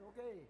Okay.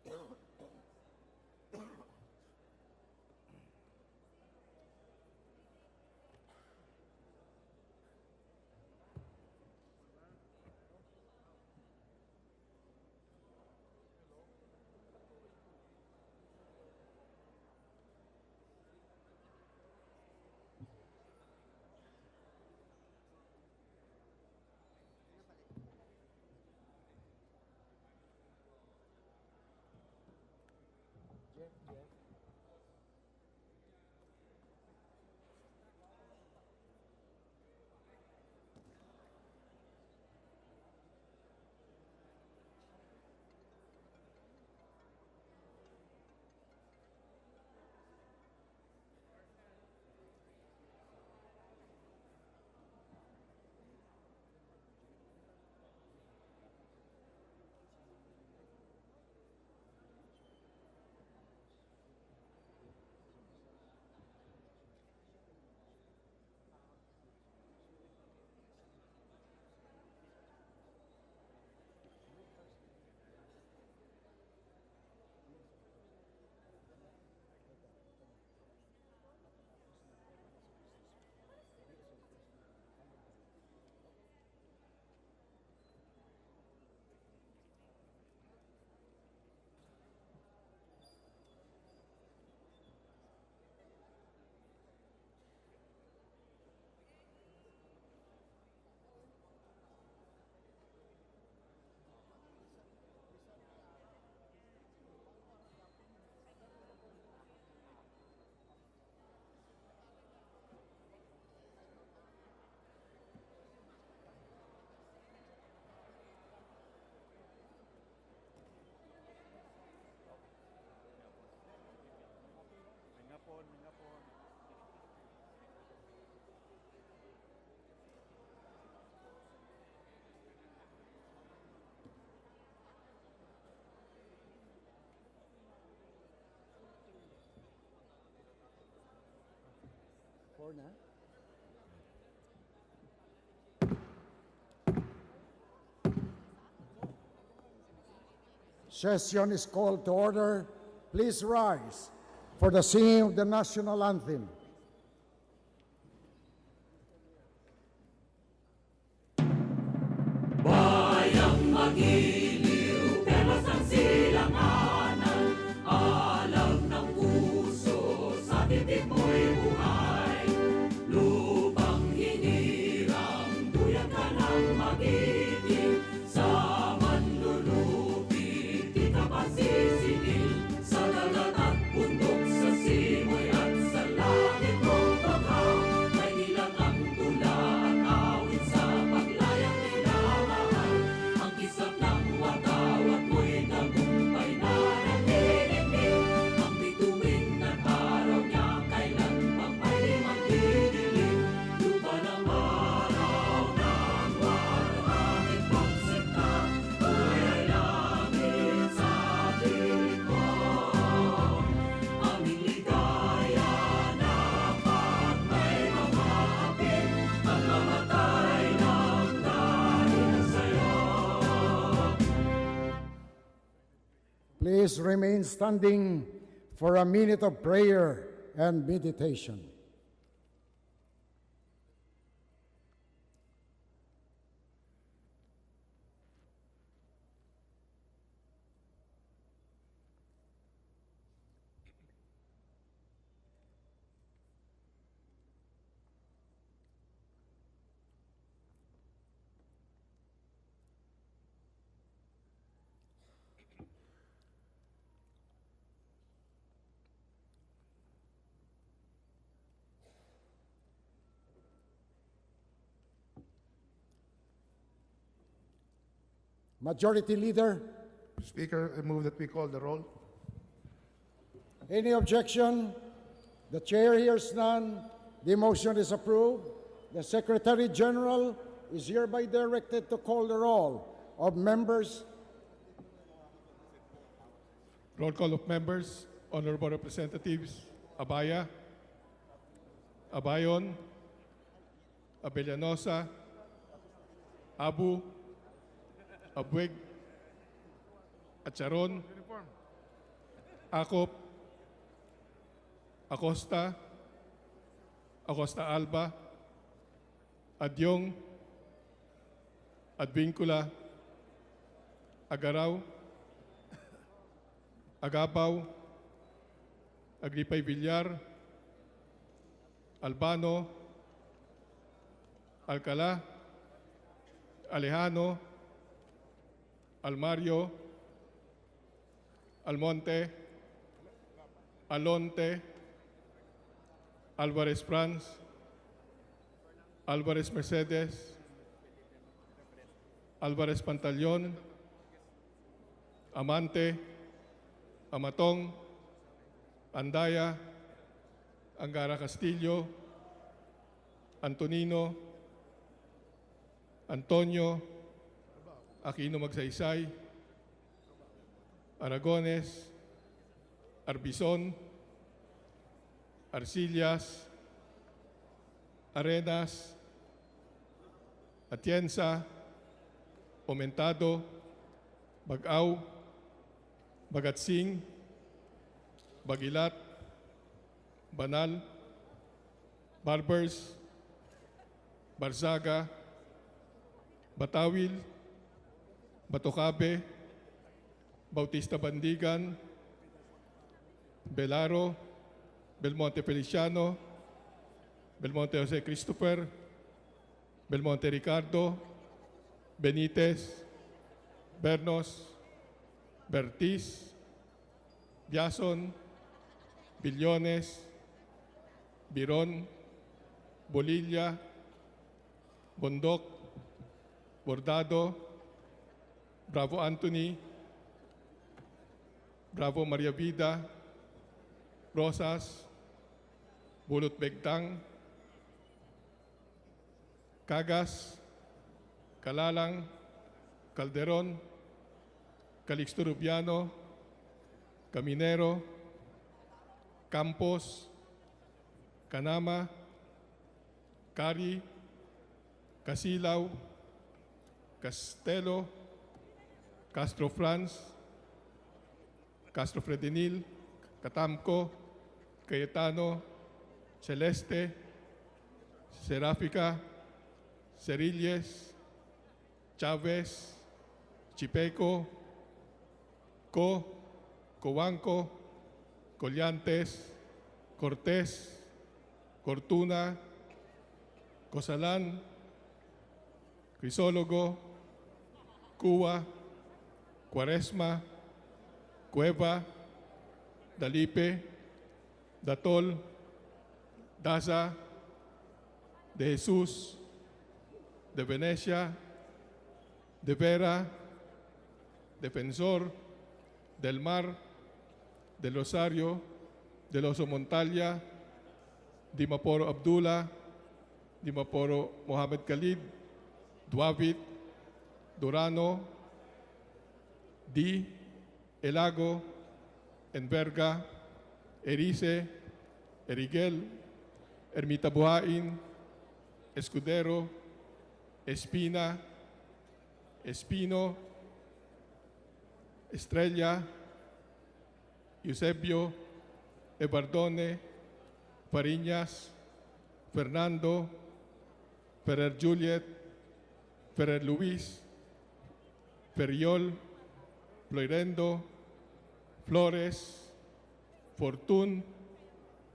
Jeff. Mingapon. Four na. Session is called to order. Please rise for the singing of the national anthem. Bayang magiliw, pelos ang silanganan, alam ng puso, sa titik mo'y buhay. Lupang hinirang, duyan ka ng magiting, sa manlulupi, di ka pasisingil, sa dagat at bundok, sa simoy at sa langit mong baghaw, may nilang ang tula at awit sa paglayang minamahal. Ang kisap ng watawat mo'y tagumpay na nanginigil, ang bituin ng araw niya kailan pang ay magdidilim. Lupa ng araw ng warang Please remain standing for a minute of prayer and meditation. Majority Leader, Speaker, I move that we call the roll. any objection? The chair hears none. The motion is approved. The Secretary General is hereby directed to call the roll of members. Roll call of members, Honorable Representatives Abaya, Abayon, Abellanosa, Abu, Abweg, Acharon, Acop, Acosta, Acosta Alba, Adyong, Advincula, Agaraw, Agabaw, Agripay Villar, Albano, Alcala, Alejano, Almario, Almonte, Alonte, Alvarez Franz, Alvarez Mercedes, Alvarez Pantaleon, Amante, Amatong, Andaya, Angara Castillo, Antonino, Antonio, Aquino Magsaysay, Aragones, Arbizon, Arcillas, Arenas, Atienza, Aumentado, Bagaw, Bagatsing, Bagilat, Banal, Barbers, Barzaga, Batawil, Batocabe, Bautista Bandigan, Belaro, Belmonte Feliciano, Belmonte Jose Christopher, Belmonte Ricardo, Benitez, Bernos, Bertiz, Biason, Billones, Biron, Bolilla, Bondok, Bordado, Bravo Anthony, Bravo Maria Vida, Rosas, Bulot Begtang, Cagas, Calalang, Calderon, Calixto Rubiano, Caminero, Campos, Canama, Cari, Casilaw, Castelo, Castro Franz, Castro Fredenil, Catamco, Cayetano, Celeste, Serafica, Cerilles, Chavez, Chipeco, Cobanco, Collantes, Cortés, Cortuna, Cosalan, Crisólogo, Cuba, Cuaresma, Cueva, Dalipe, Datol, Daza, De Jesus, De Venecia, De Vera, Defensor, Del Mar, Del Rosario, Del Oso Montalia, Dimaporo Abdullah, Dimaporo Mohamed Khalid, Duavit, Durano, Di, Elago, Enverga, Erice, Eriguel, Ermita Buhain, Escudero, Espina, Espino, Estrella, Eusebio, Ebardone, Fariñas, Fernando, Ferrer Juliet, Ferrer Luis, Ferriol, Floirendo, Flores,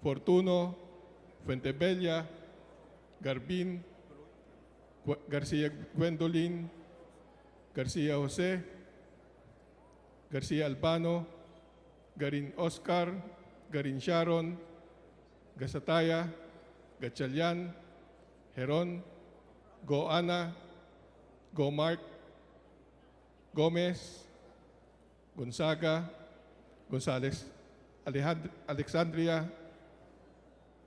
Fortuno, Fuentebella, Garbin, Garcia Gwendolyn, Garcia Jose, Garcia Albano, Garin Oscar, Garin Sharon, Gasataya, Gatchalian, Heron, Go Ana, Go Mark, Gomez, Gonzaga, Gonzales Alexandria,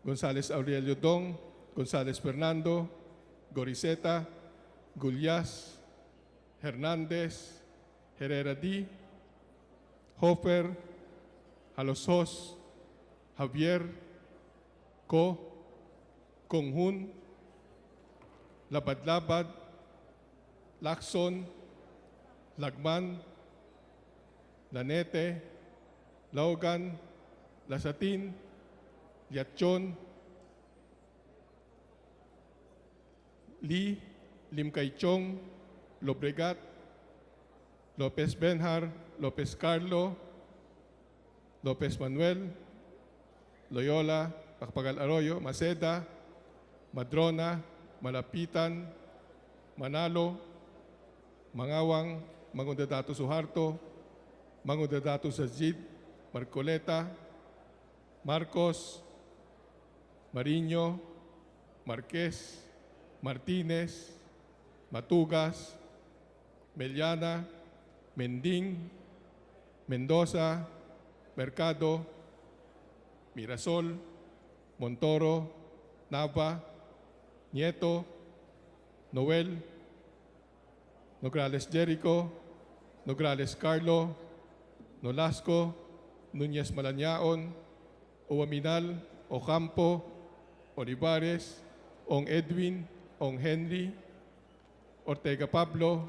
Gonzales Aurelio Dong, Gonzales Fernando, Goriseta, Gulyas, Hernandez, Herrera D, Hofer, Halosos, Javier, Konghun, Labad-Labad, Lacson, Lagman, Lanete, Laugan, Lasatin, Yatchon, Lim Kay Chong, Lobregat, Lopez Benhar, Lopez Carlo, Lopez Manuel, Loyola, Pacpagal Arroyo, Maceda, Madrona, Malapitan, Manalo, Mangawang, Mangundadato Suharto, Mangundadato Sajid, Marcoleta, Marcos, Mariño, Marquez, Martinez, Matugas, Meliana, Mending, Mendoza, Mercado, Mirasol, Montoro, Nava, Nieto, Noel, Nograles Jericho, Nograles Carlo, Nolasco, Núñez Malañaon, Owaminal, Ocampo, Olivares, Ong Edwin, Ong Henry, Ortega Pablo,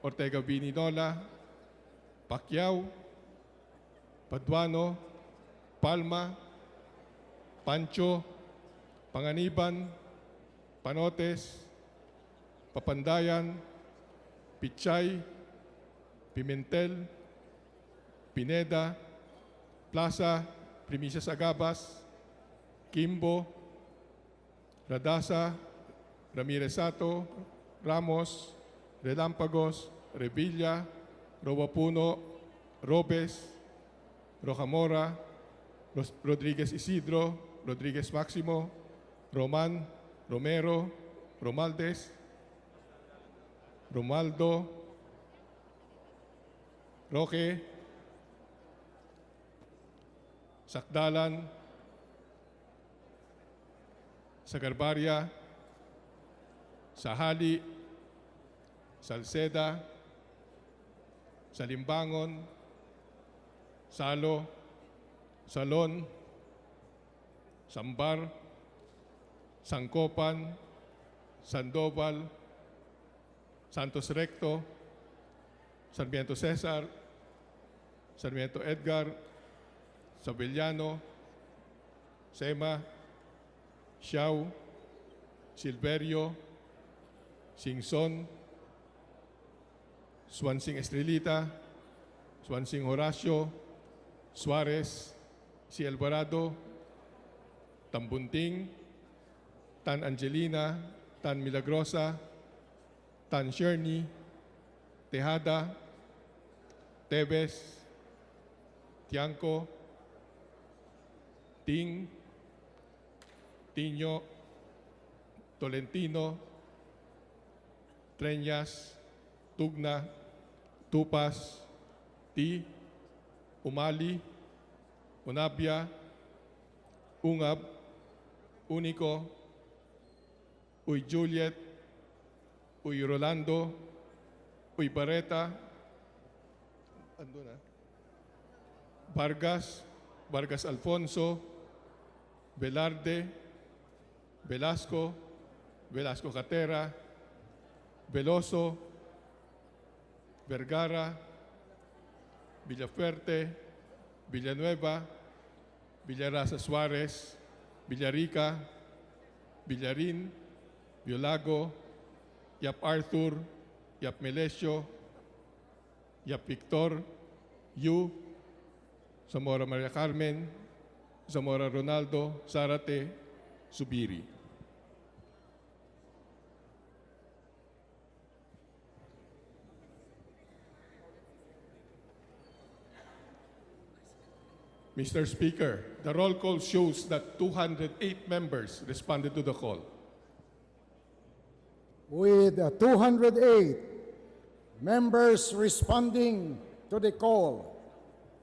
Ortega Vininola, Pacquiao, Paduano, Palma, Pancho, Panganiban, Panotes, Papandayan, Pichay, Pimentel, Pineda, Plaza, Primicias Agabas, Kimbo, Radasa, Ramirez-Sato, Ramos, Relampagos, Revilla, Robapuno, Robes, Rojamora, Rodriguez Isidro, Rodriguez Máximo, Roman, Romero, Romaldes, Romaldo, Roque, Sakdalan, Sagarbaria, Sahali, Salceda, Salimbangon, Salo, Salon, Sambar, Sangkopan, Sandoval, Santos Recto, Sarmiento Cesar, Sarmiento Edgar, Sabellano, Sema, Xiao, Silverio, Singson, Swansing Estrelita, Swansing Horacio, Suarez, Si Alvarado, Tambunting, Tan Angelina, Tan Milagrosa, Tan Sherney, Tejada, Tevez, Tiangco, Ting, Tiño, Tolentino, Treñas, Tugna, Tupas, Ti, Umali, Unabia, Ungab, Unico, Uy Juliet, Uy Rolando, Uy Barreta, Vargas, Vargas Alfonso, Velarde, Velasco, Velasco Catera, Veloso, Vergara, Villafuerte, Villanueva, Villarasa Suarez, Villarica, Villarin, Violago, Yap Arthur, Yap Melesio, Yap Victor, Yu, Zamora Maria Carmen, Zamora Ronaldo, Zarate, Subiri. Mr. Speaker, the roll call shows that 208 members responded to the call. With 208 members responding to the call,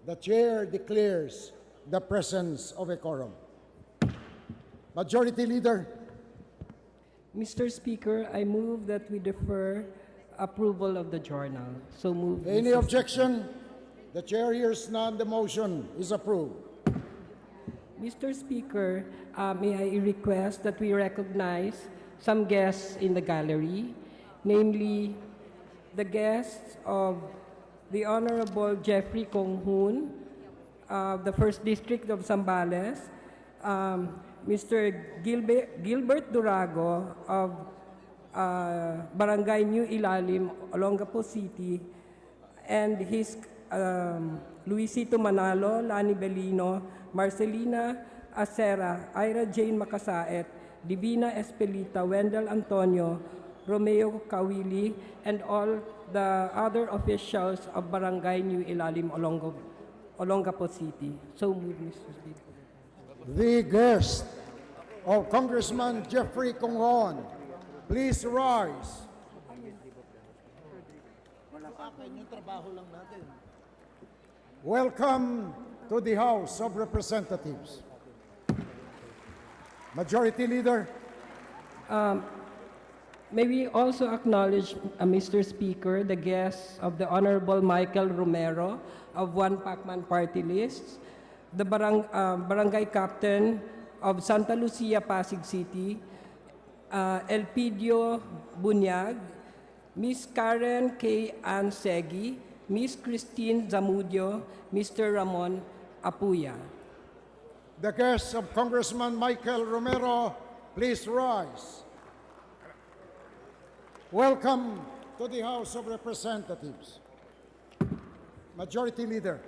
the chair declares the presence of a quorum. Majority Leader, Mr. Speaker, I move that we defer approval of the journal. So move. any Mr. objection? The chair hears none. The motion is approved. Mr. Speaker, may I request that we recognize some guests in the gallery, namely the guests of the Honorable Jeffrey Kong Hoon, the 1st District of Zambales, Mr. Gilbert Durago of Barangay New Ilalim, Olongapo City, and his Luisito Manalo, Lani Belino, Marcelina Acera, Ira Jane Macasaet, Divina Espelita, Wendell Antonio, Romeo Kawili, and all the other officials of Barangay New Ilalim, Olongapo City. So move, Mr. Speaker. The guest of Congressman Jeffrey Conghon, please rise. Welcome to the House of Representatives. Majority Leader, May we also acknowledge, Mr. Speaker, the guests of the Honorable Michael Romero of One Pacman Party List, the Barangay Captain of Santa Lucia, Pasig City, Elpidio Bunyag, Miss Karen K. Ansegi, Miss Christine Zamudio, Mr. Ramon Apuya. the guests of Congressman Michael Romero, please rise. Welcome to the House of Representatives. Majority Leader,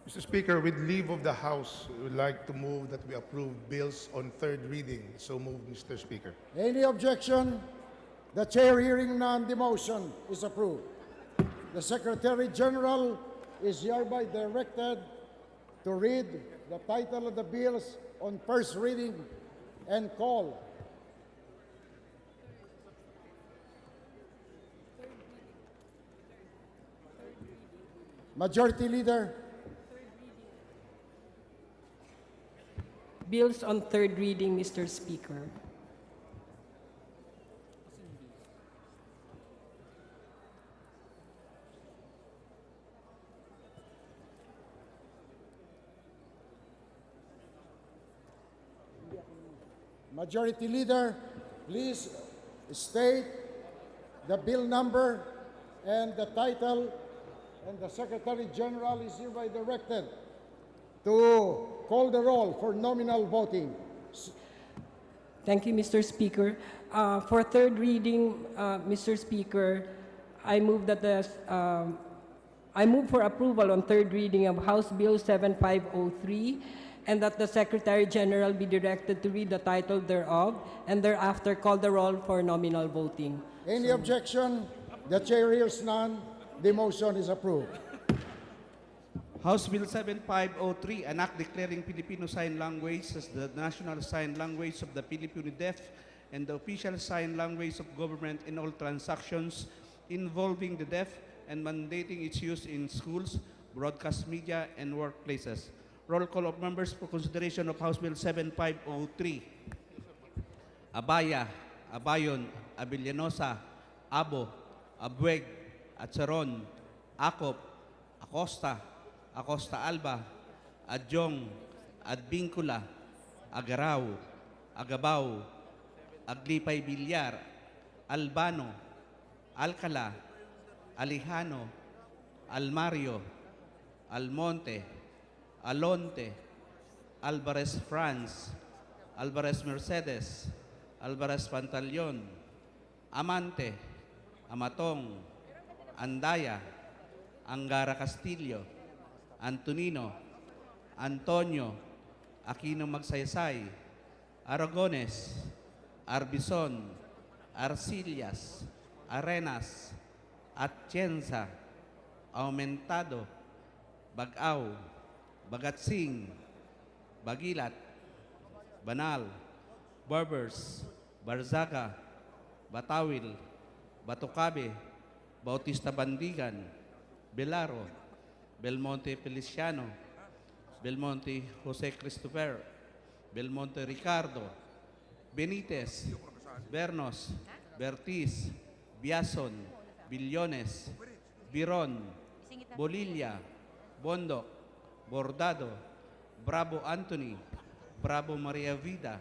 Mr. Speaker, with leave of the House, we would like to move that we approve bills on third reading. So moved, Mr. Speaker. any objection? The chair hearing none, the motion is approved. The Secretary General is hereby directed to read the title of the bills on first reading and call. Majority Leader, Bills on third reading, Mr. Speaker. Majority Leader, please state the bill number and the title, and the Secretary General is hereby directed to call the roll for nominal voting. Thank you, Mr. Speaker. For third reading, Mr. Speaker, I move that I move for approval on third reading of House Bill 7503, and that the Secretary General be directed to read the title thereof, and thereafter call the roll for nominal voting. Any objection? The chair hears none. The motion is approved. House Bill 7503, an act declaring Filipino Sign Language as the national sign language of the Filipino deaf and the official sign language of government in all transactions involving the deaf, and mandating its use in schools, broadcast media, and workplaces. Roll call of members for consideration of House Bill 7503. Abaya, Abayon, Abellanosa, Abo, Abueg, Atsaron, Acop, Acosta, Acosta Alba, Adjong, Adbincula, Agaraw, Agabaw, Aglipay Bilyar, Albano, Alcala, Alejano, Almario, Almonte, Alonte, Alvarez Franz, Alvarez Mercedes, Alvarez Pantaleon, Amante, Amatong, Andaya, Angara Castillo, Antonino, Antonio, Aquino Magsaysay, Aragones, Arbison, Arcillas, Arenas, Atienza, Aumentado, Bagaw, Bagatsing, Bagilat, Banal, Barbers, Barzaga, Batawil, Batucabe, Bautista Bandigan, Belaro, Belmonte Feliciano, Belmonte Jose Christopher, Belmonte Ricardo, Benitez, Bernos, Bertiz, Biason, Billones, Biron, Bolilla, Bondok, Bordado, Bravo Anthony, Bravo Maria Vida,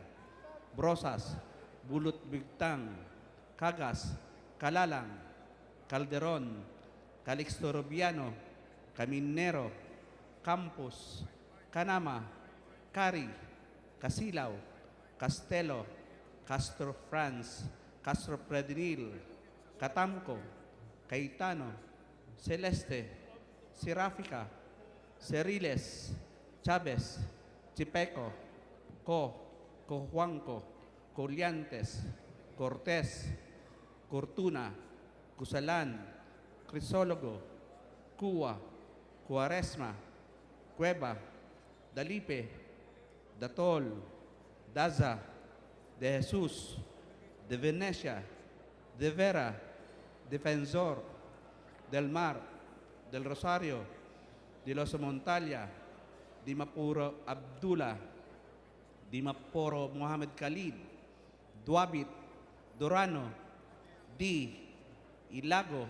Brosas, Bulut Bigtang, Cagas, Calalang, Calderon, Calixto Rubiano, Caminero, Campos, Canama, Cari, Casilaw, Castelo, Castro Franz, Castro Predinil, Catamco, Caetano, Celeste, Serafica, Ceriles, Chavez, Chipeco, Cojuanco, Coliantes, Cortés, Cortuna, Cusalan, Crisólogo, Cuwa, Cuaresma, Cueva, Dalipe, Datol, Daza, De Jesus, De Venecia, De Vera, Defensor, Del Mar, Del Rosario, Di Los Montalia, Di Mapuro Abdullah, Di Maporo Mohamed Khalid, Duabit, Durano, Di, Ilago,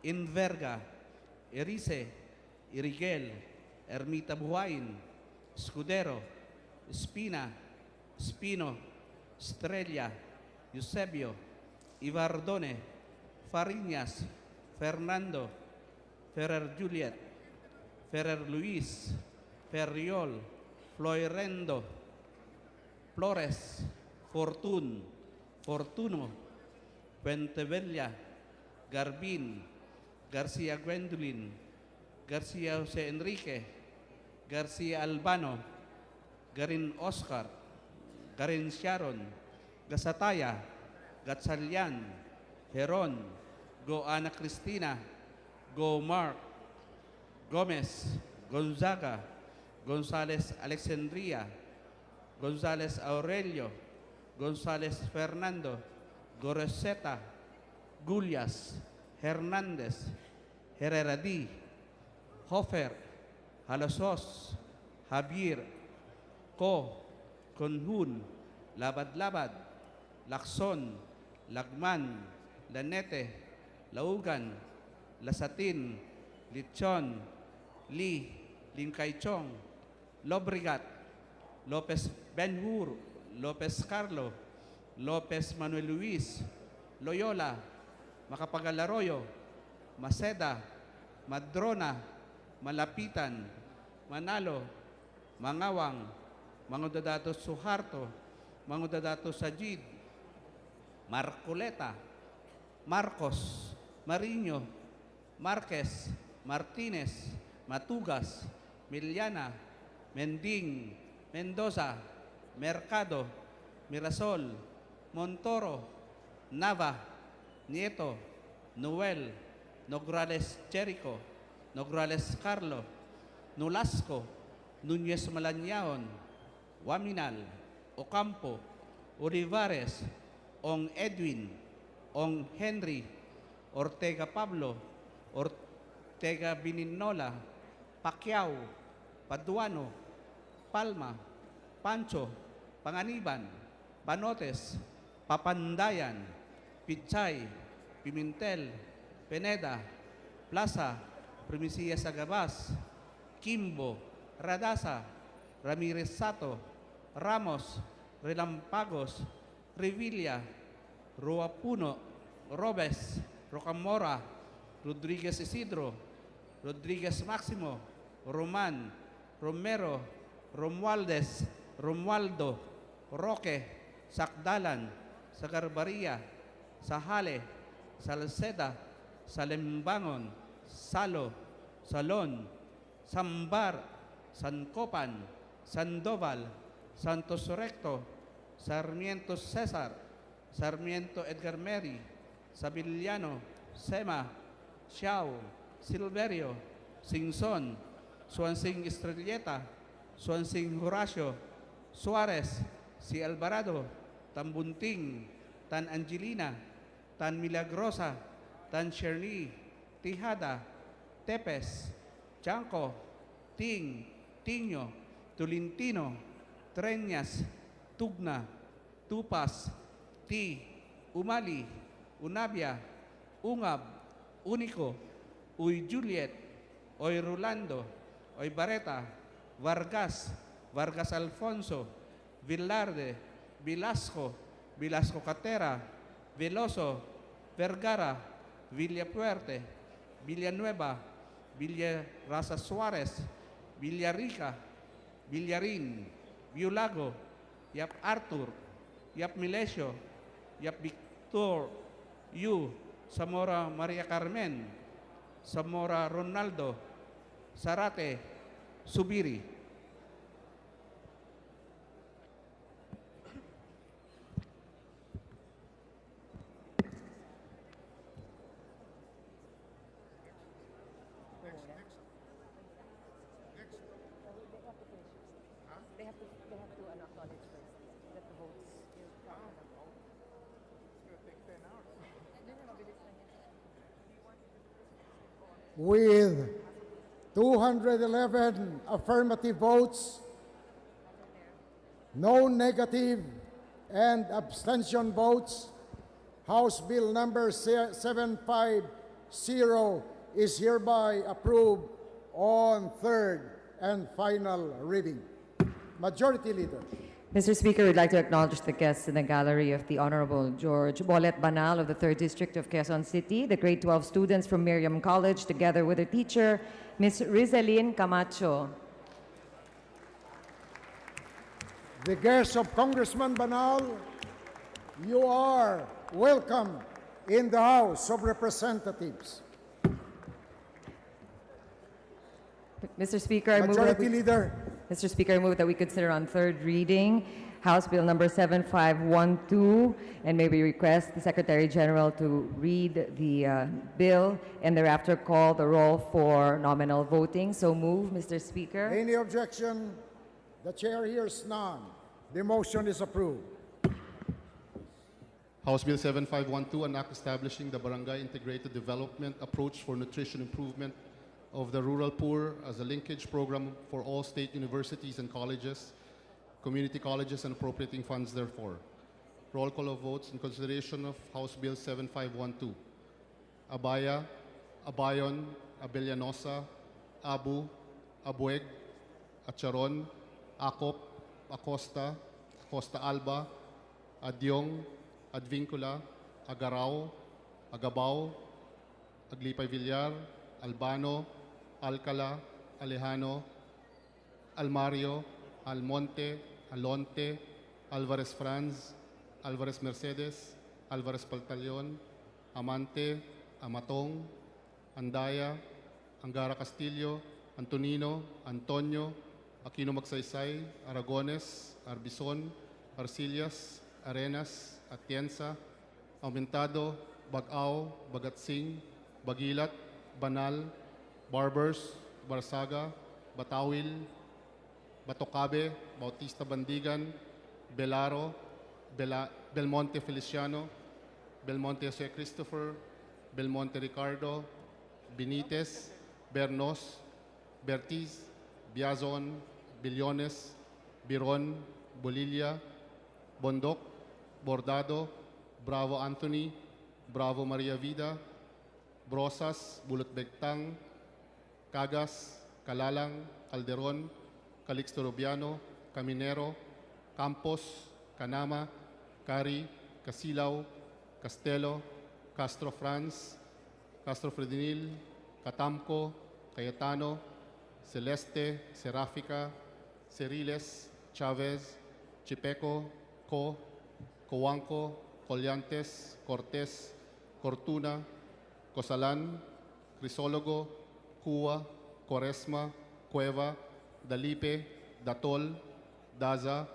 Inverga, Erice, Irigel, Ermita Buhayin, Escudero, Espina, Espino, Estrella, Eusebio, Ivardone, Fariñas, Fernando, Ferrer Juliet, Ferrer Luis, Ferriol, Floirendo, Flores, Fortun, Fortuno, Puentevella, Garbin, Garcia Gwendolyn, Garcia Jose Enrique, Garcia Albano, Garin Oscar, Garin Sharon, Gasataya, Gatsalyan, Heron, Go Ana Cristina, Go Mark, Gomez, Gonzaga, Gonzales Alexandria, Gonzales Aurelio, Gonzales Fernando, Goreseta, Gullias, Hernandez, Herrera D, Hofer, Halosos, Javier, Conhun, Labad-Labad, Lakson, Lagman, Lanete, Laugan, Lasatin, Lichon, Lee, Limkaychong, Lobrigat, Lopez Benhur, Lopez Carlo, Lopez Manuel Luis, Loyola, Macapagal Arroyo, Maceda, Madrona, Malapitan, Manalo, Mangawang, Mangudadato Suharto, Mangudadato Sajid, Marcoleta, Marcos, Mariño, Marquez, Martinez, Matugas, Miliana, Mending, Mendoza, Mercado, Mirasol, Montoro, Nava, Nieto, Noel, Nograles Jericho, Nograles Carlo, Nolasco, Nunez Malanyaon, Waminal, Ocampo, Olivares, Ong Edwin, Ong Henry, Ortega Pablo, Ortega Bininola, Pacquiao, Paduano, Palma, Pancho, Panganiban, Panotes, Papandayan, Pichay, Pimentel, Pineda, Plaza, Primisia Sagabas, Kimbo, Radasa, Ramirez Sato, Ramos, Relampagos, Revilla, Ruapuno, Robes, Rocamora, Rodriguez Isidro, Rodriguez Maximo, Roman, Romero, Romualdez, Romualdo, Roque, Sakdalan, Sagarbaria, Sahale, Salceda, Salembangon, Salo, Salon, Sambar, Sancopan, Sandoval, Santos Recto, Sarmiento Cesar, Sarmiento Edgar Mary, Sabiliano, Sema, Xiao, Silverio, Singson, Swansing Estrelleta, Swansing Horacio, Suarez, si Alvarado, Tan Bunting, Tan Angelina, Tan Milagrosa, Tan Cherny, Tijada, Tepes, Chanco, Ting, Tiño, Tolentino, Treñas, Tugna, Tupas, Ti, Umali, Unabia, Ungab, Unico, Uy Juliet, Oy Rolando, Oy Bareta, Vargas, Vargas Alfonso, Villarde, Velasco, Velasco Catera, Veloso, Vergara, Villapuerte, Villanueva, Villa Raza Suarez, Villarica, Villarin, Viulago, Yap Arthur, Yap Milesio, Yap Victor, Yu, Zamora Maria Carmen, Zamora Ronaldo, Sarate, Subiri. With 211 affirmative votes, no negative, and abstention votes, House Bill number 750 is hereby approved on third and final reading. Majority Leader. Mr. Speaker, we'd like to acknowledge the guests in the gallery of the Honorable George Bolet Banal of the 3rd District of Quezon City, the grade 12 students from Miriam College, together with their teacher, Ms. Rizaline Camacho. The guests of Congressman Banal, you are welcome in the House of Representatives. Mr. Speaker, I move Majority Leader. Mr. Speaker, I move that we consider on third reading House Bill number 7512, and may we request the Secretary General to read the bill and thereafter call the roll for nominal voting. So move, Mr. Speaker. Any objection? The chair hears none. The motion is approved. House Bill 7512, an act establishing the Barangay Integrated Development Approach for Nutrition Improvement of the Rural Poor as a linkage program for all state universities and colleges, community colleges, and appropriating funds therefore. Roll call of votes in consideration of House Bill 7512. Abaya, Abayon, Abellanosa, Abu, Abueg, Acharon, Acop, Acosta, Costa Alba, Adyong, Advincula, Agarao, Agabao, Aglipay Villar, Albano, Alcala, Alejano, Almario, Almonte, Alonte, Alvarez Franz, Alvarez Mercedes, Alvarez Paltalion, Amante, Amatong, Andaya, Angara Castillo, Antonino, Antonio, Aquino Magsaysay, Aragones, Arbison, Arcillas, Arenas, Atienza, Aumentado, Bagao, Bagatsing, Bagilat, Banal, Barbers, Barsaga, Batawil, Batocabe, Bautista Bandigan, Belaro, Belmonte Feliciano, Belmonte Jose Christopher, Belmonte Ricardo, Benitez, Bernos, Bertiz, Biazon, Billones, Biron, Bolilla, Bondok, Bordado, Bravo Anthony, Bravo Maria Vida, Brosas, Bulot Begtang, Cagas, Calalang, Calderon, Calixto Rubiano, Caminero, Campos, Canama, Cari, Casilaw, Castelo, Castro Franz, Castro Fredinil, Catamco, Cayetano, Celeste, Serafica, Ceriles, Chavez, Chipeco, Co, Coanco, Collantes, Cortés, Cortuna, Cosalan, Crisologo, Cua, Quaresma, Cueva, Dalipe, Datol, Daza,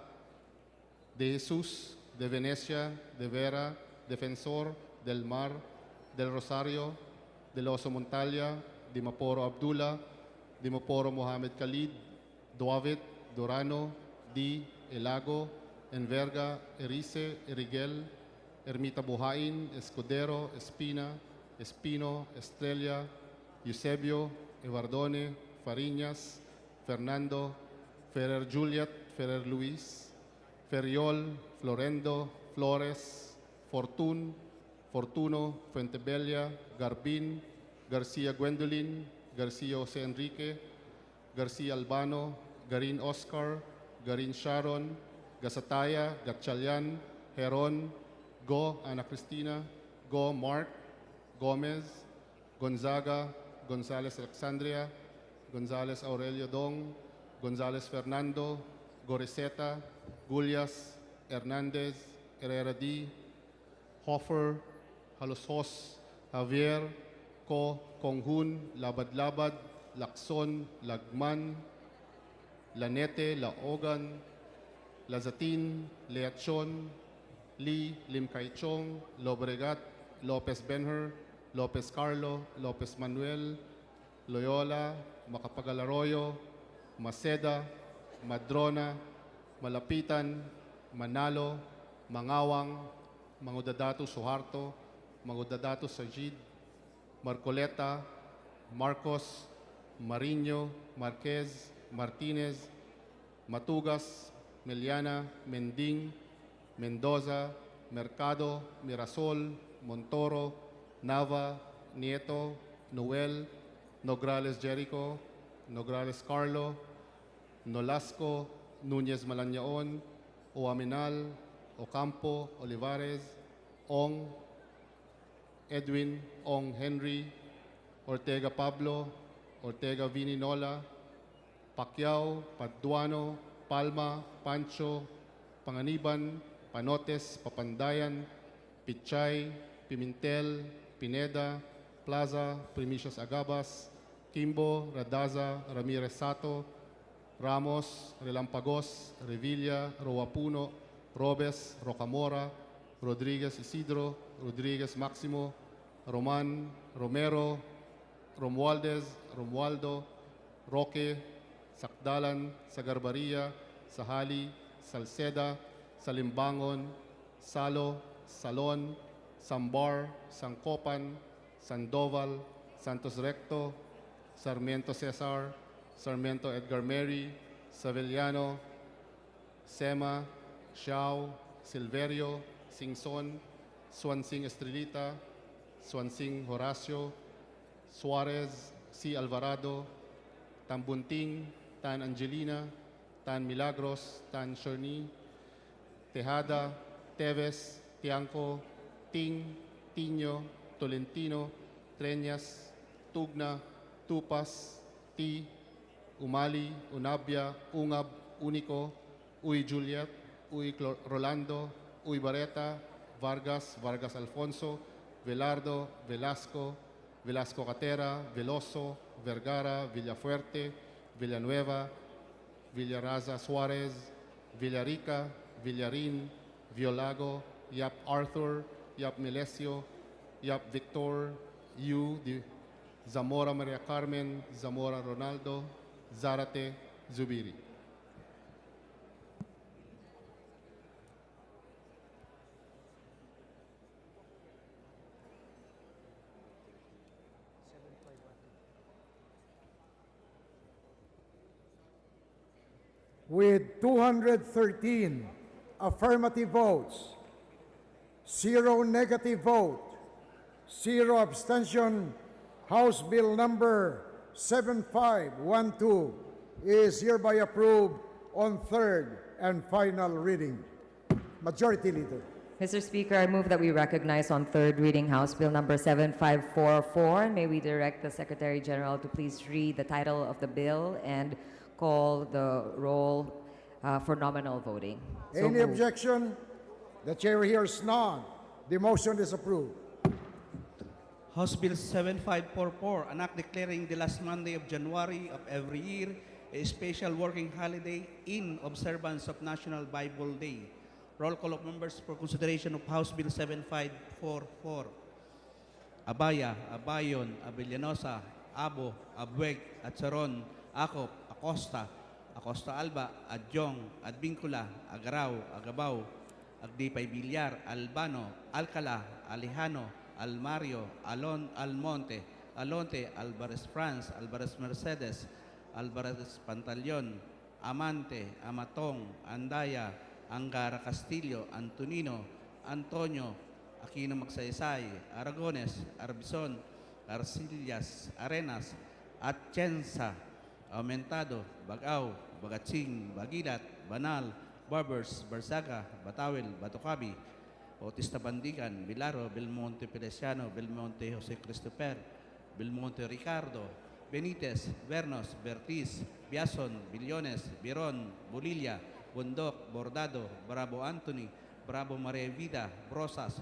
De Jesus, de Venecia, de Vera, Defensor, del Mar, del Rosario, de Loso Montalia, de Maporo Abdullah, de Maporo Mohamed Khalid, Duavit, Durano, Di, Elago, Enverga, Erice, Erigel, Ermita Buhain, Escudero, Espina, Espino, Estrella, Eusebio, Evardone, Fariñas, Fernando, Ferrer Juliet, Ferrer Luis, Ferriol, Florendo, Flores, Fortuno, Fuentebella, Garbin, Garcia Gwendolyn, Garcia Jose Enrique, Garcia Albano, Garin Oscar, Garin Sharon, Gasataya, Gatchalian, Heron, Go, Ana Cristina, Go, Mark, Gomez, Gonzaga, Gonzales Alexandria, Gonzales Aurelio Dong, Gonzales Fernando, Goriseta, Gullias, Hernandez, Herrera D, Hoffer, Halosos, Javier, Ko, Konghun, Labad-Labad, Lacson, Lagman, Lanete, Laogan, Lazatin, Leachon, Lee, Lim Kaichong, Lobregat, Lopez Benher, Lopez Carlo, Lopez Manuel, Loyola, Macapagal Arroyo, Maceda, Madrona, Malapitan, Manalo, Mangawang, Mangudadato Suharto, Mangudadato Sajid, Marcoleta, Marcos, Mariño, Marquez, Martinez, Matugas, Meliana, Mending, Mendoza, Mercado, Mirasol, Montoro, Nava, Nieto, Noel, Nograles Jericho, Nograles Carlo, Nolasco, Núñez Malañaon, Oaminal, Ocampo, Olivares, Ong, Edwin, Ong Henry, Ortega Pablo, Ortega Vininola, Pacquiao, Paduano, Palma, Pancho, Panganiban, Panotes, Papandayan, Pichay, Pimentel, Pineda, Plaza, Primicias Agabas, Kimbo, Radaza, Ramirez Sato, Ramos, Relampagos, Revilla, Roapuno, Robes, Rocamora, Rodriguez Isidro, Rodriguez Maximo, Roman, Romero, Romualdez, Romualdo, Roque, Sakdalan, Sagarbaria, Sahali, Salceda, Salimbangon, Salo, Salon, Sambar, Sancopan, Sandoval, Santos Recto, Sarmiento Cesar, Sarmiento Edgar Mary, Savellano, Sema, Xiao, Silverio, Singson, Swansing Estrelita, Swansing Horacio, Suarez, C. Alvarado, Tambunting, Tan Angelina, Tan Milagros, Tan Shorni, Tejada, Teves, Tianco, Ting, Tiño, Tolentino, Treñas, Tugna, Tupas, Ti, Umali, Unabia, Ungab, Unico, Uy Juliet, Uy Rolando, Uy Bareta, Vargas, Vargas Alfonso, Velardo, Velasco, Velasco Catera, Veloso, Vergara, Villafuerte, Villanueva, Villaraza Suarez, Villarica, Villarin, Violago, Yap Arthur, Yap Melesio, Yap Victor, Yu, Zamora Maria Carmen, Zamora Ronaldo, Zarate, Zubiri. With 213 affirmative votes, 0 negative vote, 0 abstention, House Bill number 7512 is hereby approved on third and final reading. Majority Leader. Mr. Speaker, I move that we recognize on third reading House Bill number 7544. And may we direct the Secretary General to please read the title of the bill and call the roll for nominal voting. So Any moved. objection? The chair hears none. The motion is approved. House Bill 7544, an act declaring the last Monday of January of every year a special working holiday in observance of National Bible Day. Roll call of members for consideration of House Bill 7544. Abaya, Abayon, Abellanosa, Abo, Abueg, Atsaron, Acop, Acosta, Acosta Alba, Adyong, Advincula, Agaraw, Agabaw, Agdipay Villar, Albano, Alcala, Alejano, Almario, Almonte, Alonte, Alvarez France, Alvarez Mercedes, Alvarez Pantaleon, Amante, Amatong, Andaya, Angara Castillo, Antonino, Antonio, Aquino Magsaysay, Aragones, Arbison, Arcillas, Arenas, Atienza, Aumentado, Bagaw, Bagatsing, Bagilat, Banal, Barbers, Barzaga, Batawil, Batocabi, Bautista Bandigan, Bilaro, Belmonte Feliciano, Belmonte Jose Christopher, Belmonte Ricardo, Benitez, Vernos, Bertiz, Biason, Billones, Biron, Bolilla, Bundok, Bordado, Bravo Anthony, Bravo Maria Vida, Brosas,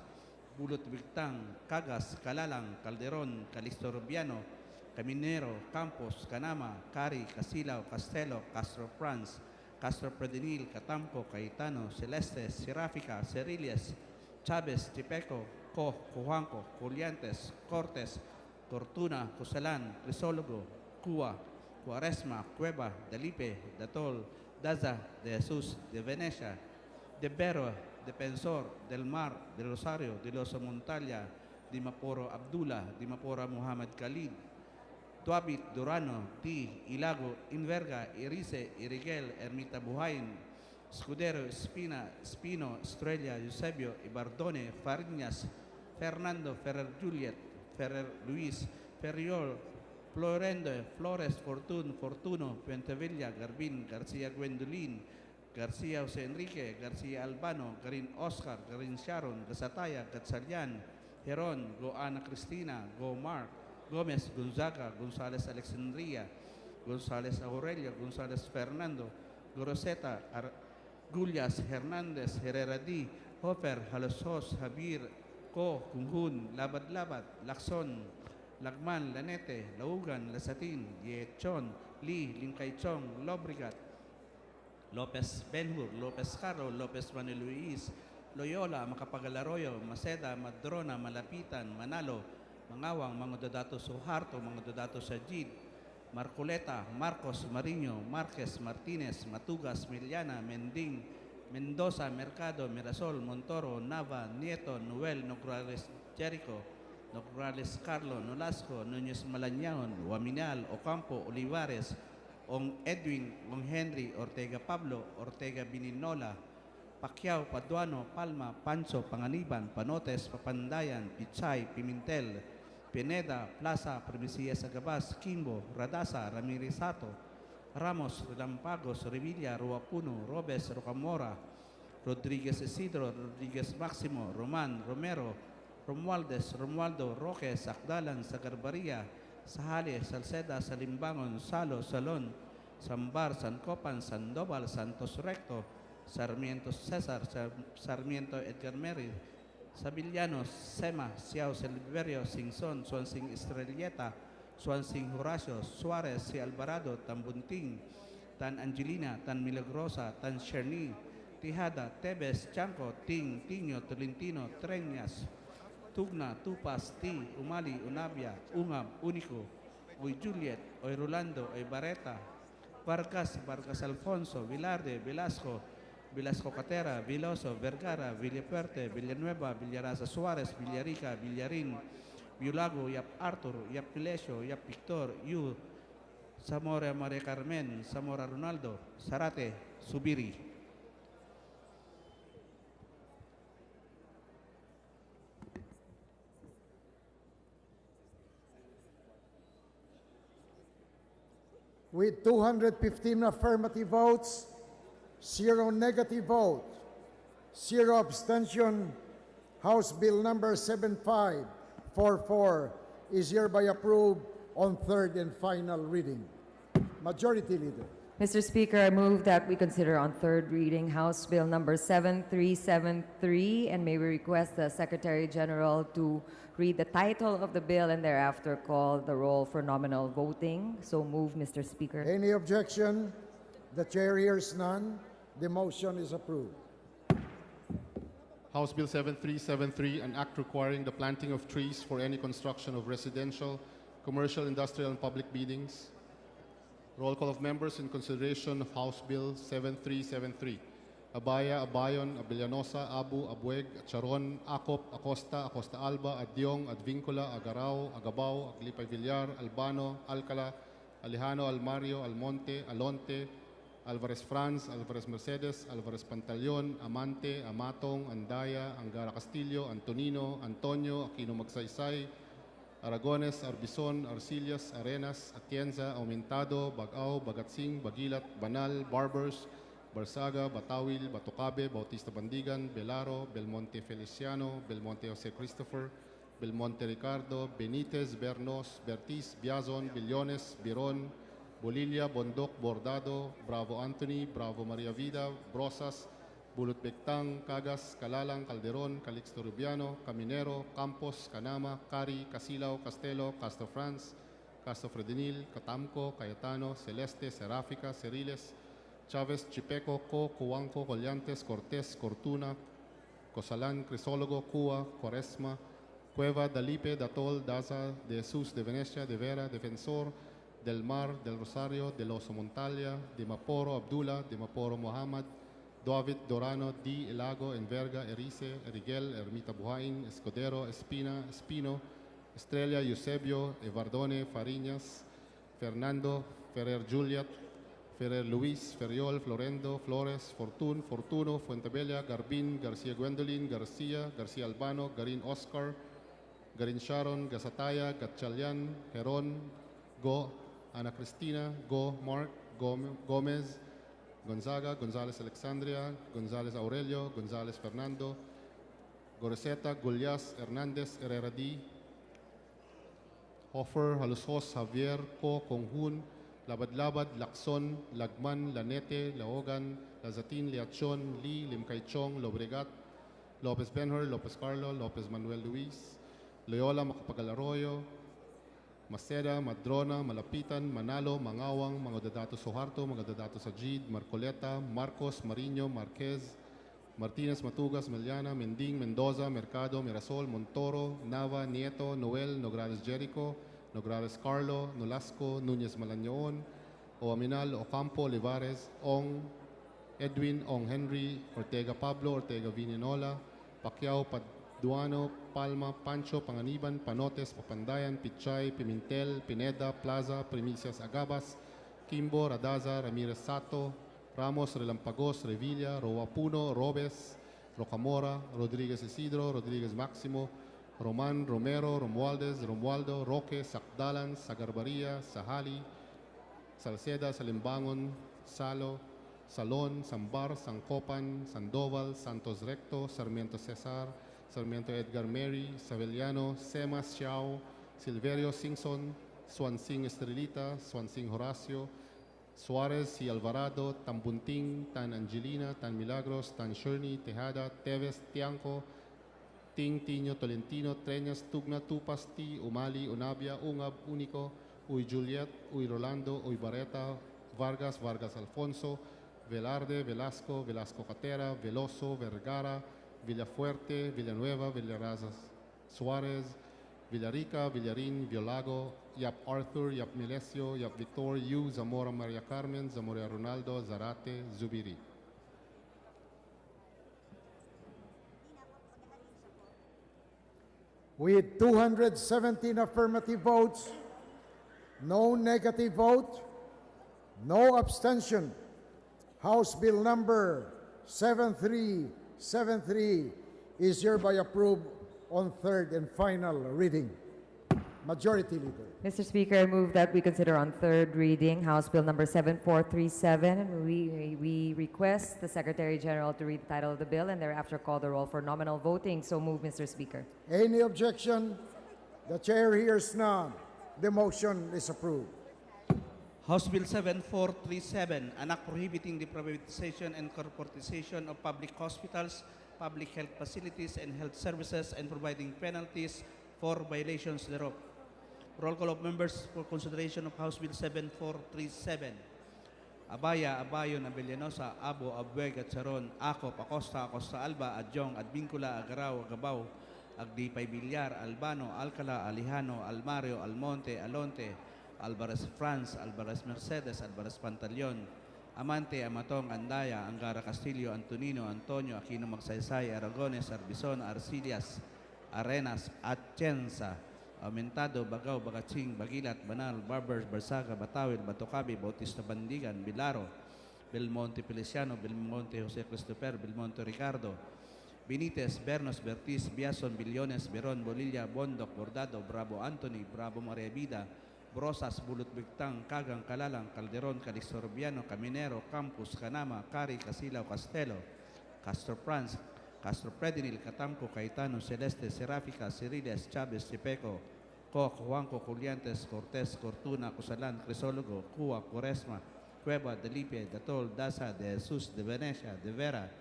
Bulot Bigtang, Cagas, Calalang, Calderon, Calisto Rubiano, Caminero, Campos, Canama, Cari, Casilao, Castelo, Castro France, Castro Predenil, Catamco, Cayetano, Celeste, Serafica, Cerillas, Chavez, Chipeco, Cojuanco, Juliantes, Cortes, Tortuna, Cosalan, Crisólogo, Cua, Cuaresma, Cueva, Dalipe, Datol, Daza, de Jesus, de Venecia, de Bero, de Pensor, del Mar, de Rosario, de Losa Montalia, di Maporo Abdullah, di Mapora Muhammad Khalid, Tuabit, Durano, Ti, Ilago, Inverga, Irice, Irigel, Ermita Buhayin, Escudero, Espina, Espino, Estrella, Eusebio, Ibardone, Fariñas, Fernando, Ferrer Juliet, Ferrer Luis, Ferriol, Florendo, Flores, Fortuno, Pentevilla, Garbin, Garcia Gwendolyn, Garcia Jose Enrique, Garcia Albano, Garin Oscar, Garin Sharon, Gasataya, Gatsalian, Heron, Go Ana Cristina, Go Mark, Gomez, Gonzaga, Gonzales Alexandria, Gonzales Aurelio, Gonzales Fernando, Goroseta, Gullas, Hernandez, Herrera D, Hopper, Halosos, Javier, Ko, Kunghun, Labad-Labad, Lacson, Lagman, Lanete, Laugan, Lasatin, Yechon, Lee, Linkaychong, Lobrigat, Lopez Benhur, Lopez Caro, Lopez Manuel Luis, Loyola, Macapagal-Arroyo, Maceda, Madrona, Malapitan, Manalo, Mangawang, Mangododato Suharto, Mangododato Sajid, Marcoleta, Marcos, Mariño, Marquez, Martinez, Matugas, Miliana, Mending, Mendoza, Mercado, Mirasol, Montoro, Nava, Nieto, Noel, Nograles, Jericho, Nograles, Carlo, Nolasco, Núñez Malañaon, Waminal, Ocampo, Olivares, Ong Edwin, Ong Henry, Ortega Pablo, Ortega Bininola, Pacquiao, Paduano, Palma, Pancho, Panganiban, Panotes, Papandayan, Pichay, Pimentel, Pineda, Plaza, Primicias Agabas, Kimbo, Radasa, Ramirisato, Ramos, Lampagos, Revilla, Ruapuno, Robes, Rocamora, Rodriguez Isidro, Rodriguez Maximo, Roman, Romero, Romualdez, Romualdo, Roque, Sakdalan, Sagarbaria, Sahale, Salceda, Salimbangon, Salo, Salon, Sambar, Sancopan, Sandoval, Santos Recto, Sarmiento Cesar, Sarmiento Edgar Meri, Sabillanos, Sema, Siao Silverio, Singson, Swansing Estrelleta, Swansing Horacio, Suarez, Si Alvarado, Tambunting, Tan Angelina, Tan Milagrosa, Tan Cherny, Tijada, Tebes, Chanco, Ting, Tiño, Tolentino, Treñas, Tugna, Tupas, Ti, Umali, Unabia, Ungab, Unico, Uy Juliet, Oy Rolando, Oy Barreta, Vargas, Vargas Alfonso, Vilarde, Velasco, Velasco Catera, Viloso, Vergara, Villapuerte, Villanueva, Villarasa Suárez, Villarica, Villarín, Viulago, Yap Arthur, Yap Pilesio, Yap Victor, Yu, Zamora Maria Carmen, Zamora Ronaldo, Zarate, Subiri. With 215 affirmative votes, 0 negative votes, 0 abstention, House Bill number 7544 is hereby approved on third and final reading. Majority Leader. Mr. Speaker, I move that we consider on third reading House Bill number 7373, and may we request the Secretary General to read the title of the bill and thereafter call the roll for nominal voting. So move, Mr. Speaker. Any objection? The chair hears none. The motion is approved. House Bill 7373, an act requiring the planting of trees for any construction of residential, commercial, industrial, and public buildings. Roll call of members in consideration of House Bill 7373. Abaya, Abayon, Abellanosa, Abu, Abueg, Charon, Acop, Acosta, Acosta Alba, Adyong, Advincula, Agarao, Agabao, Aglipay Villar, Albano, Alcala, Alejano, Almario, Almonte, Alonte, Alvarez Franz, Alvarez Mercedes, Alvarez Pantaleon, Amante, Amatong, Andaya, Angara Castillo, Antonino, Antonio, Aquino Magsaysay, Aragones, Arbison, Arcillas, Arenas, Atienza, Aumentado, Bagao, Bagatsing, Bagilat, Banal, Barbers, Barsaga, Batawil, Batucabe, Bautista Bandigan, Belaro, Belmonte Feliciano, Belmonte Jose Christopher, Belmonte Ricardo, Benitez, Bernos, Bertiz, Biazon, Billones, Biron, Bolilla, Bondoc, Bordado, Bravo Anthony, Bravo Maria Vida, Brosas, Bulut Bectang, Cagas, Calalang, Calderon, Calixto Rubiano, Caminero, Campos, Canama, Cari, Casilao, Castelo, Castro Franz, Castro Fredenil, Catamco, Cayetano, Celeste, Seráfica, Ceriles, Chavez, Chipeco, Co, Cuanco, Collantes, Cortés, Cortuna, Cosalan, Crisólogo, Cua, Quaresma, Cueva, Dalipe, Datol, Daza, De Jesus, De Venecia, De Vera, Defensor, Del Mar, Del Rosario, Del Oso Montalia, De Maporo, Abdullah, De Maporo, Mohamad, David, Dorano, D. Elago, Enverga, Erice, Eriguel, Ermita Buhain, Escudero, Espina, Espino, Estrella, Eusebio, Evardone, Fariñas, Fernando, Ferrer Juliet, Ferrer Luis, Ferriol, Florendo, Flores, Fortun, Fortuno, Fuentebella, Garbin, Garcia Gwendolyn, Garcia, Garcia Albano, Garin Oscar, Garin Sharon, Gasataya, Gatchalian, Heron, Go, Ana Cristina, Go, Mark, Gomez, Gonzaga, Gonzales Alexandria, Gonzales Aurelio, Gonzales Fernando, Goreseta, Gulyas, Hernandez, Herrera D, Hoffer, Halusos, Javier, Co, Konghun, Labad-Labad, Lacson, Lagman, Lanete, Laogan, Lazatin, Liachon, Lee, Limcaychong, Lobregat, Lopez Benhur, Lopez Carlo, Lopez Manuel Luis, Loyola, Macapagal Arroyo, Maceda, Madrona, Malapitan, Manalo, Mangawang, mga Dadato Soharto, mga Dadato Sajid, Marcoleta, Marcos, Marino, Marquez, Martinez, Matugas, Meliana, Mending, Mendoza, Mercado, Mirasol, Montoro, Nava, Nieto, Noel, Nograles Jericho, Nograles Carlo, Nolasco, Núñez Malañon, Oaminal, Ocampo, Olivares, Ong, Edwin, Ong Henry, Ortega Pablo, Ortega Vininola, Pacquiao, Paduano, Palma, Pancho, Panganiban, Panotes, Papandayan, Pichay, Pimentel, Pineda, Plaza, Primicias Agabas, Kimbo, Radaza, Ramirez Sato, Ramos, Relampagos, Revilla, Roapuno, Robes, Rocamora, Rodriguez Isidro, Rodriguez Máximo, Roman, Romero, Romualdez, Romualdo, Roque, Sacdalan, Sagarbaria, Sahali, Salceda, Salimbangon, Salo, Salon, Sambar, Sancopan, Sandoval, Santos Recto, Sarmiento Cesar, Sarmiento Edgar Mary, Saveliano, Semas Xiao, Silverio Singson, Swansing Estrelita, Swansing Horacio, Suarez y Alvarado, Tambunting, Tan Angelina, Tan Milagros, Tan Sherney, Tejada, Teves, Tianco, Ting, Tiño, Tolentino, Treñas, Tugna, Tupas, Ti, Umali, Unabia, Ungab, Único, Uy Juliet, Uy Rolando, Uy Barreta, Vargas, Vargas Alfonso, Velarde, Velasco, Velasco Catera, Veloso, Vergara, Villafuerte, Villanueva, Villarazas, Suarez, Villarica, Villarin, Violago, Yap Arthur, Yap Milesio, Yap Victor, Yu, Zamora Maria Carmen, Zamora Ronaldo, Zarate, Zubiri. With 217 affirmative votes, no negative vote, no abstention, House Bill number 7373 is hereby approved on third and final reading. Majority Leader. Mr. Speaker, I move that we consider on third reading House Bill number 7437, and we request the Secretary General to read the title of the bill and thereafter call the roll for nominal voting. So move, Mr. Speaker. Any objection? The chair hears none. The motion is approved. House Bill 7437, an act prohibiting the privatization and corporatization of public hospitals, public health facilities, and health services, and providing penalties for violations thereof. Roll call of members for consideration of House Bill 7437. Abaya, Abayon, Abellanosa, Abo, Abueg, Charon, Acop, Acosta, Acosta Alba, Adjong, Advincula, Agaraw, Agabaw, Agdipay Villar, Albano, Alcala, Alejano, Almario, Almonte, Alonte, Alvarez France, Alvarez Mercedes, Alvarez Pantaleon, Amante, Amatong, Andaya, Angara Castillo, Antonino, Antonio, Aquino Magsaysay, Aragones, Arbizon, Arcillas, Arenas, Atienza, Aumentado, Bagaw, Bagatsing, Bagilat, Banal, Barbers, Barsaga, Batawil, Batocabi, Bautista Bandigan, Bilaro, Belmonte Feliciano, Belmonte Jose Christopher, Belmonte Ricardo, Benitez, Bernos, Bertis, Biason, Billones, Beron, Bolilla, Bondoc, Bordado, Bravo Anthony, Bravo Maria Vida, Brosas, Bulut Bigtang, Kagang, Kalalang, Calderon, Calixorbiano, Caminero, Campus, Canama, Cari, Casilao, Castelo, Castro Franz, Castro Predinil, Catamco, Caetano, Celeste, Serafica, Ciriles, Chavez, Chipeco, Koch, Juanco, Juliantes, Cortés, Cortuna, Cusalan, Crisólogo, Cua, Cuaresma, Cueva, Delipe, Datol, Daza, De Jesus, De Venecia, De Vera,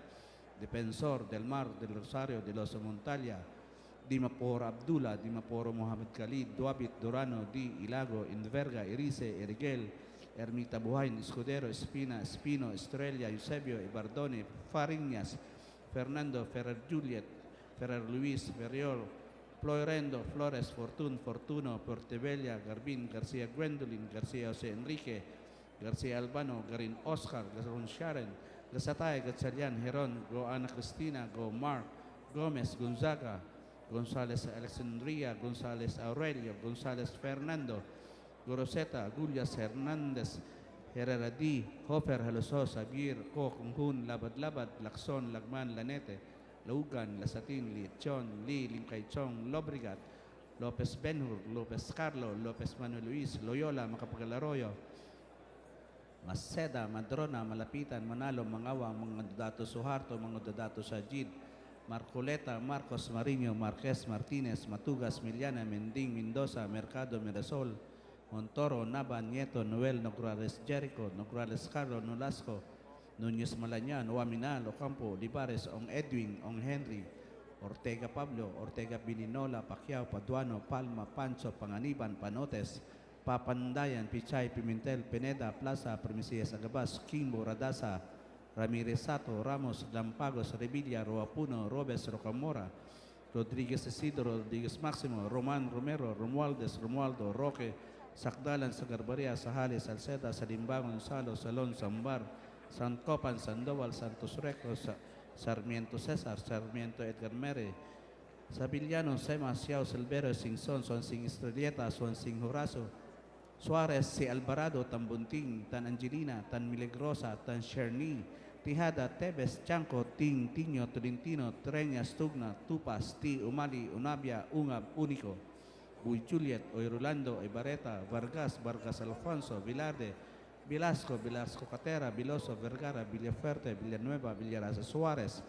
Defensor, Del Mar, Del Rosario, De Los Montalia, Dimapor Abdullah, Dimaporo Mohamed Khalid, Duabit, Durano, Di, Ilago, Inverga, Erice, Erigel, Ermita Buhain, Escudero, Espina, Espino, Estrella, Eusebio, Ibardone, Fariñas, Fernando, Ferrer Juliet, Ferrer Luis, Ferriol, Floirendo, Flores, Fortun, Fortuno, Portebella, Garbin, García Gwendolyn, García José Enrique, García Albano, Garin Oscar, Garon Sharon, Gasatay, Gatchalian, Heron, Go Ana Cristina, Go Mark, Gomez, Gonzaga, González Alexandria, González Aurelio, González Fernando, Goroseta, Gullias Hernández, Herrera D, Hofer, Halosos, Abir, Ko, Kunghun, Labad-Labad, Lacson, Lagman, Lanete, Laugan, Lasatin, Lichon, Li, Limkay Chong, Lobrigat, Lopez Benhur, Lopez Carlo, Lopez Manuel Luis, Loyola, Macapagal-Arroyo, Maceda, Madrona, Malapitan, Manalo, Mangawa, mga Dodato Suharto, mga Dodato Sajid, Marcoleta, Marcos Marino, Marquez, Martinez, Matugas, Miliana, Mending, Mendoza, Mercado, Mirasol, Montoro, Nava, Nieto, Noel, Nograles, Jericho, Nograles, Carlo, Nolasco, Núñez Malañan, Oaminal, Ocampo, Libares, Ong Edwin, Ong Henry, Ortega Pablo, Ortega Bininola, Pacquiao, Paduano, Palma, Pancho, Panganiban, Panotes, Papandayan, Pichay, Pimentel, Pineda, Plaza, Primicias, Agabas, Kimbo, Radasa, Ramirez Sato, Ramos, Lampagos, Revilla, Roapuno, Robes, Rocamora, Rodriguez Isidro, Rodriguez Maximo, Roman Romero, Romualdez, Romualdo, Roque, Sakdalan, Sagarbaria, Sahales, Salceda, Salimbangon, Salo, Salon, Sambar, San Copan, Sandoval, Santos Recto, Sarmiento Cesar, Sarmiento Edgar Mere, Sabiliano, Sema, Siao, Silvero, Singson, Sonsing Estrelleta, Sonsing Horacio, Suarez, si Alvarado, Tan Bunting, Tan Angelina, Tan Milagrosa, Tan Sherni, Tijada, Tebes, Chanco, Ting, Tiño, Tolentino, Treñas, Tugna, Tupas, Ti, Umali, Unabia, Ungab, Único, Buy Juliet, Oyrolando, Ibareta, Vargas, Vargas Alfonso, Vilarde, Velasco, Velasco Catera, Viloso, Vergara, Villafuerte, Villanueva, Villarasa Suarez,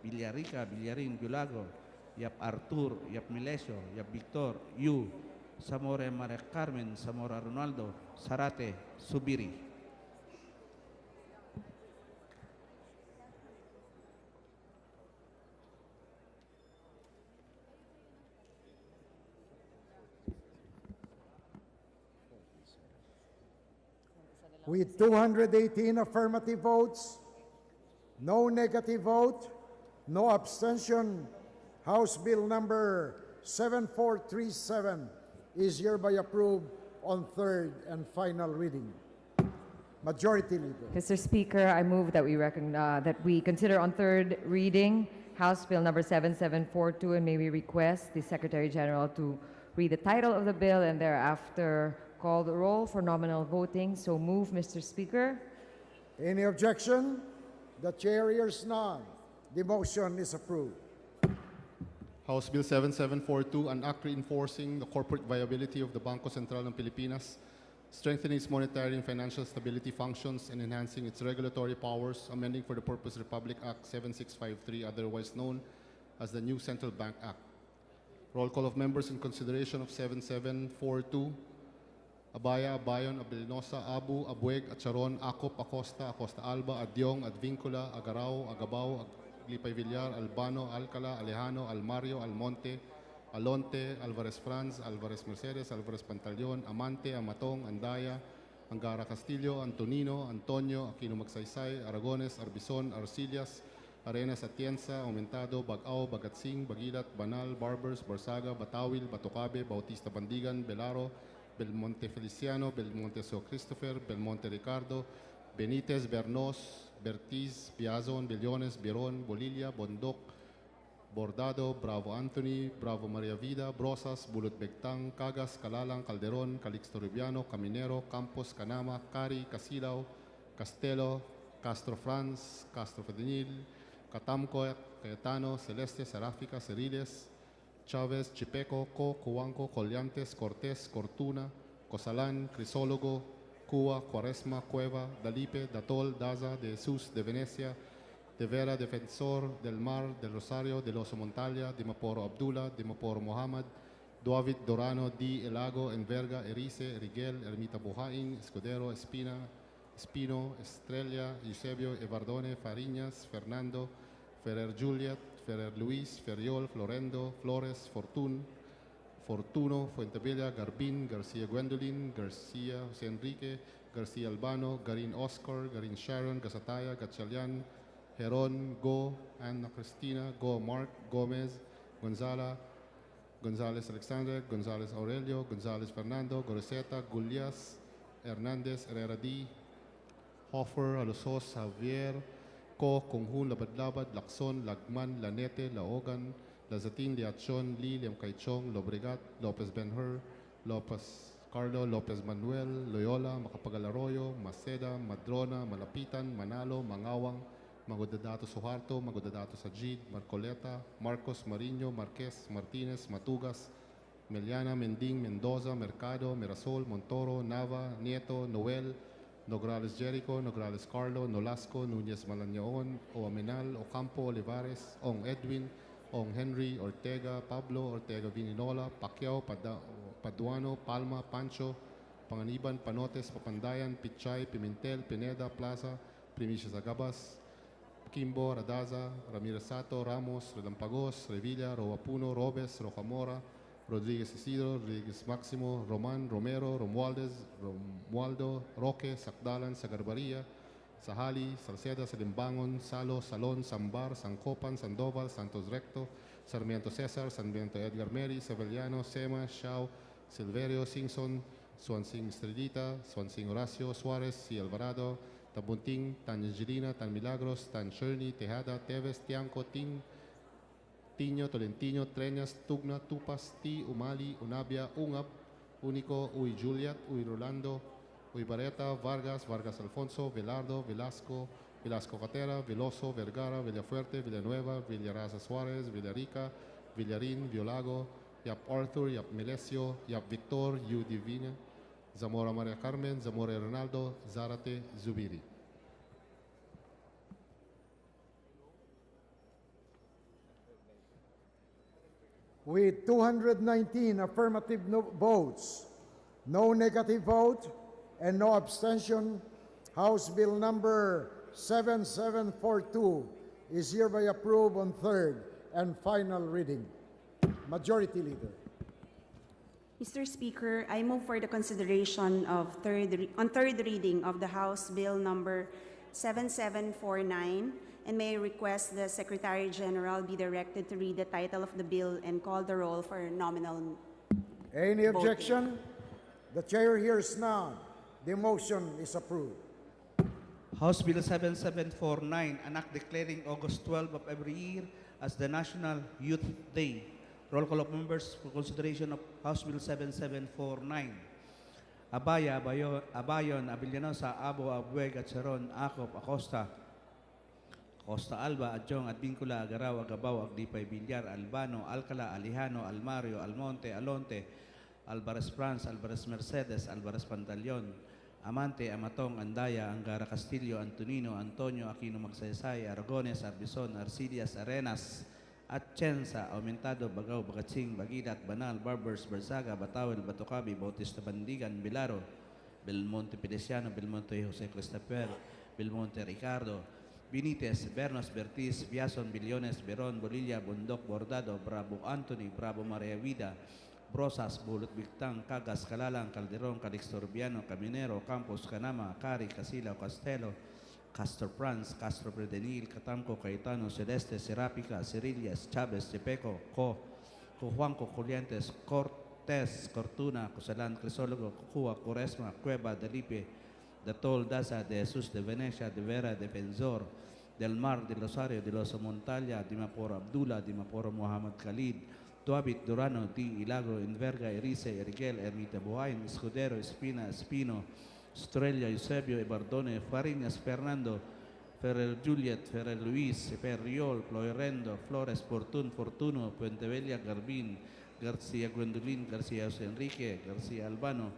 Villarica, Villarín, Villago, Yap Artur, Yap Milesio, Yap Victor, Yu, Zamora Maria Carmen, Zamora Ronaldo, Zarate, Subiri. With 218 affirmative votes, no negative vote, no abstention, House Bill number 7437 is hereby approved on third and final reading. Majority Leader. Mr. Speaker, I move that we consider on third reading House Bill number 7742, and may we request the Secretary General to read the title of the bill and thereafter call the roll for nominal voting. So move, Mr. Speaker. Any objection? The chair hears none. The motion is approved. House Bill 7742, an act reinforcing the corporate viability of the Bangko Sentral ng Pilipinas, strengthening its monetary and financial stability functions, and enhancing its regulatory powers, amending for the purpose Republic Act 7653, otherwise known as the New Central Bank Act. Roll call of members in consideration of 7742. Abaya, Abayon, Abilinosa, Abu, Abueg, Acharon, Acop, Acosta, Acosta Alba, Adyong, Advincula, Agarao, Agabao, Aglipay Villar, Albano, Alcala, Alejano, Almario, Almonte, Alonte, Alvarez Franz, Alvarez Mercedes, Alvarez Pantaleon, Amante, Amatong, Andaya, Angara Castillo, Antonino, Antonio, Aquino Magsaysay, Aragones, Arbizon, Arcillas, Arenas Atienza, Aumentado, Bagao, Bagatsing, Bagilat, Banal, Barbers, Barsaga, Batawil, Batocabe, Bautista Bandigan, Belaro, Belmonte Feliciano, Belmonte So Christopher, Belmonte Ricardo, Benitez, Bernos, Bertiz, Biazon, Billones, Biron, Bolilla, Bondoc, Bordado, Bravo Anthony, Bravo Maria Vida, Brosas, Bulot Begtang, Cagas, Calalang, Calderon, Calixto Rubiano, Caminero, Campos, Canama, Cari, Casilao, Castelo, Castro Franz, Castro Fedenil, Catamco, Cayetano, Celeste, Seráfica, Ceriles, Chavez, Chipeco, Co, Cuanco, Collantes, Cortés, Cortuna, Cosalan, Crisólogo, Cuba, Cuaresma, Cueva, Dalipe, Datol, Daza, De Jesus, De Venecia, De Vera, Defensor, Del Mar, Del Rosario, De Loso Montalia, De Maporo Abdullah, De Maporo Mohamad, David Dorano, Di Elago, Enverga, Erice, Rigel, Ermita Buhain, Escudero, Espina, Espino, Estrella, Eusebio, Evardone, Fariñas, Fernando, Ferrer Juliet, Ferrer Luis, Ferriol, Florendo, Flores, Fortuno, Fuentebella, Garbin, Garcia Gwendolyn, Garcia Jose Enrique, Garcia Albano, Garin Oscar, Garin Sharon, Gasataya, Gatchalian, Heron, Go, Ana Cristina, Go Mark, Gomez, Gonzales Alexander, Gonzales Aurelio, Gonzales Fernando, Goroseta, Gulias, Hernandez, Herrera D, Hoffer, Alosos, Javier, Co, Konghun, Labad-Labad, Lacson, Lagman, Lanete, Laogan, Lazatin, Liachon, Li, Liam Kaichong, Lobregat, Lopez Benhur, Lopez Carlo, Lopez Manuel, Loyola, Macapagal Arroyo, Maceda, Madrona, Malapitan, Manalo, Mangawang, Magodadato Suharto, Magodadato Sajid, Marcoleta, Marcos, Mariño, Marquez, Martinez, Matugas, Meliana, Mending, Mendoza, Mercado, Mirasol, Montoro, Nava, Nieto, Noel, Nograles Jericho, Nograles Carlo, Nolasco, Núñez Malañaon, Oamenal, Ocampo, Olivares, Ong Edwin, Ong Henry, Ortega, Pablo, Ortega Vininola, Pacquiao, Paduano, Palma, Pancho, Panganiban, Panotes, Papandayan, Pichay, Pimentel, Pineda, Plaza, Primicias Agabas, Kimbo, Radaza, Ramirez Sato, Ramos, Relampagos, Revilla, Roapuno, Robes, Rocamora, Rodríguez Isidro, Rodríguez Máximo, Román, Romero, Romualdo, Roque, Sacdalan, Sagarbaria, Sahali, Salceda, Salimbangon, Salo, Salón, Sambar, Sancopan, Sandoval, Santos Recto, Sarmiento César, Sarmiento Edgar Meri, Seveliano, Sema, Shao, Silverio, Singson, Swansing Estrellita, Swansing Horacio, Suárez y Alvarado, Tabunting, Tan Angelina, Tan Milagros, Tan Shirley, Tejada, Teves, Tianco, Tiño, Tolentino, Treñas, Tugna, Tupas, Ti, Umali, Unabia, Ungab, Único, Uy Juliet, Uy Rolando, Uy Barreta, Vargas, Vargas Alfonso, Velardo, Velasco, Velasco Catera, Veloso, Vergara, Villafuerte, Villanueva, Villaraza Suárez, Villarica, Villarín, Violago, Yap Arthur, Yap Melesio, Yap Victor, Yu Divina, Zamora Maria Carmen, Zamora Ronaldo, Zarate, Zubiri. With 219 affirmative votes, no negative vote, and no abstention, House Bill number 7742 is hereby approved on third and final reading. Majority Leader. Mr. Speaker, I move for the consideration of third reading of the House Bill number 7749, and may I request the Secretary General be directed to read the title of the bill and call the roll for nominal Any voting. objection? The chair hears none. The motion is approved. House Bill 7749, an act declaring August 12 of every year as the National Youth Day. Roll call of members for consideration of House Bill 7749. Abaya, Abayon, Abilianosa, Abo, Abueg, Acheron, Acop, Acosta, Acosta Alba, Adjong, Advincula, Agaraw, Agabaw, Aglipay, Villar, Albano, Alcala, Alejano, Almario, Almonte, Alonte, Alvarez France, Alvarez Mercedes, Alvarez Pantaleon, Amante, Amatong, Andaya, Angara Castillo, Antonino, Antonio, Aquino Magsaysay, Aragones, Arbison, Arcillas, Arenas, Atienza, Aumentado, Bagaw, Bagatsing, Bagilat, Banal, Barbers, Barzaga, Batawel, Batocabi, Bautista Bandigan, Bilaro, Belmonte Pedesiano, Belmonte Jose Christopher, Belmonte Ricardo, Benitez, Bernos, Bertiz, Biason, Billones, Beron, Bolilla, Bundok, Bordado, Bravo Anthony, Bravo Maria Vida, Brosas, Bulot Bigtang, Cagas, Calalang, Calderon, Calixto Rubiano, Caminero, Campos, Canama, Cari, Casilao, Castelo, Castro Franz, Castro Predenil, Catamco, Caetano, Celeste, Serapica, Cirillas, Chavez, Chepeco, Juanco, Colientes, Cortés, Cortuna, Cosalan, Crisólogo, Cuba, Curesma, Cueva, Delipe, de Tol, Daza, de Jesús, de Venecia, de Vera, Defensor, del Mar, de Rosario, de Loso Montalia, de Maporo Abdullah, de Maporo Muhammad Khalid, Tuabit, Durano, Di, Ilago, Inverga, Erice, Eriguel, Ermita Buhain, Escudero, Espina, Espino, Estrella, Eusebio, Ebardone, Fariñas, Fernando, Ferrer Juliet, Ferrer Luis, Perriol, Ploirendo, Flores, Fortuno, Puentevella, Garbin, García Gwendolyn, García José Enrique, García Albano,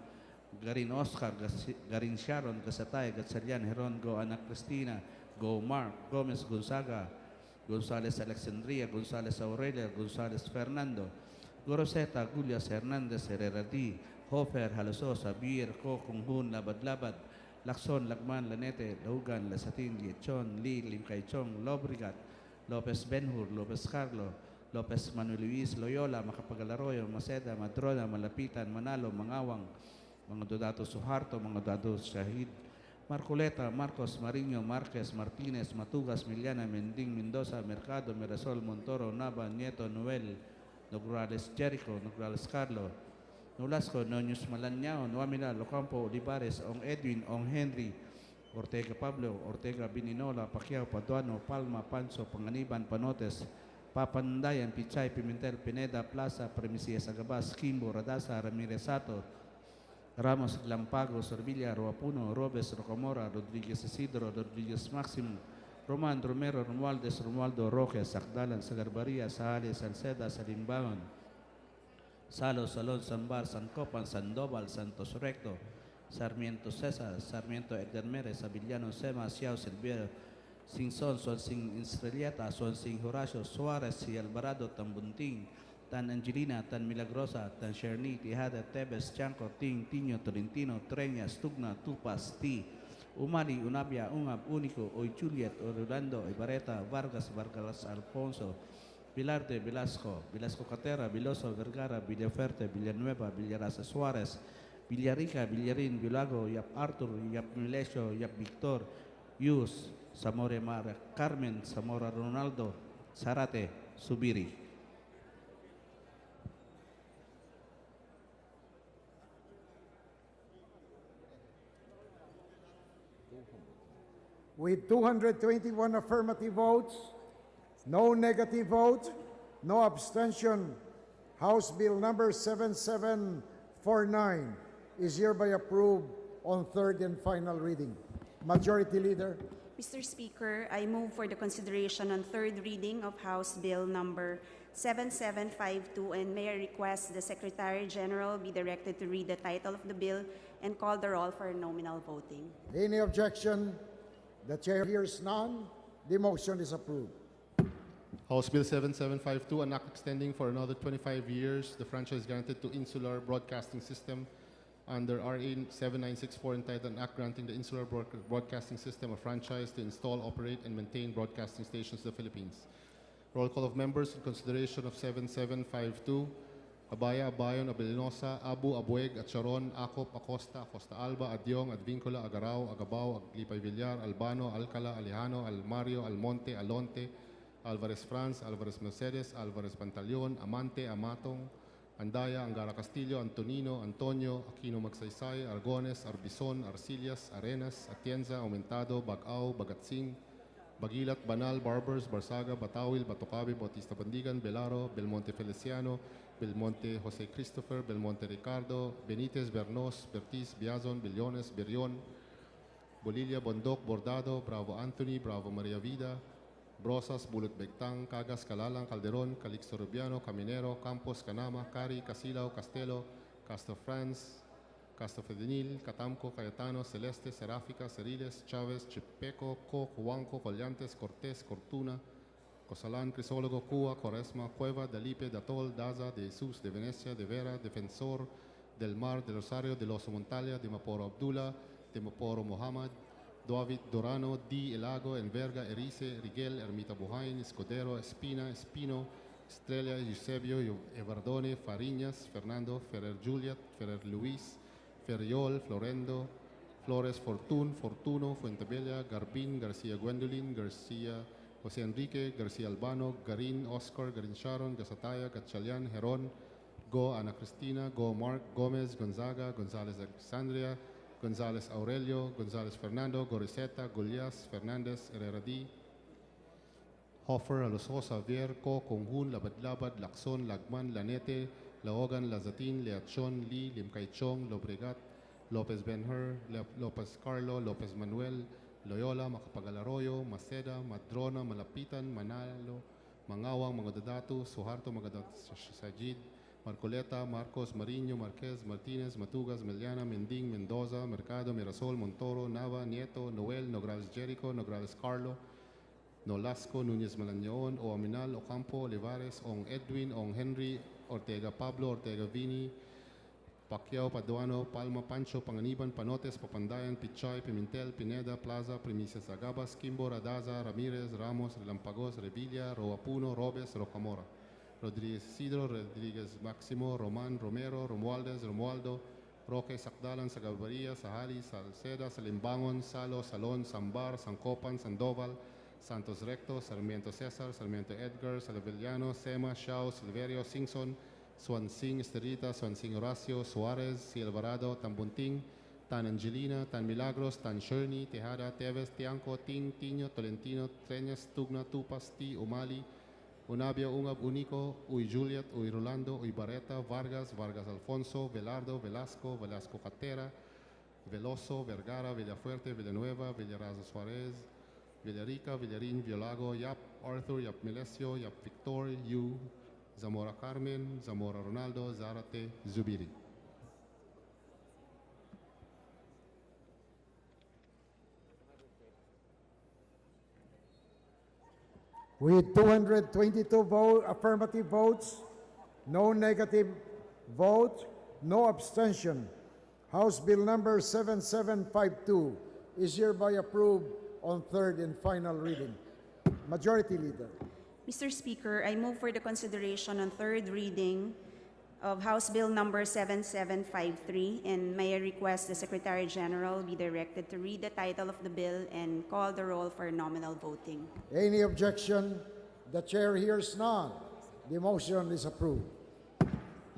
Garin Oscar, Garin Sharon, Gasatay, Gatsalian, Heron, Go Ana Cristina, Go Mark, Gomez Gonzaga, González Alexandria, González Aurelia, González Fernando, Goroseta, Gulias Hernandez, Herrera D, Hofer, Halososa, Bier, Ko, Kunghun, Labad-Labad, Lakson, Lagman, Lanete, Laugan, Lasatin, Liechon, Lee, Limcaychong, Lobrigat, Lopez Benhur, Lopez Carlo, Lopez Manuel Luis, Loyola, Macapagal-Arroyo, Maceda, Madrona, Malapitan, Manalo, Mangawang, mga Dodato Suharto, mga Dodato Shahid, Marcoleta, Marcos, Mariño, Marquez, Martinez, Matugas, Miliana, Mending, Mendoza, Mercado, Mirasol, Montoro, Nava, Nieto, Noel, Nograles, Jericho, Nograles, Carlo, Nolasco, Nonius Malanyao, Nuamila, Locampo, Olivares, Ong Edwin, Ong Henry, Ortega Pablo, Ortega Bininola, Pacquiao, Paduano, Palma, Panso, Panganiban, Panotes, Papandayan, Pichay, Pimentel, Pineda, Plaza, Premisias, Agabas, Kimbo, Radasa, Ramirez Sato, Ramos, Lampago, Sorvilla, Roapuno, Robes, Rocamora, Rodriguez Isidro, Rodriguez Maximo, Roman, Romero, Romualdez, Romualdo, Rojas, Sacdalan, Sagarbaria, Sahales, Salceda, Salimbangon, Salo, Salón, Sambar, San Copan, Sandoval, Santos Recto, Sarmiento César, Sarmiento Edgar Mérez, Avillano Sema, Siao, Silviero, Singson, Sonsing Estrelleta, Sonsing Horacio, Suarez, y Alvarado, Tambunting, Tan Angelina, Tan Milagrosa, Tan Sherni, Tijada, Tebes, Chanco, Ting, Tiño, Tolentino, Treñas, Tugna, Tupas, Ti, Umali, Unabia, Ungab, Único, Oy Juliet, Orlando, Ibareta, Vargas, Vargas, Alfonso, Vilarte, Velasco, Velasco Catera, Viloso, Vergara, Villaferte, Villanueva, Villarasa Suárez, Villarica, Villarín, Vilago, Yap Arthur, Yap Milesio, Yap Victor, Yus, Zamora Mara, Carmen, Zamora Ronaldo, Zarate, Subiri. With 221 affirmative votes, no negative vote, no abstention, House Bill number 7749 is hereby approved on third and final reading. Majority Leader. Mr. Speaker, I move for the consideration on third reading of House Bill number 7752, and may I request the Secretary General be directed to read the title of the bill and call the roll for nominal voting. Any objection? The chair hears none. The motion is approved. House Bill 7752, an act extending for another 25 years the franchise granted to Insular Broadcasting System under RA 7964, entitled, an act granting the Insular Broadcasting System a franchise to install, operate, and maintain broadcasting stations in the Philippines. Roll call of members in consideration of 7752. Abaya, Abayon, Abelinosa, Abu, Abueg, Atcharon, Acop, Acosta, Acosta Alba, Adyong, Advincula, Agarao, Agabao, Aglipay Villar, Albano, Alcala, Alejano, Almario, Almonte, Alonte, Alvarez France, Alvarez Mercedes, Alvarez Pantaleon, Amante, Amatong, Andaya, Angara Castillo, Antonino, Antonio, Aquino Magsaysay, Argones, Arbison, Arcillas, Arenas, Atienza, Aumentado, Bagao, Bagatsing, Bagilat, Banal, Barbers, Barsaga, Batawil, Batocabi, Bautista Bandigan, Belaro, Belmonte Feliciano, Belmonte Jose Christopher, Belmonte Ricardo, Benitez, Bernos, Bertiz, Biazon, Billones, Birion, Bolilla, Bondok, Bordado, Bravo Anthony, Bravo Maria Vida, Brosas, Bulot Begtang, Cagas, Calalang, Calderon, Calixto Rubiano, Caminero, Campos, Canama, Cari, Casilao, Castelo, Castro Franz, Castro Fedenil, Catamco, Cayetano, Celeste, Seráfica, Ceriles, Chávez, Chipeco, Co, Juanco, Collantes, Cortés, Cortuna, Cosalán, Crisólogo, Cua, Quaresma, Cueva, Dalipe, Datol, Daza, de Jesús, de Venecia, de Vera, Defensor, del Mar, de Rosario, de Oso Montalia, de Maporo Abdullah, de Maporo Mohammed, David Dorano, Di Elago, Enverga, Erice, Rigel, Ermita Buhain, Escudero, Espina, Espino, Estrella, Eusebio, Evardone, Fariñas, Fernando, Ferrer Juliet, Ferrer Luis, Ferriol, Florendo, Flores Fortun, Fortuno, Fuentebella, Garbin, García Gwendolyn, García, José Enrique, García Albano, Garin, Oscar, Garin Sharon, Gasataya, Gatchalian, Heron, Go, Ana Cristina, Go, Mark, Gomez, Gonzaga, González Alexandria, González Aurelio, González Fernando, Goriseta, Golias, Fernández, Herrera D, Hoffer, Alososa, Vierco, Conjun, Labad-Labad, Lacson, Lagman, Lanete, Laogan, Lazatin, Leachon, Lee, Limcaychong, Lobregat, Lopez Benher, Lopez Carlo, Lopez Manuel, Loyola, Macapagal-Arroyo, Maceda, Madrona, Malapitan, Manalo, Mangawang, Magadadatu, Suharto, Sajid, Marcoleta, Marcos, Mariño, Marquez, Martínez, Matugas, Meliana, Mending, Mendoza, Mercado, Mirasol, Montoro, Nava, Nieto, Noel, Nograles Jericho, Nograles Carlo, Nolasco, Núñez Malañón, Oaminal, Ocampo, Olivares, Ong Edwin, Ong Henry, Ortega Pablo, Ortega Vini, Pacquiao, Paduano, Palma, Pancho, Panganiban, Panotes, Papandayan, Pichay, Pimentel, Pineda, Plaza, Primicias Agabas, Kimbo, Radaza, Ramirez, Ramos, Relampagos, Revilla, Roapuno, Robes, Rocamora. Rodríguez Isidro, Rodríguez Máximo, Román, Romero, Romualdez, Romualdo, Roque, Sacdalan, Sagabaria, Sahali, Salceda, Salimbangon, Salo, Salón, Sambar, Sancopan, Sandoval, Santos Recto, Sarmiento César, Sarmiento Edgar, Salveliano, Sema, Shao, Silverio, Singson, Swansing, Esterita, Swansing Horacio, Suarez, Alvarado, Tambunting, Tan Angelina, Tan Milagros, Tan Sherny, Tejada, Teves, Tianco, Ting, Tiño, Tolentino, Treñas, Tugna, Tupas, Ti, Umali, Unabia, Ungab, Unico, Uy Juliet, Uy Rolando, Uy Barreta, Vargas, Vargas Alfonso, Velardo, Velasco, Velasco Catera, Veloso, Vergara, Villafuerte, Villanueva, Villaraza Suarez, Villarica, Villarin, Violago, Yap, Arthur, Yap Melesio, Yap Victor, Yu, Zamora Carmen, Zamora Ronaldo, Zarate, Zubiri. With 222 affirmative votes, no negative vote, no abstention, House Bill number 7752 is hereby approved on third and final reading. Majority Leader. Mr. Speaker, I move for the consideration on third reading of House Bill number 7753, and may I request the Secretary General be directed to read the title of the bill and call the roll for nominal voting. Any objection? The chair hears none. The motion is approved.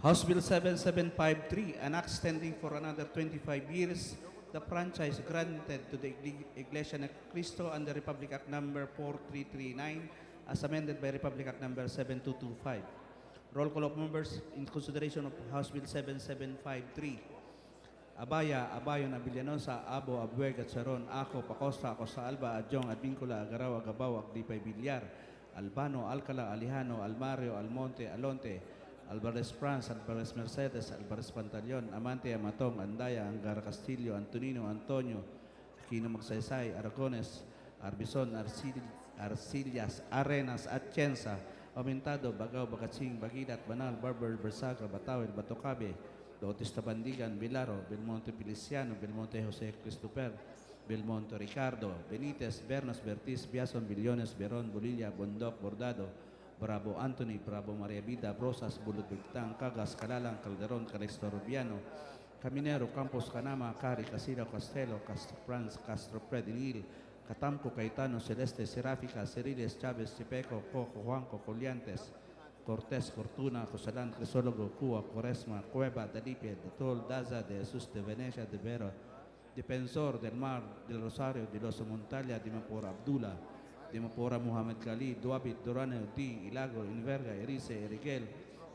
House Bill 7753, an act extending for another 25 years the franchise granted to the Iglesia ni Cristo under Republic Act number 4339 as amended by Republic Act number 7225. Roll call of members in consideration of House Bill 7753. Abaya, Abayon, Abilianosa, Abo, Abuega, Charon, Ako, Pacosta, Acosta Alba, Adjong, Advincula, Agaraw, Agabaw, Agdipay, Villar, Albano, Alcala, Alejano, Almario, Almonte, Alonte, Alvarez France, Alvarez Mercedes, Alvarez Pantaleon, Amante, Amatong, Andaya, Angara Castillo, Antonino, Antonio, Aquino Magsaysay, Aragones, Arbison, Arcillas, Arenas, Atienza, Aumentado, Bagaw, Bagatsing, Bagilat, Banal, Barber, Bersaga, Batawil, Batocabe, Bautista Bandigan, Vilaro, Belmonte Feliciano, Belmonte Jose Christopher, Belmonte Ricardo, Benitez, Bernas, Bertis, Biason, Billones, Beron, Bolilla, Bondoc, Bordado, Bravo Anthony, Bravo Maria Vida, Brosas, Bulot Bigtang, Cagas, Calalang, Calderon, Calixto Rubiano, Caminero, Campos, Canama, Cari, Casilo, Castelo, Castro Franz, Castro Predilil, Catamco, Caetano, Celeste, Seráfica, Ceriles, Chávez, Chipeco, Coco, Juanco, Coliantes, Cortés, Fortuna, Cosalán, Crisólogo, Cua, Quaresma, Cueva, Dalipe, Datol, Daza, de Jesús, de Venecia, de Vera, Defensor del Mar, del Rosario, de Oso Montalia, de Mapora Abdullah, de Mapora Muhammad Gali, Duabit, Dorane, Di, Ilago, Inverga, Erice, Eriguel,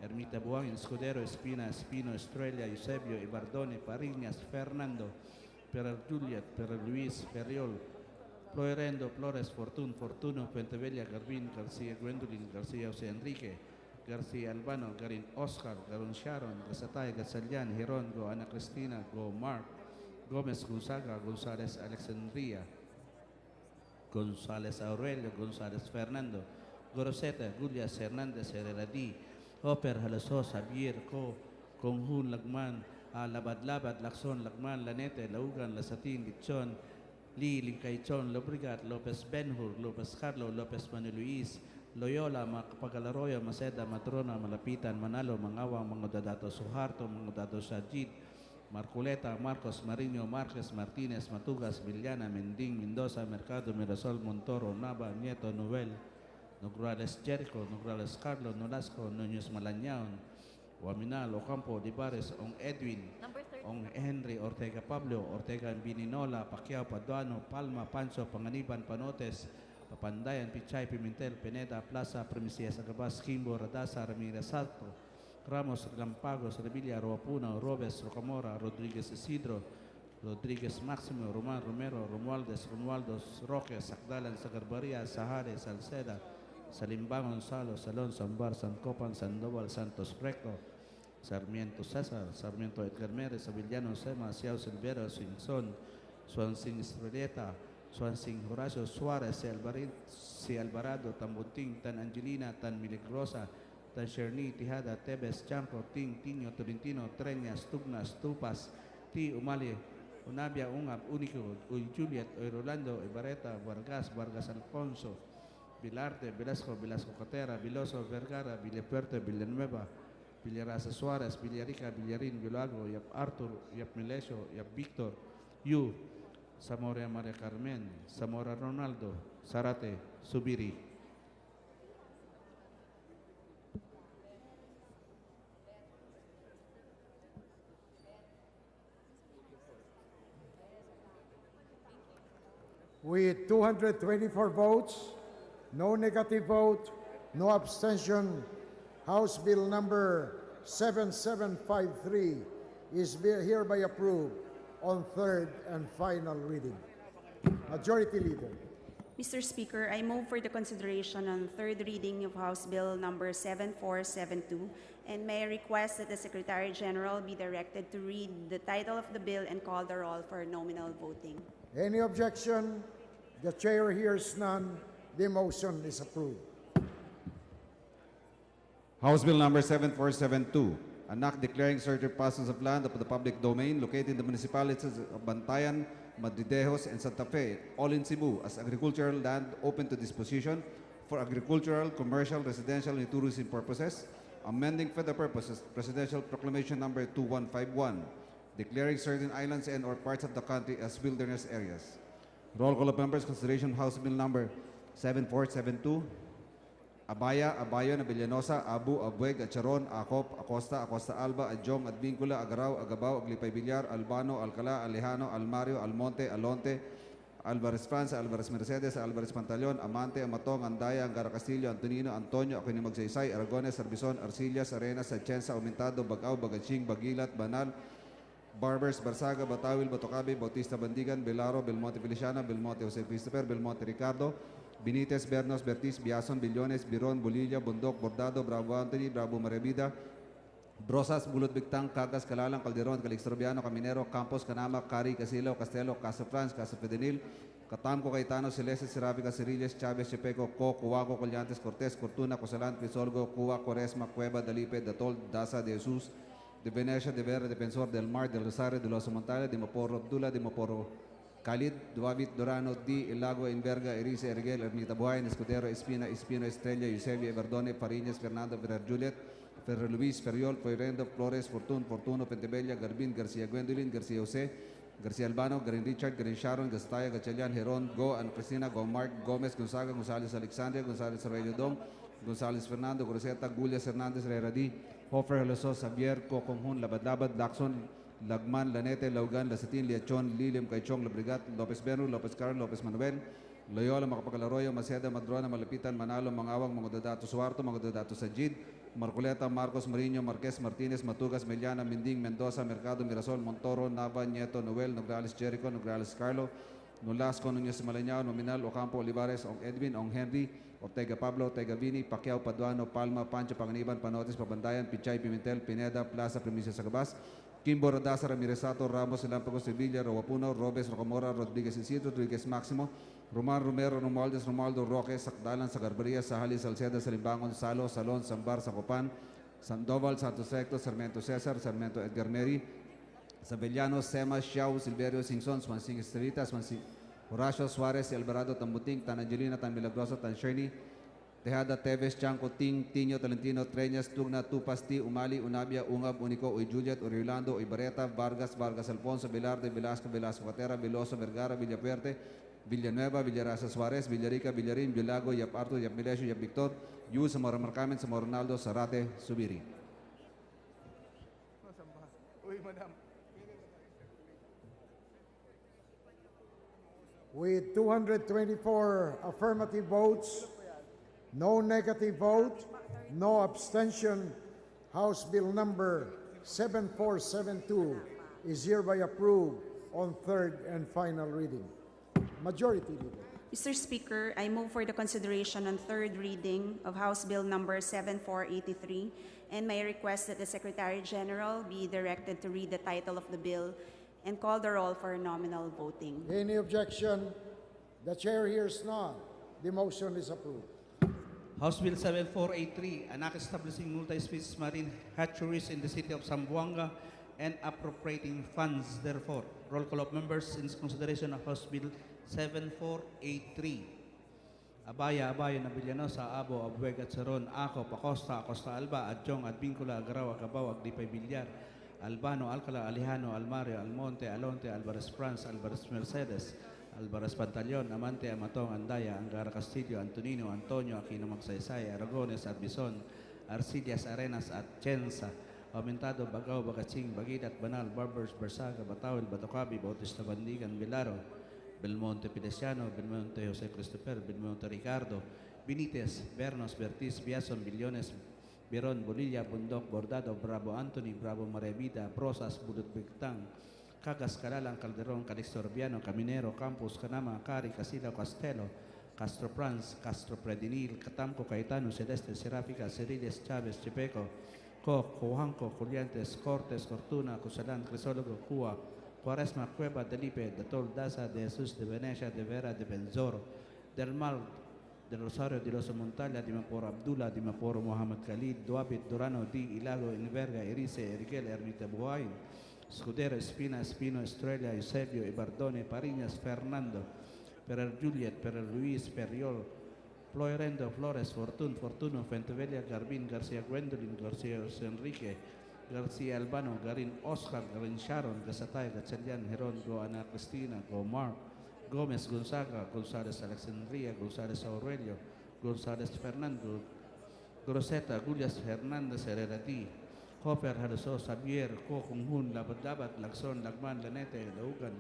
Ermita Buang, Escudero, Espina, Espino, Estrella, Eusebio, Ibardone, Pariñas, Fernando, Perer Juliet, Perer Luis, Ferriol, Floyrendo, Flores, Fortun, Fortuno, Pentevella, Garbin, Garcia, Gwendolyn, Garcia, Jose Enrique, Garcia Albano, Garin Oscar, Garon Sharon, Gasatay, Gatsalian, Heron, Go Ana Cristina, Go Mark, Gomez Gonzaga, Gonzales Alexandria, Gonzales Aurelio, Gonzales Fernando, Goroseta, Gulias Hernandez, Herrera D, Hopper, Halasos, Javier, Co, Conjun, Lagman, Labad-Labad, Lacson, Lagman, Lanete, Laugan, Lasatin, Lichon, Lee, Lincaychon, Lobrigat, Lopez Benhur, Lopez Carlo, Lopez Manuel Luis, Loyola, Macapagalaroyo, Maceda, Matrona, Malapitan, Manalo, Mangawang, Mangodadato Suharto, Mangodadato Sajid, Marculeta, Marcos, Marino, Marquez, Martinez, Matugas, Villana, Mending, Mendoza, Mercado, Mirasol, Montoro, Nava, Nieto, Noel, Nograles Jericho, Nograles Carlo, Nolasco, Núñez Malañaon, Waminal, Ocampo, Dibares, Ong Edwin, Ong Henry, Ortega Pablo, Ortega Bininola, Pacquiao, Paduano, Palma, Pancho, Panganiban, Panotes, Papandayan, Pichay, Pimentel, Pineda, Plaza, Primicias, Agabas, Kimbo, Radasa, Ramirez Alto, Ramos, Lampagos, Revilla, Roapuna, Robes, Rocamora, Rodríguez Isidro, Rodríguez Máximo, Román Romero, Romualdez, Romualdos, Roque, Sacdalan, Sagarbaria, Sahare, Salceda, Salimbang, Gonzalo, Salón, Sambar, San Copan, Sandoval, Santos Recto, Sarmiento César, Sarmiento Edgar Mérez, Avillano Sema, Ciao Silvera, Sinson, Swansing Estrelleta, Swansing Horacio Suárez, Si Alvarado, Tambunting, Tan Angelina, Tan Miligrosa, Tan Sherni, Tijada, Tebes, Chanco, Ting, Tiño, Tolentino, Treñas, Tugnas, Tupas, Ti, Umali, Unabia, Ungab, Único, Uy Juliet, Uy Rolando, Ibareta, Vargas, Vargas Alfonso, Vilarte, Velasco, Velasco Cotera, Viloso, Vergara, Villapuerto, Villanueva, Villarasa Suárez, Villarica, Villarín, Vilago, Yap Arthur, Yap Melesio, Yap Víctor, Yu, Zamora María Carmen, Zamora Ronaldo, Zarate, Subiri. With 224 votes, no negative vote, no abstention, House Bill number 7753 is hereby approved on third and final reading. Majority Leader. Mr. Speaker, I move for the consideration on third reading of House Bill number 7472, and may I request that the Secretary General be directed to read the title of the bill and call the roll for nominal voting. Any objection? The chair hears none. The motion is approved. House Bill number 7472, an act declaring certain parcels of land of the public domain located in the municipalities of Bantayan, Madridejos, and Santa Fe, all in Cebu, as agricultural land open to disposition for agricultural, commercial, residential, and tourism purposes, amending for the purposes Presidential Proclamation number 2151, declaring certain islands and or parts of the country as wilderness areas. Roll call of members, consideration House Bill number 7472. Abaya, Abayon, Abellanosa, Abu, Abueg, Acharon, Acop, Acosta, Acosta Alba, Adjong, Advincula, Agaraw, Agabao, Aglipay Villar, Albano, Alcala, Alejano, Almario, Almonte, Alonte, Alvarez France, Alvarez Mercedes, Alvarez Pantaleon, Amante, Amatong, Andaya, Angara Castillo, Antonino, Antonio, Aquino Magsaysay, Aragones, Arbizon, Arcillas, Arenas, Atienza, Aumentado, Bagaw, Bagaching, Bagilat, Banal, Barbers, Barsaga, Batawil, Batocabe, Bautista Bandigan, Belaro, Belmonte Feliciana, Belmonte Jose Christopher, Belmonte Ricardo, Benitez, Bernos, Bertis, Biason, Billones, Biron, Bolilla, Bundok, Bordado, Bravo Anthony, Bravo Marevida, Brosas, Bulot Bigtang, Cagas, Calalang, Calderon, Calixtrobiano, Caminero, Campos, Canama, Cari, Casilo, Castelo, Casa France, Casa Fedenil, Catamco, Caetano, Celeste, Serafica, Cerillas, Chavez, Chepeco, Co, Cuaco, Collantes, Cortés, Cortuna, Cosalan, Crisolgo, Cua, Quaresma, Cueva, Dalipe, Datol, Daza, De Jesus, De Venecia, De Vera, Defensor del Mar, del Rosario, de los Montales, de Moporo, Abdullah, de Moporo, Khalid, Duavit, Dorano, D, Ilago, Inverga, Erice, Ergel, Ermita Buhay, Escudero, Espina, Espino, Estrella, Eusebio, Everdone, Fariñas, Fernando, Ferrer Juliet, Ferrer Luis, Ferriol, Foyrendo, Flores, Fortuno, Pentebella, Garbin, Garcia Gwendolyn, Garcia Jose, Garcia Albano, Garin Richard, Garin Sharon, Gastaya, Gachalian, Heron, Go, Ana Cristina, Go Mark, Gomez, Gonzaga, Gonzales Alexandria, Gonzales Arroyo Dong, Gonzales Fernando, Groseta, Gulias Hernandez, Reradi, Hofer, Halosos, Javier, Coconjun, Labad-Labad, Lacson, Lagman, Lanete, Laugan, Lasatin, Liachon, Lilium, Caichong, Labrigat, Lopez Beno, Lopez Carl, Lopez Manuel, Loyola, Macapagalaroyo, Maceda, Madrona, Malapitan, Manalo, Mangawang, Mangodadato Suarto, Mangodadato Sajid, Marculeta, Marcos, Marino, Marquez, Martinez, Matugas, Meliana, Minding, Mendoza, Mercado, Mirasol, Montoro, Nava, Nieto, Noel, Nograles, Jericho, Nograles, Carlo, Nolasco, Nunez Malañao, Nominal, Ocampo, Olivares, Ong Edwin, Ong Henry, Ortega Pablo, Ortega Vini, Pacquiao, Paduano, Palma, Pancho, Panganiban, Panotes, Pabandayan, Pichay, Pimentel, Pineda, Plaza, Primicia, Sagabas, Kimbo, Radasa, Ramiresato, Ramos, Lampagos, Sevilla, Rowapuno, Robes, Rocamora, Rodriguez Isidro, Rodriguez Maximo, Roman Romero, Romualdez, Romualdo Roque, Sakdalan, Sagarbaria, Sahali, Salceda, Salimbangon, Salo, Salon, Sambar, Sacopan, Sandoval, Santos Recto, Sarmiento Cesar, Sarmiento Edgar Meri, Sabellano, Sema, Xiao, Silverio, Singson, Swansing Estrelita, Swansing Horacio Suarez, Alvarado, Tambuting, Tan Angelina, Tan Milagroso, Tan Sherny, Tejada, Teves, Chanco, Ting, Tino, Talentino, Treñas, Tugna, Tupasti, Umali, Unabia, Ungab, Unico, Uy Juliet, Urilando, Uy Barreta, Vargas, Vargas Alfonso, Velarde, Velasco, Velasco Catera, Veloso, Vergara, Villapuerte, Villanueva, Villarasa Suarez, Villarica, Villarin, Villago, Yap Arthur, Yap Milesio, Yap Victor, Yu, Zamora Marcamen, Zamora Ronaldo, Zarate, Subiri. With 224 affirmative votes, no negative vote, no abstention, House Bill number 7472 is hereby approved on third and final reading. Majority Leader. Mr. Speaker, I move for the consideration on third reading of House Bill number 7483, and may request that the Secretary General be directed to read the title of the bill and call the roll for nominal voting. Any objection? The chair hears none. The motion is approved. House Bill 7483, an act establishing multi-species marine hatcheries in the city of Zamboanga and appropriating funds therefore. Roll call of members in consideration of House Bill 7483. Abaya, Nabilianosa, Abo, Abueg at Saron, Ako, Pacosta, Acosta Alba, Adjong, Advincula, Agaraw, Agabaw, Agdipay Villar, Albano, Alcala, Alejano, Almario, Almonte, Alonte, Alvarez France, Alvarez Mercedes, Alvarez Pantaleon, Amante, Amatong, Andaya, Angara Castillo, Antonino, Antonio, Aquino Magsaysay, Aragones, Arbison, Arcillas, Arenas at Chensa, Aumentado, Bagaw, Bagatsing, Bagidat, Banal, Barbers, Barsaga, Batawil, Batocabi, Bautista Bandigan, Vilaro, Belmonte Pidesiano, Belmonte Jose Christopher, Belmonte Ricardo, Benitez, Bernos, Bertiz, Biason, Billones, Biron, Bonilla, Bundok, Bordado, Bravo Anthony, Bravo Marevida, Brosas, Budut Bigtang, Cagas, Calalang, Calderon, Calixto Orbiano, Caminero, Campos, Canama, Cari, Casila, Castelo, Castro Prans, Castro Predinil, Catamco, Caetano, Celeste, Seráfica, Cerides, Chávez, Chepeco, Koch, Cojanco, Juliantes, Cortes, Cortuna, Cosalán, Crisólogo, Cua, Cuaresma, Cueva, Delipe, de Tol, Daza, de Jesús, de Venecia, de Vera, de Benzor, del Mal, de Rosario, de Los Montalia, de Mapor Abdullah, de Mapor Mohamed Khalid, Duabit, Durano, Di, Ilago, Inverga, Erice, Eriguel, Ermita Buhain, Scudero, Espina, Espino, Estrella, Eusebio, Ibardone, Pariñas, Fernando, Perer Juliet, Perer Luis, Periol, Floirendo, Flores, Fortuno, Fentevella, Garbin, García Gwendolyn, García Enrique, García Albano, Garin Oscar, Garin Sharon, Gasatay, Gatchalian, Heron, Go Ana Cristina, Go Mark, Gómez Gonzaga, González Alexandria, González Aurelio, González Fernando, Groseta, Julias Hernández Hererati, Hopper, Haloso, Xavier, Kokunghun, Labadabat, Lagson, Lagman, Lanete, Laugan,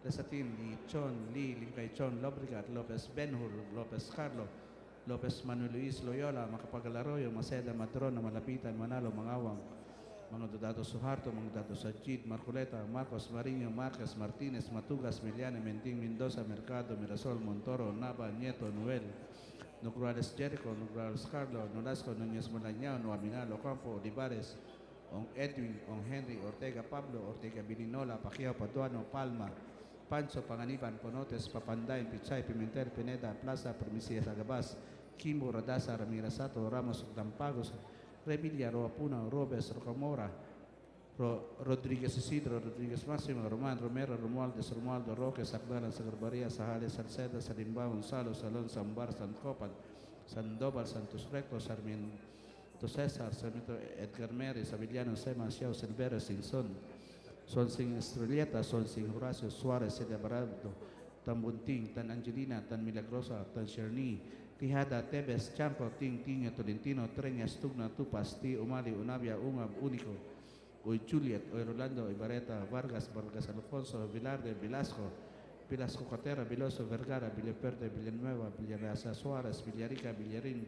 Lesatin, Li Chon, Li, Lingkay Chon, Lobrigat, Lopez Benhur, Lopez Carlo, Lopez Manuel Luis Loyola, Macapagalaroyo, Maceda, Matrona, Malapitan, Manalo, Mangawang, mga Dodato Suharto, mga Dodato Sajid, Marcoleta, Marcos Marino, Marquez, Martinez, Matugas, Miliane, Menting, Mendoza, Mercado, Mirasol, Montoro, Nava, Nieto, Noel, Nograles Jericho, Nograles Carlo, Nolasco, Núñez Molañao, Noaminal, Ocampo, Olivares, Ong Edwin, Ong Henry, Ortega Pablo, Ortega Bininola, Pacquiao, Paduano, Palma, Pancho, Panganiban, Ponotes, Papanday, Pichay, Pimentel, Pineda, Plaza, Permisias, Agabas, Kimbo, Radasa, Ramirasato, Ramos, Dampagos, Revilla, Roapuna, Robes, Rocamora, Rodríguez Isidro, Rodríguez Máximo, Román, Romero, Romualdez, Romualdo, Roque, Sacdara, Sagarbaria, Sajales, Salceda, Salimbao, Gonzalo, Salón, Sambar, San Copan, Sandoval, Santos Recto, Sarmiento César, Sarmiento Edgar Meri, Savillano, Sema, Xiao, Silvero, Sinson, Sol Sin Estrelleta, Sol Sin Horacio, Suárez, Celia Baraldo, Tan Bunting, Tan Angelina, Tan Milagrosa, Tan Cherny, Tijada, Tebes, Champo, Ting, Tiño, Tolentino, Treñas, Tugna, Tupas, Ti, Umali, Unavia, Ungab, Único, Uy Juliet, Uy Rolando, Ibareta, Vargas, Vargas Alfonso, Vilarde, Velasco, Velasco Catera, Veloso, Vergara, Villeperde, Villanueva, Villarasa, Suárez, Villarica, Villarín,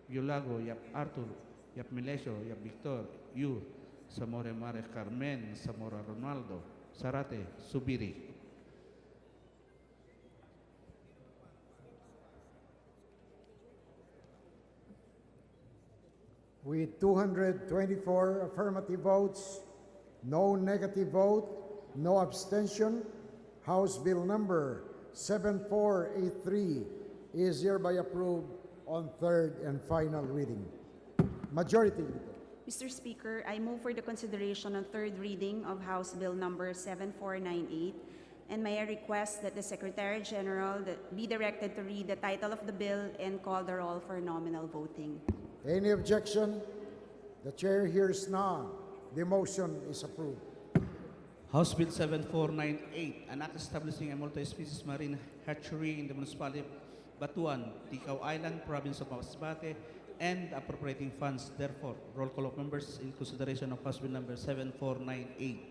Violago, Yap Arthur, Yap Milesio, Yap Victor, Yu, Zamora Mare Carmen, Zamora Ronaldo, Zarate, Subiri. With 224 affirmative votes, no negative vote, no abstention, House Bill number 7483 is hereby approved on third and final reading. Majority Leader. Mr. Speaker, I move for the consideration on third reading of House Bill number 7498, and may I request that the Secretary General be directed to read the title of the bill and call the roll for nominal voting. Any objection? The chair hears none. The motion is approved. House Bill 7498, an act establishing a multi-species marine hatchery in the municipality of Batuan, Ticao Island, province of Masbate, and appropriating funds. Therefore, roll call of members in consideration of House Bill number 7498.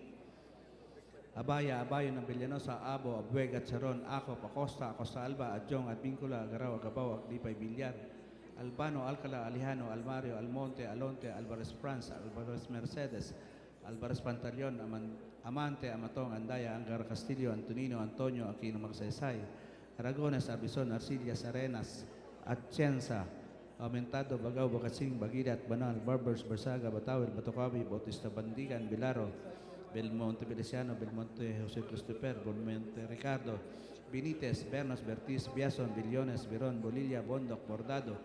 Abaya, Abayo ng Villanosa, Abo, Abuega, Charon, Ako, Acosta, Acosta Alba, Adjong, Advincula, Agaraw, Agabaw, Aglipay, Villar, Albano, Alcala, Alijano, Almario, Almonte, Alonte, Alvarez France, Alvarez Mercedes, Alvarez Pantaleon, Amante, Amatong, Andaya, Angar Castillo, Antonino, Antonio, Aquino Magsaysay, Aragones, Arbizon, Arcillas, Arenas, Atienza, Aumentado, Bagaw, Bacasing, Bagilat, Banal, Barbers, Barsaga, Batawil, Batocabi, Bautista Bandigan, Bilaro, Belmonte Feliciano, Belmonte Jose Christopher, Belmonte Ricardo, Benitez, Bernas, Bertiz, Biason, Billones, Biron, Bolilla, Bondoc, Bordado,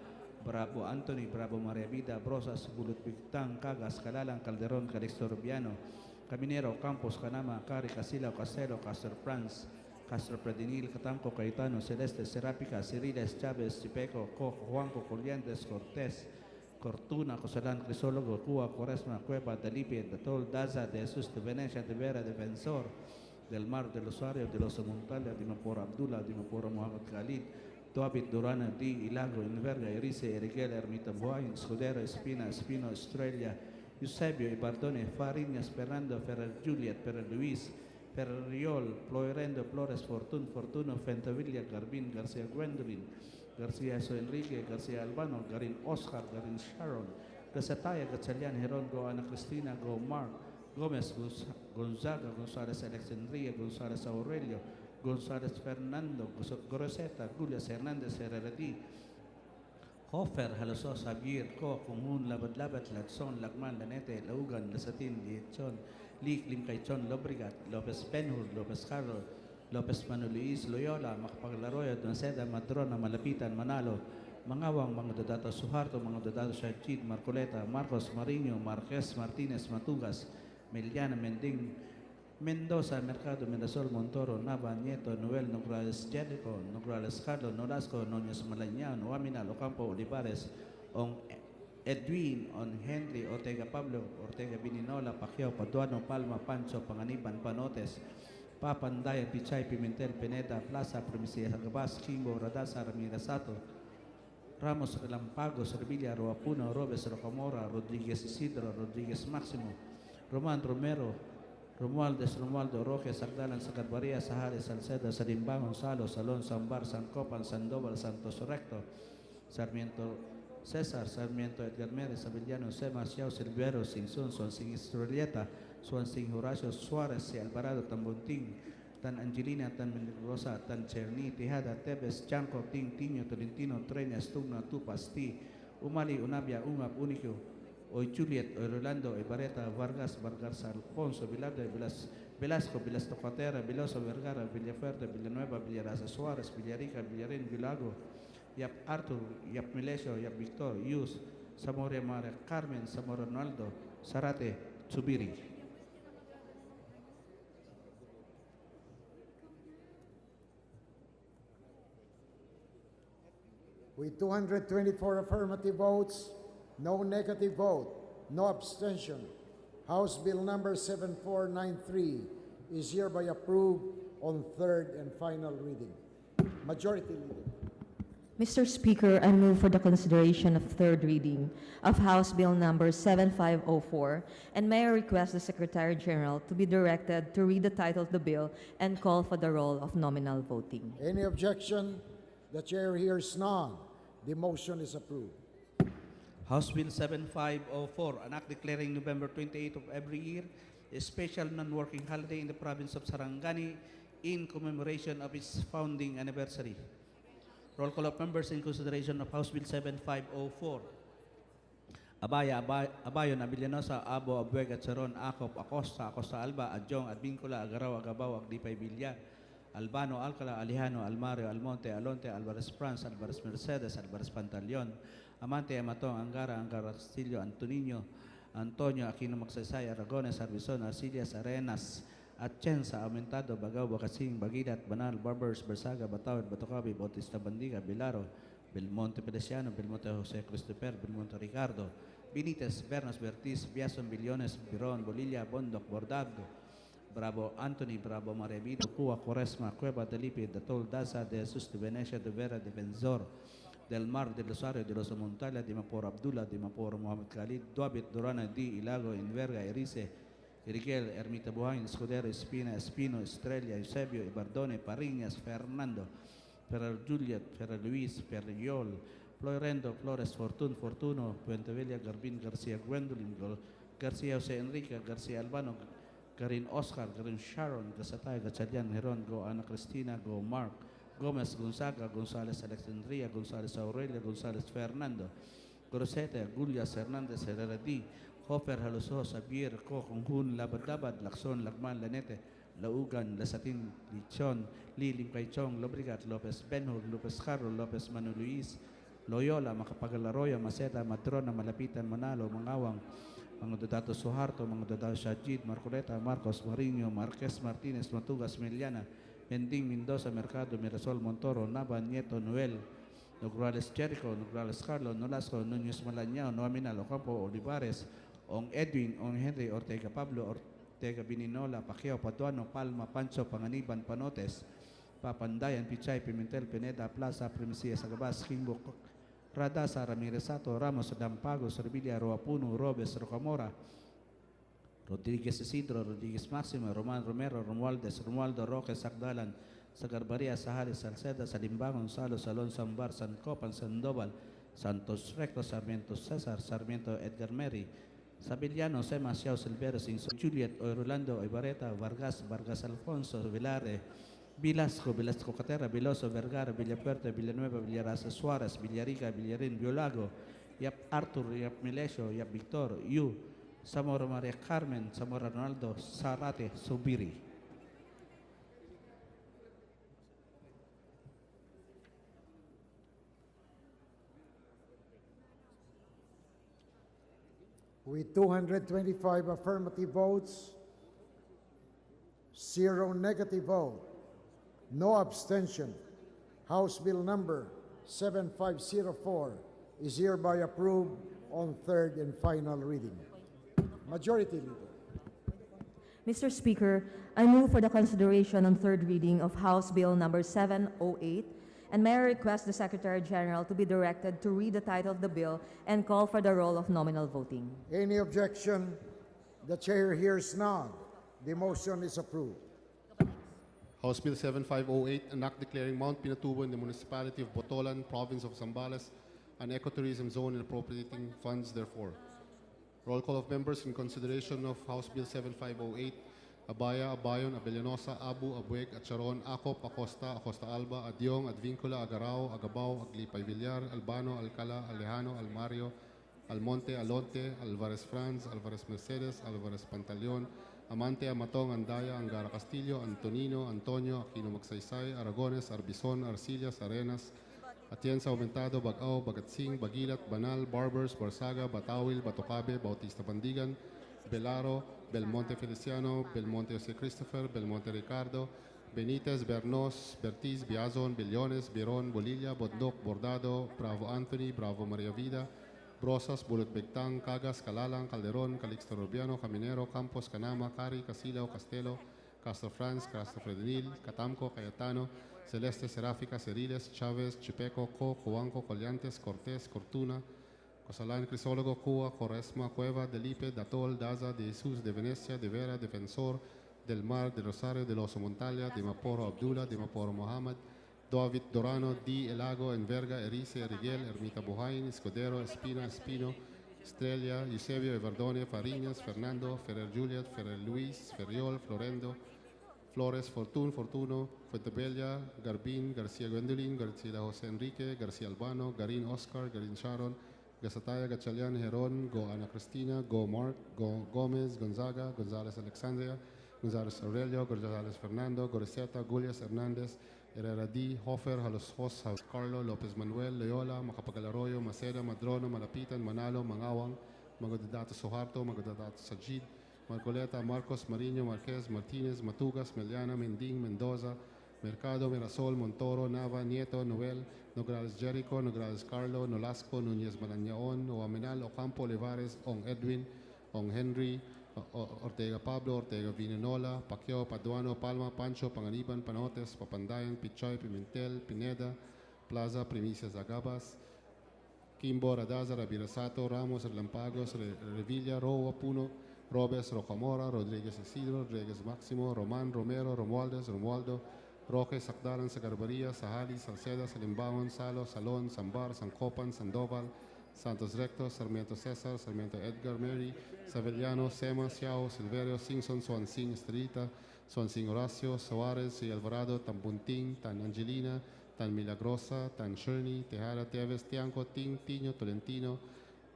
Bravo Anthony, Bravo Maria Vida, Brosas, Bulut Bigtang, Cagas, Calalang, Calderon, Calixto Rubiano, Caminero, Campos, Canama, Cari, Casilao, Casero, Castor Franz, Castro Predinil, Catanco, Caetano, Celeste, Serapica, Ciriles, Chavez, Chipeco, Cojo, Juanco, Coliantes, Cortés, Cortuna, Cosalán, Crisólogo, Cuba, Cuaresma, Cueva, Dalipe, Datol, Daza, de Jesús, de Venecia, de Vera, Defensor, del Mar, del Osario, de los Montalia, de Mapora Abdullah, de Mapora Mohamed Khalid, Toabit, Durana, Di, Ilago, Inverga, Erice, Eriguel, Ermita Buay, Escudero, Espina, Espino, Estrella, Eusebio, Ibardone, Fariñas, Fernando, Ferrer Juliet, Ferrer Luis, Ferrer Riol, Floirendo, Flores, Fortuno, Fentavilla, Garbin, García Gwendolyn, García So Enrique, García Albano, Garin Oscar, Garin Sharon, Gazataya, Gatchalian, Heron, Go Ana Cristina, Go Mark, Gomez, Gonzaga, González Alexandria, González Aurelio, González Fernando, Groseta, Julias Hernández Herrerati, Hofer, Halosos, Javier, Ko, Kumun, Labat-Labat, Lagson, Lagman, Lanete, Laugan, Lasatin, Liechon, Lik, Limcaychon, Lobrigat, Lopez Benhur, Lopez Carlos, Lopez Manulis, Loyola, Makapaglaroyo, Donaceda, Madrona, Malapitan, Manalo, Mangawang, mga Dodato Suharto, mga Dodato Shachid, Marcoleta, Marcos, Marino, Marquez, Martinez, Matugas, Meliana, Mending, Mendoza, Mercado, Mendasol, Montoro, Nava, Nieto, Noel, Nograles, Jericho, Nograles, Carlos, Nolasco, Noñez, Malañao, Noaminal, Ocampo, Olivares, On Edwin, On Henry, Ortega Pablo, Ortega Bininola, Pacquiao, Paduano, Palma, Pancho, Panganiban, Panotes, Papandaya, Pichay, Pimentel, Pineda, Plaza, Promisia, Agabas, Kimbo, Radasa, Ramirasato, Ramos, Relampagos, Revilla, Roapuno, Robes, Rocamora, Rodríguez Isidro, Rodríguez Máximo, Roman Romero, Romualdo, Roque, Sagdalan, Sagadbaria, Sahari, Salcedo, Salimban, Gonzalo, Salón, Sambar, San Copan, Sandoval, Santos Recto, Sarmiento, César, Sarmiento, Edgar Mérez, Avellano, Sema, Xiao, Silvero, Singson, Swansing Estrelleta, Swansing Horacio Suárez, Alvarado, Tambunting, Tan Angelina, Tan Mendoza, Tan Cherny, Tejada, Tebes, Chanco, Ting, Tiño, Tolentino, Treñas, Tugna, Tupas, Ti, Umali, Unabia, Ungap, Unico, Oy Juliet, Oy Rolando, Oy Bareta, Vargas, Alfonso, Bilardo, Velasco, Vilastocatera, Veloso, Vergara, Villaferte, Villanueva, Villarasa, Suárez, Villarica, Villarín, Vilago, Yap Arthur, Yap Milesio, Yap Victor, Yus, Zamora Mare, Carmen, Zamora Ronaldo, Zarate, Tsubiri. With 224 affirmative votes, no negative vote, no abstention, House Bill number 7493 is hereby approved on third and final reading. Majority Leader. Mr. Speaker, I move for the consideration of third reading of House Bill number 7504, and may I request the Secretary General to be directed to read the title of the bill and call for the roll of nominal voting. Any objection? The chair hears none. The motion is approved. House Bill 7504, an act declaring November 28 of every year a special non-working holiday in the province of Sarangani in commemoration of its founding anniversary. Roll call of members in consideration of House Bill 7504. Abayon, Abilianosa, Abo, Abueg, Atsaron, Acop, Acosta, Acosta Alba, Adjong, Advincula, Agaraw, Agabaw, Agdipay, Villar, Albano, Alcala, Alejano, Almario, Almonte, Alonte, Alvarez France, Alvarez Mercedes, Alvarez Pantaleon, Amante, Amatong, Angara, Angara Castillo, Antonio, Aquino Magsaysay, Aragones, Arbizon, Arcillas, Arenas, Atienza, Aumentado, Bagaw, Bacasing, Bagilat, Banal, Barbers, Bersaga, Batawid, Batocabi, Bautista Bandiga, Bilaro, Belmonte Pedesiano, Belmonte Jose Christopher, Belmonte Ricardo, Benitez, Bernas, Bertiz, Biason, Billones, Biron, Bolilla, Bondoc, Bordado, Bravo Anthony, Bravo Marevito, Cua, Quaresma, Cueva, Delipe, Datol, Daza, De Jesus, de Venecia, de Vera, de Benzor, Del Mar, de Rosario, de Rosa Montalia, de Mapor Abdullah, de Mapor Mohamed Khalid, Duabit, Durana, Di, Ilago, Inverga, Erice, Iriquel, Ermita Buhain, Escudero, Espina, Espino, Estrella, Eusebio, Ibardone, Pariñas, Fernando, Ferrer Juliet, Ferrer Luis, Ferriol, Florendo, Flores, Fortuno, Puentevilla, Garbin, García Gwendolyn, García José Enrique, García Albano, Garin Oscar, Garin Sharon, Gasatay, Gachalian, Heron, Go Ana Cristina, Go Mark, Gomez, Gonzaga, González Alexandria, González Aurelia, González Fernando, Grosete, Gullias, Hernández, Herrera D, Hopper, Haluso, Sabir, Co, Conjun, Labadabad, Lacson, Lagman, Lanete, Laugan, Lasatin, Lichon, Lilim Kaichong, Lobrigat, Lopez Benhur, Lopez Carro, Lopez Manu Luis, Loyola, Macapagalaroya, Maceta, Matrona, Malapitan, Manalo, Mangawang, mga Dodato Suharto, mga Dodato Shajid, Marcoleta, Marcos, Marinho, Marquez, Martinez, Matugas, Meliana, Ending, Mendoza, Mercado, Mirasol, Montoro, Nava, Nieto, Noel, Nograles, Jericho, Nograles, Carlo, Nolasco, Núñez, Malañao, Noaminal, Ocampo, Olivares, Ong Edwin, Ong Henry, Ortega, Pablo, Ortega, Bininola, Pacquiao, Paduano, Palma, Pancho, Panganiban, Panotes, Papandayan, Pichay, Pimentel, Pineda, Plaza, Primicia, Sagabas, Kimbo, Radasa, Ramiresato, Ramos, Dampagos, Revilla, Roapuno, Robes, Rocamora, Rodriguez Isidro, Rodriguez Maximo, Roman Romero, Romualdez, Romualdo Roque, Sagdalan, Sagarbaria, Saharis, Salceda, Salimbangon, Salo, Salon, Sambar, San Copan, Sandoval, Santos Recto, Sarmiento Cesar, Sarmiento Edgar Mary, Sabiliano, Sema, Xiao, Silveros, Inso, Juliet, Rolando, Ibareta, Vargas, Vargas Alfonso, Vilare, Velasco, Velasco Catera, Veloso, Vergara, Villapuerta, Villanueva, Villarasa, Suárez, Villarica, Villarín, Biolago, Yap Arthur, Yap Milesio, Yap Victor, Yu, Zamora Maria Carmen, Zamora Ronaldo, Sarate, Subiri. With 225 affirmative votes, 0 negative vote, no abstention, House Bill number 7504 is hereby approved on third and final reading. Majority Leader. Mr. Speaker, I move for the consideration on third reading of House Bill number 708, and may I request the Secretary General to be directed to read the title of the bill and call for the roll of nominal voting. Any objection? The chair hears none. The motion is approved. House Bill 7508, an act declaring Mount Pinatubo in the municipality of Botolan, province of Zambales, an ecotourism zone and appropriating funds therefore. Roll call of members in consideration of House Bill 7508, Abaya, Abayon, Abellanosa, Abu, Abueg, Atcharon, Acop, Acosta, Acosta Alba, Adyong, Advincula, Agarao, Agabao, Aglipay Villar, Albano, Alcala, Alejano, Almario, Almonte, Alonte, Alvarez Franz, Alvarez Mercedes, Alvarez Pantaleon, Amante, Amatong, Andaya, Angara Castillo, Antonino, Antonio, Aquino Magsaysay, Aragones, Arbizon, Arcillas, Arenas, Atienza, Aumentado, Bagao, Bagatsing, Bagilat, Banal, Barbers, Barsaga, Batawil, Batocabe, Bautista Bandigan, Belaro, Belmonte Feliciano, Belmonte Jose Christopher, Belmonte Ricardo, Benitez, Bernos, Bertiz, Biazon, Billones, Biron, Bolilla, Bondoc, Bordado, Bravo Anthony, Bravo Maria Vida, Brosas, Bulot Begtang, Cagas, Calalang, Calderon, Calixto Rubiano, Caminero, Campos, Canama, Cari, Casilao, Castelo, Castro Franz, Castro Fredenil, Catamco, Cayetano, Celeste, Seráfica, Ceriles, Chávez, Chipeco, Co, Cuanco, Collantes, Cortés, Cortuna, Cosalán, Crisólogo, Cua, Quaresma, Cueva, Delipe, Datol, Daza, de Jesús, de Venecia, de Vera, Defensor, del Mar, de Rosario, de Oso Montalia, de Maporo Abdullah, de Maporo Mohammed, David Dorano, Di Elago, Enverga, Erice, Rigel, Ermita Buhain, Escudero, Espina, Espino, Estrella, Eusebio, Evardone, Fariñas, Fernando, Ferrer Juliet, Ferrer Luis, Ferriol, Florendo, Flores, Fortuno, Fuentebella, Garbin, García Gwendolyn, García José Enrique, García Albano, Garin Oscar, Garin Sharon, Gasataya, Gatchalian, Heron, Go Ana Cristina, Go Mark, Go Gomez, Gonzaga, Gonzalez Alexandria, Gonzalez Aurelio, Gonzalez Fernando, Goriseta, Gulias Hernandez, Herrera D, Hofer, Halos Hos, Carlo, Lopez Manuel, Loyola, Macapagal-Arroyo, Maceda, Madrono, Malapitan, Manalo, Mangawang, Magdadato Soharto, Magdadato Sajid, Marcoleta, Marcos, Marino, Marquez, Martinez, Matugas, Meliana, Mending, Mendoza, Mercado, Mirasol, Montoro, Nava, Nieto, Noel, Nograles Jericho, Nograles Carlo, Nolasco, Núñez Malañaon, Oamenal, Ocampo, Olivares, Ong Edwin, Ong Henry, Ortega Pablo, Ortega Vinenola, Pacquiao, Paduano, Palma, Pancho, Panganiban, Panotes, Papandayan, Pichoy, Pimentel, Pineda, Plaza, Primicias Agabas, Kimbo, Radaza, Rabirasato, Ramos, Relampagos, Revilla, Roa, Puno, Robes, Rocamora, Rodríguez Isidro, Rodríguez Máximo, Román, Romero, Romualdez, Romualdo, Roque, Sacdaran, Sagarbaria, Sahali, Salceda, Salimbaon, Salo, Salón, Sambar, Sancopan, Sandoval, Santos Recto, Sarmiento César, Sarmiento Edgar, Mary, Savellano, Sema, Siao, Silverio, Singson, Swansing, Estrellita, Swansing Horacio, Soares y Alvarado, Tan Bunting, Tan Angelina, Tan Milagrosa, Tan Sherney, Tejada, Teves, Tianco, Ting, Tiño, Tolentino,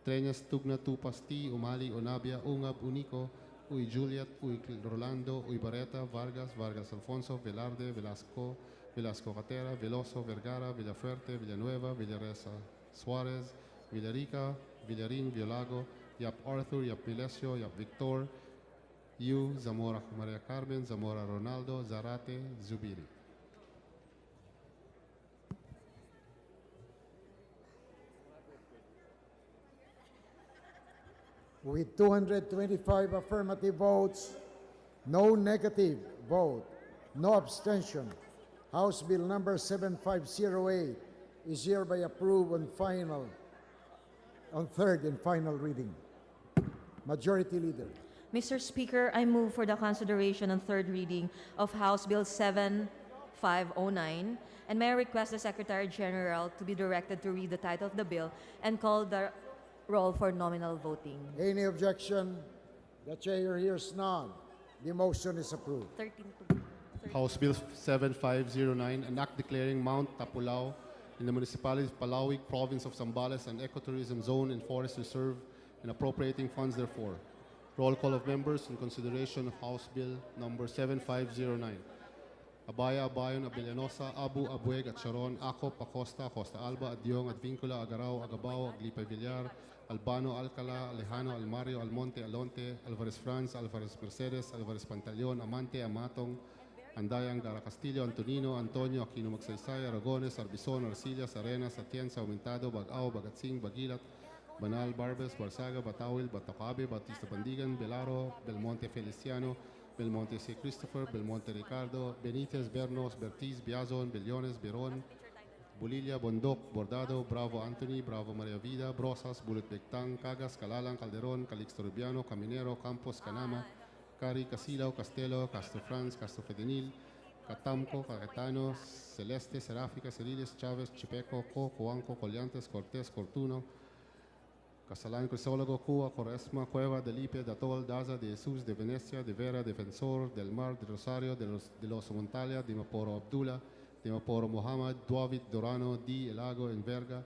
Treñas, Tugna, Tupasti, Umali, Onabia, Ungab, Unico, Uy Juliet, Uy Rolando, Uy Barreta, Vargas, Vargas Alfonso, Velarde, Velasco, Velasco Catera, Veloso, Vergara, Villafuerte, Villanueva, Villaresa, Suárez, Villarica, Villarín, Violago, Yap Arthur, Yap Milesio, Yap Victor, Yu, Zamora Maria Carmen, Zamora Ronaldo, Zarate, Zubiri. With 225 affirmative votes, no negative vote, no abstention, House Bill number 7508 is hereby approved on third and final reading. Majority Leader. Mr. Speaker, I move for the consideration on third reading of House Bill 7509, and may I request the Secretary General to be directed to read the title of the bill and call the roll for nominal voting. Any objection? The chair hears none. The motion is approved. 13 House Bill 7509, an act declaring Mount Tapulao in the municipality of Palauig, province of Zambales, an ecotourism zone and forest reserve, and appropriating funds therefor. Roll call of members in consideration of House Bill number 7509. Abaya, Abayon, Abellanosa, Abu, Abueg, at Sharon, Acop, Acosta, Costa Alba, Adyong, Advincula, Agarao, Agabao, Aglipa Villar, Albano, Alcala, Alejano, Almario, Almonte, Alonte, Alvarez Franz, Alvarez Mercedes, Alvarez Pantaleon, Amante, Amatong, Andayang, Gara Castillo, Antonino, Antonio, Aquino Magsaysay, Aragones, Arbizon, Arcillas, Arenas, Atienza, Aumentado, Bagao, Bagatsing, Bagilat, Banal, Barbes, Barsaga, Batawil, Batacabe, Batista Bandigan, Belaro, Belmonte Feliciano, Belmonte C. Christopher, Belmonte Ricardo, Benitez, Bernos, Bertiz, Biazon, Bellones, Beron, Bulilla, Bondoc, Bordado, Bravo Anthony, Bravo Maria Vida, Brosas, Bulit Bectang, Cagas, Calalang, Calderon, Calixto Rubiano, Caminero, Campos, Canama, Cari, Casilao, Castelo, Castro Franz, Castro Fedenil, Catamco, Caetano, Celeste, Seráfica, Ceriles, Chávez, Chipeco, Coanco, Collantes, Cortés, Cortuno, Casalán, Crisólogo, Cuba, Quaresma, Cueva, Delipe, Datol, Daza, de Jesús, de Venecia, de Vera, Defensor, del Mar, de Rosario, de los Montalia, de Maporo Abdullah, de Maporo Mohammed, Duavit, Dorano, Di, Elago, Enverga,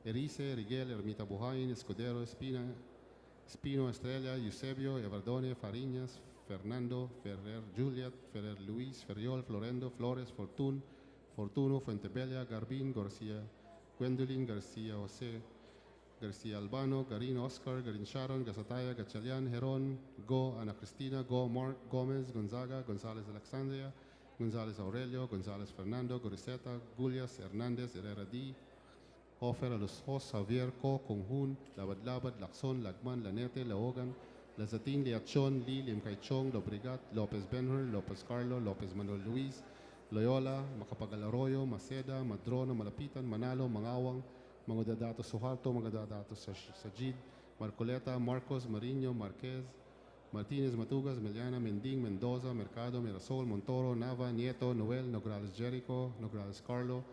Erice, Riguel, Ermita Buhain, Escudero, Espino, Estrella, Eusebio, Evardone, Fariñas, Fernando, Ferrer, Juliet, Ferrer, Luis, Ferriol, Florendo, Flores, Fortuno, Fuentebella, Garbín, García, Gwendolyn, García José, García Albano, Garin Oscar, Garin Sharon, Gasataya, Gatchalian, Heron, Go, Ana Cristina, Go, Mark, Gomez, Gonzaga, González Alexandria, González Aurelio, González Fernando, Goriseta, Gulias, Hernández, Herrera D, Hofer, Alos Hos, Javier, Co, Conjun, Labad, Lacson, Lagman, Lanete, Laogan, Lazatin, Liachon, Li, Limcaichong, Lobrigat, Lopez Benher, Lopez Carlo, Lopez Manuel Luis, Loyola, Macapagal-Arroyo, Maceda, Madrono, Malapitan, Manalo, Mangawang, Magdadato Suharto, Magdadato Sajid, Marcoleta, Marcos, Marino, Marquez, Martinez, Matugas, Meliana, Mending, Mendoza, Mercado, Mirasol, Montoro, Nava, Nieto, Noel, Nograles Jericho, Nograles Carlo,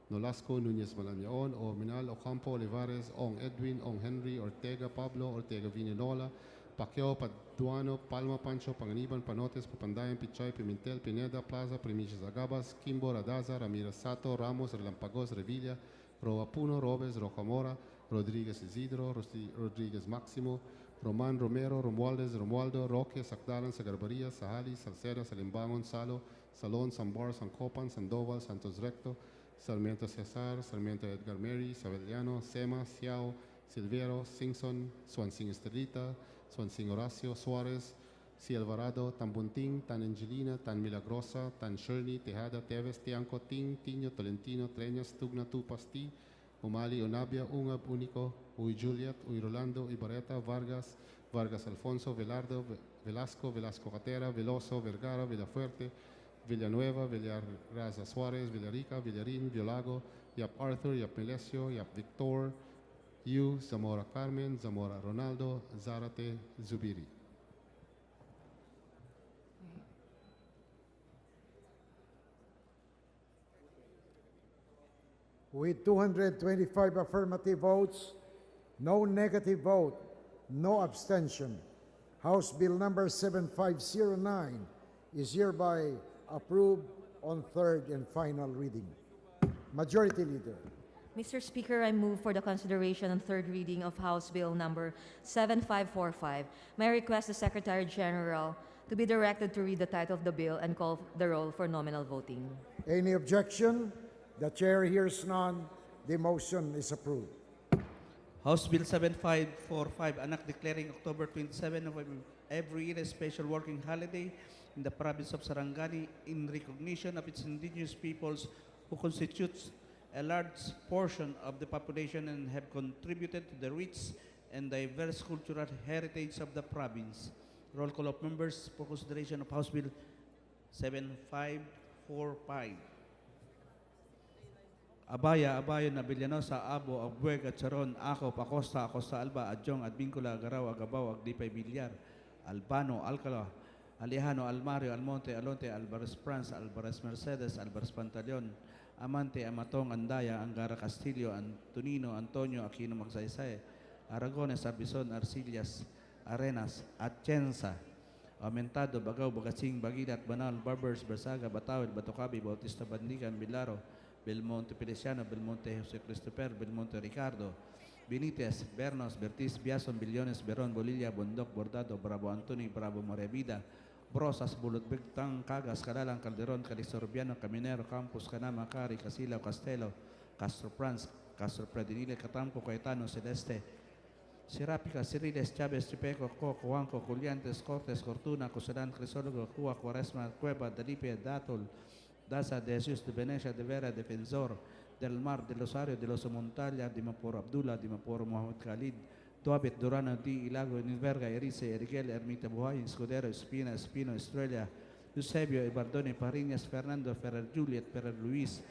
Nolasco, Núñez Malañaon, Ominal, Ocampo, Olivares, Ong Edwin, Ong Henry, Ortega, Pablo, Ortega Vinenola, Pacquiao, Paduano, Palma, Pancho, Panganiban, Panotes, Papandayan, Pichay, Pimentel, Pineda, Plaza, Primicias Agabas, Kimbo, Radaza, Ramirez Sato, Ramos, Relampagos, Revilla, Roa Puno, Robes, Rocamora, Rodriguez Isidro, Rodriguez Maximo, Roman Romero, Romualdez, Romualdo, Roque, Sacdalan, Sagarbaria, Sahali, Salceda, Salimbangon, Salo, Salon, Sambar, Sancopan, Sandoval, Santos Recto, Sarmiento Cesar, Sarmiento Edgar Mary, Sabeliano, Sema, Ciao, Silvero, Singson, Swansing Estrelita, Swansing Horacio, Suarez, Si Alvarado, Tan Bunting, Tan Angelina, Tan Milagrosa, Tan Shirley, Tejada, Teves, Tianco, Ting, Tiño, Tolentino, Treñas, Tugna, Tupasti, Umali, Onabia, Ungab, Único, Uy Juliet, Uy Rolando, Ibareta, Vargas, Vargas Alfonso, Velardo, Velasco, Velasco Catera, Veloso, Vergara, Villafuerte, Villanueva, Villarraza Suarez, Villarica, Villarin, Violago, Yap Arthur, Yap Melesio, Yap Victor, Yu, Zamora Carmen, Zamora Ronaldo, Zarate, Zubiri. With 225 affirmative votes, no negative vote, no abstention, House Bill number 7509 is hereby approved on third and final reading. Majority Leader. Mr. Speaker, I move for the consideration and third reading of House Bill number 7545. May I request the Secretary General to be directed to read the title of the bill and call the roll for nominal voting. Any objection? The chair hears none. The motion is approved. House Bill 7545, an act declaring October 27 of every year a special working holiday in the province of Sarangani in recognition of its indigenous peoples who constitutes a large portion of the population and have contributed to the rich and diverse cultural heritage of the province. Roll call of members for consideration of House Bill 7545. Abaya, na Villanosa, Abo, Agbuega, Charon, Ako, Pacosta, Acosta Alba, Adjong, Advincula, Agaraw, Agabaw, Agdipay, Villar, Albano, Alcala, Alejano, Almario, Almonte, Alonte, Alvarez France, Alvarez Mercedes, Alvarez Pantaleon, Amante, Amatong, Andaya, Angara Castillo, Antonino, Antonio, Aquino Magsaysay, Aragones, Arbison, Arcillas, Arenas, Atienza, Aumentado, Bagaw, Bagatsing, Bagilat, Banal, Barbers, Bersaga, Batawid, Batocabi, Bautista Bandigan, Bilaro, Belmonte Feliciano, Belmonte Jose Christopher, Belmonte Ricardo, Benitez, Bernos, Bertis, Biason, Billones, Beron, Bolilla, Bondok, Bordado, Bravo Antoni, Bravo Morevida, Brosas, Bulutbigtang, Cagas, Calalang, Calderon, Calisorbiano, Caminero, Campos, Canama, Cari, Casilo, Castelo, Castro Franz, Castro Predinile, Catampo, Caetano, Celeste, Serapica, Ciriles, Chavez, Chipeco, Coco, Juanco, Juliantes, Cortes, Cortuna, Cosalan, Crisólogo, Cua, Cuaresma, Cueva, Dalipe, Datol, Daza, de Jesus, de Venecia, de Vera, Defensor, del Mar, de Losario, de los Montalia, de Mapor Abdullah, de Mapor Mohamed Khalid, Tuabit, Durano, Di, Ilago, Niverga, Erice, Erigel, Ermita Buhay, Escudero, Espina, Espino, Estrella, Eusebio, Ibardone, Pariñas, Fernando, Ferrer Juliet, Ferrer Luis,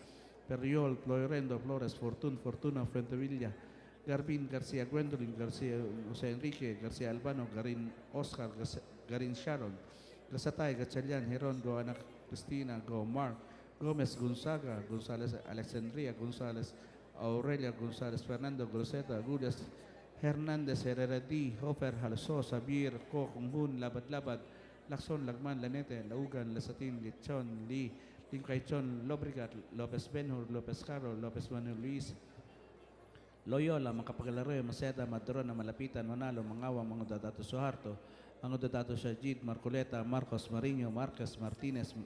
Perriol, Florendo, Flores, Fortuna, Fuentevilla, Garbin, García Gwendolyn, García José Enrique, García Albano, Garin Oscar, Garin Sharon, Gasatay, Gatchalian, Heron, Goanak, Cristina, Go Mark, Gomez, Gonzaga, González, Alexandria, González, Aurelia, González, Fernando, Groseta, Gules, Hernández, Herrera D, Hofer, Halso, Sabir, Co, Kunghun, Labad, Lakson, Lagman, Lanete, Laugan, Lasatin, Lichon, Lee, Lincaichon, Lobrigat, Lopez Benhur, Lopez Caro, Lopez Manuel Luis, Loyola, Makapagalaro, Maceda, Madrona, Malapitan, Manalo, Mangawa, mga Dadato Suharto, mga Dadato Sajid, Marcoleta, Marcos, Marino, Marquez, Martinez,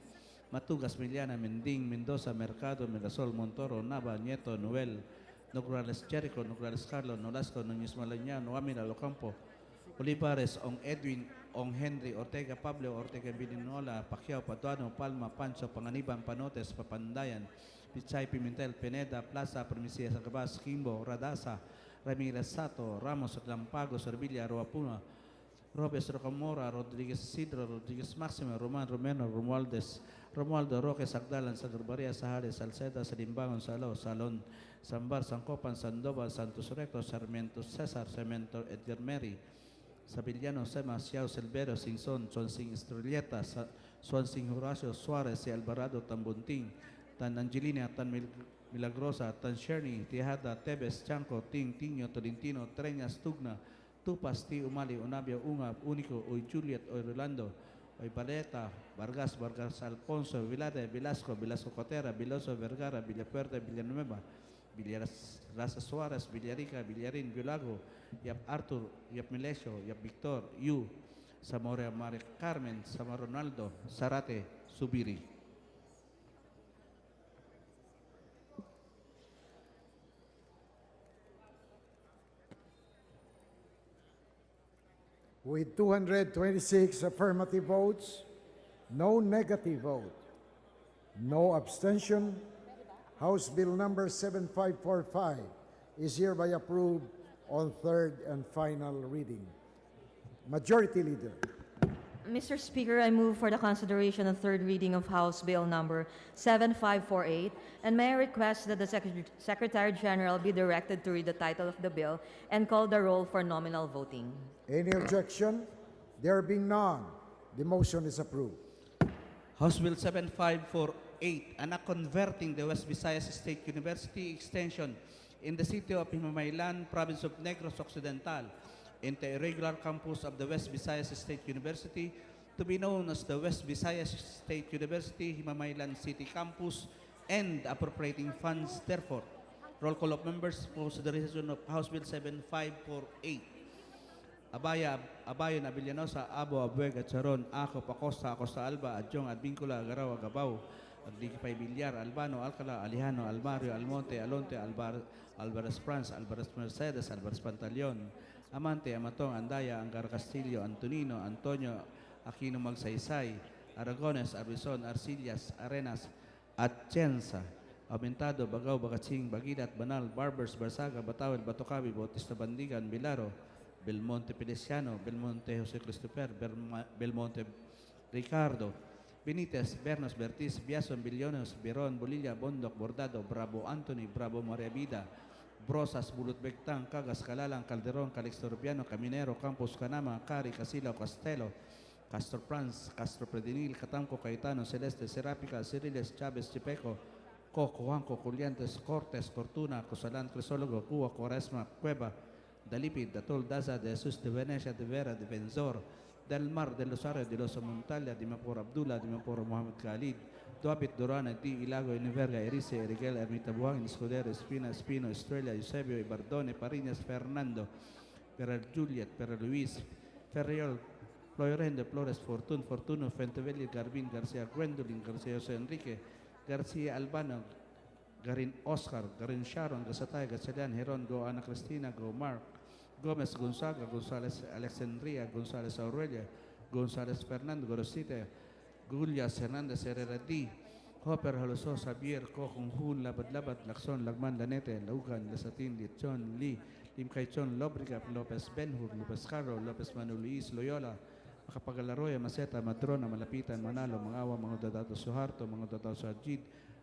Matugas, Miliana, Mending, Mendoza, Mercado, Mirasol, Montoro, Nava, Nieto, Noel, Nograles Jericho, Nograles Carlo, Nolasco, Núñez Malaña, Noamira, Locampo, Olivares, Ong Edwin, Ong Henry, Ortega Pablo, Ortega Bilinola, Pacquiao, Paduano, Palma, Pancho, Panganiban, Panotes, Papandayan, Pichay, Pimentel, Pineda, Plaza, Primicia, Sagabas, Kimbo, Radasa, Ramirez Sato, Ramos, Lampago, Servilla, Roapuna, Robes, Rocamora, Rodriguez Isidro, Rodriguez Maximo, Roman, Romero, Romualdo, Roque, Sagdalan, Sagarbaria, Sahales, Salceda, Salimbangon, Salon, Sambar, Sancopan, Sandoval, Santos Recto, Sarmiento Cesar, Sarmiento Edgar Mary, Sabillano, Sema, Siao, Silvero, Singson, Swansing Estrelleta, Swansing Horacio, Suarez, y Alvarado, Tambunting, Tan Angelina, Tan Milagrosa, Tan Sherny, Tejada, Tebes, Chanco, Tiño, Tolentino, Treñas, Tugna, Tupas, Umali, Onabia, Unga, Único, Uy Juliet, Uy Rolando, Uy Paleta, Vargas, Alfonso, Vilade, Velasco, Cotera, Viloso, Vergara, Villapuerta, Villanueva, Rasa Suarez, Villarica, Villarin, Biolago, Yap Arthur, Yap Melesio, Yap Victor, Yu, Samora Maria Carmen, Sama Ronaldo, Sarate, Subiri. With 226 affirmative votes, no negative vote, no abstention, House Bill number 7545 is hereby approved on third and final reading. Majority Leader. Mr. Speaker, I move for the consideration and third reading of House Bill number 7548, and may I request that the Secretary General be directed to read the title of the bill and call the roll for nominal voting. Any objection? There being none, the motion is approved. House Bill 7548, anak converting the West Visayas State University Extension in the city of Himamaylan, province of Negros Occidental, into a regular campus of the West Visayas State University to be known as the West Visayas State University Himamaylan City Campus, and appropriating funds therefore. Roll call of members for consideration of House Bill 7548. Abayon, Abellanosa, Abo, Abuega, Charon, Ako, Pacosta, Acosta Alba, Adjong, Advincula, Agaraw, Agabaw, Agdikipay Villar, Albano, Alcala, Alejano, Almario, Almonte, Alonte, Alvarez France, Alvarez Mercedes, Alvarez Pantaleon, Amante, Amatong, Andaya, Angar Castillo, Antonino, Antonio, Aquino Magsaysay, Aragones, Arbizon, Arcillas, Arenas, Atienza, Aumentado, Bagaw, Bagatsing, Bagidat, Banal, Barbers, Barsaga, Batawel, Batocabi, Bautista Bandigan, Bilaro, Belmonte Feliciano, Belmonte Jose Christopher, Belmonte Ricardo, Benitez, Bernos, Bertiz, Biason, Billones, Biron, Bolilla, Bondoc, Bordado, Bravo Anthony, Bravo Maria Vida, Brosas, Bulut Bectang, Cagas, Calalang, Calderon, Calixto Rubiano, Caminero, Campos, Canama, Cari, Casilao, Castelo, Castro Franz, Castro Predinil, Catamco, Caetano, Celeste, Serapica, Ciriles, Chavez, Chipeco, Coco, Juanco, Culiantes, Cortes, Cortuna, Cosalan, Crisólogo, Cuba, Quaresma, Cueva, Dalipid, Datol, Daza, de Jesus, de Venecia, de Vera, de Benzor, Del Mar, de Rosario, de Los Montalia, de Mapor Abdullah, de Mapor Mohamed Khalid, Duapit, Durana, Di, Ilago, Iniverga, Erice, Eriguel, Ermita Buang, Escudero, Espina, Espino, Estrella, Eusebio, Ibardone, Parinas, Fernando, Perer Juliet, Perer Luis, Ferriol, Floyorende, Flores, Fortun, Fortuno, Fentevelli, Garbin, Garcia, Gwendolyn, Garcia Jose Enrique, Garcia Albano, Garin Oscar, Garin Sharon, Gasatay, Gasalian, Heron, Go Ana Cristina, Go Mark, Gomez Gonzaga, Gonzales Alexandria, Gonzales Aurelia, Gonzales Fernando, Gorosite, Gulias Hernandez, Herrera D, Hopper, Haloso, Xavier, Kokong Hun, Labad Labad, Lakson, Lagman, Lanete, Laugan, Lasatin, Lichon, Lee, Lim Caichon, Lobriga, Lopez Benhur, Lopez Caro, Lopez Manu Luis, Loyola, Makapagalaroya, Maceta, Madrona, Malapitan, Manalo, Mangawa, mga dadato Suharto, mga dadato Sajid,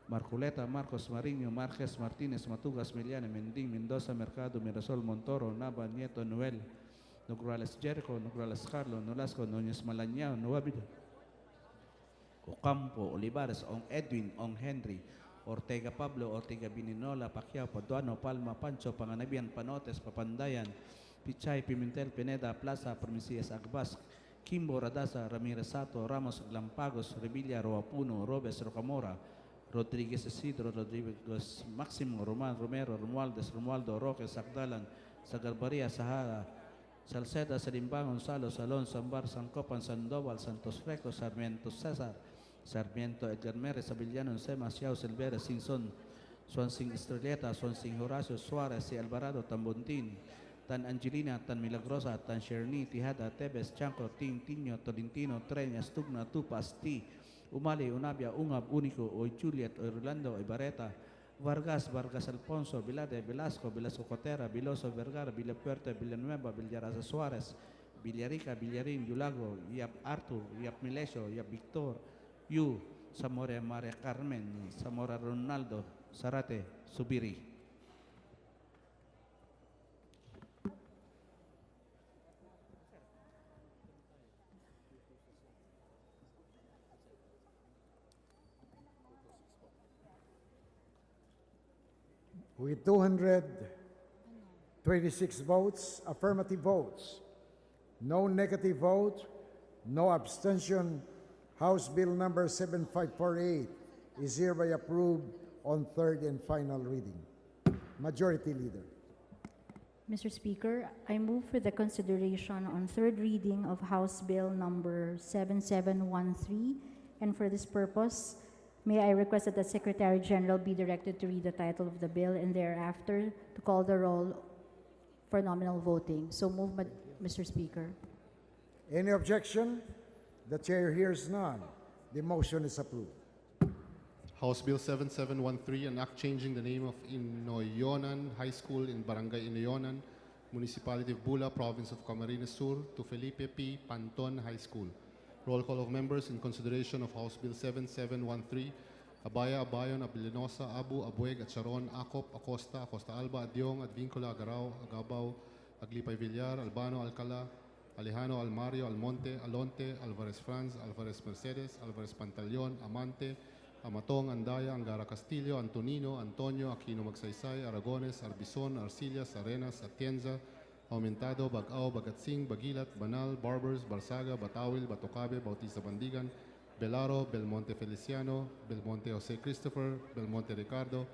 Marculeta, Marcos, Mariño, Marquez, Martínez, Matugas, Miliana, Mending, Mendoza, Mercado, Mirasol, Montoro, Nava, Nieto, Noel, Nograles, Jericho, Nograles, Carlo, Nolasco, Núñez, Malañao, Nuabido, Ocampo, Olivares, Ong Edwin, Ong Henry, Ortega Pablo, Ortega Bininola, Pacquiao, Paduano, Palma, Pancho, Panganabian, Panotes, Papandayan, Pichay, Pimentel, Pineda, Plaza, Promisias, Agbas, Kimbo, Radasa, Ramirez Sato, Ramos, Lampagos, Revilla, Roapuno, Robes, Rocamora, Rodriguez Isidro, Rodriguez Maximo, Roman, Romero, Romualdez, Romualdo, Roque, Sagdalan, Sagarbaria, Sahara, Salceda, Salimbang, Gonzalo, Salón, Sambar, Sancopan, Sandoval, Santos Freco, Sarmiento César, Sarmiento Edgar Meres, Avellano, Sema, Siao, Silvera, Sinson, Swansing Estrelleta, Swansing Horacio, Suarez, y Alvarado, Tambontin, Tan Angelina, Tan Milagrosa, Tan Sherni, Tijada, Tebes, Chanco, Tin, Tiño, Tolentino, Treña, Stugna, Tupas, Ti, Umali, Unabia, Ungab, Unico, Oy Juliet, Oy Rolando, Oy Bareta, Vargas, Vargas Alfonso, Vilade, Velasco, Velasco Cotera, Viloso, Vergara, Villapuerta, Villanueva, Villaraza Suárez, Villarica, Villarín, Yulago, Yap Artur, Yap Milesio, Yap Victor, Yu, Zamora Maria Carmen, Zamora Ronaldo, Zarate, Subiri. With 226 votes, affirmative votes, no negative vote, no abstention, House Bill number 7548 is hereby approved on third and final reading. Majority Leader. Mr. Speaker, I move for the consideration on third reading of House Bill number 7713, and for this purpose, may I request that the Secretary General be directed to read the title of the bill and thereafter to call the roll for nominal voting. So move, Mr. Speaker. Any objection? The chair hears none. The motion is approved. House Bill 7713, an act changing the name of Inoyonan High School in Barangay Inoyonan, Municipality of Bula, Province of Camarines Sur, to Felipe P. Panton High School. Roll call of members in consideration of House Bill 7713. Abaya, Abayon, Abilinosa, Abu, Abueg, Acharon, Acop, Acosta, Acosta Alba, Adyong, Advincula, Agaraw, Agabaw, Aglipay Villar, Albano, Alcala, Alejano, Almario, Almonte, Alonte, Alvarez Franz, Alvarez Mercedes, Alvarez Pantaleon, Amante, Amatong, Andaya, Angara Castillo, Antonino, Antonio, Aquino Magsaysay, Aragones, Arbison, Arcillas, Arenas, Atienza, Aumentado, Bagao, Bagatsing, Bagilat, Banal, Barbers, Barsaga, Batawil, Batocabe, Bautista Bandigan, Belaro, Belmonte Feliciano, Belmonte Jose Christopher, Belmonte Ricardo,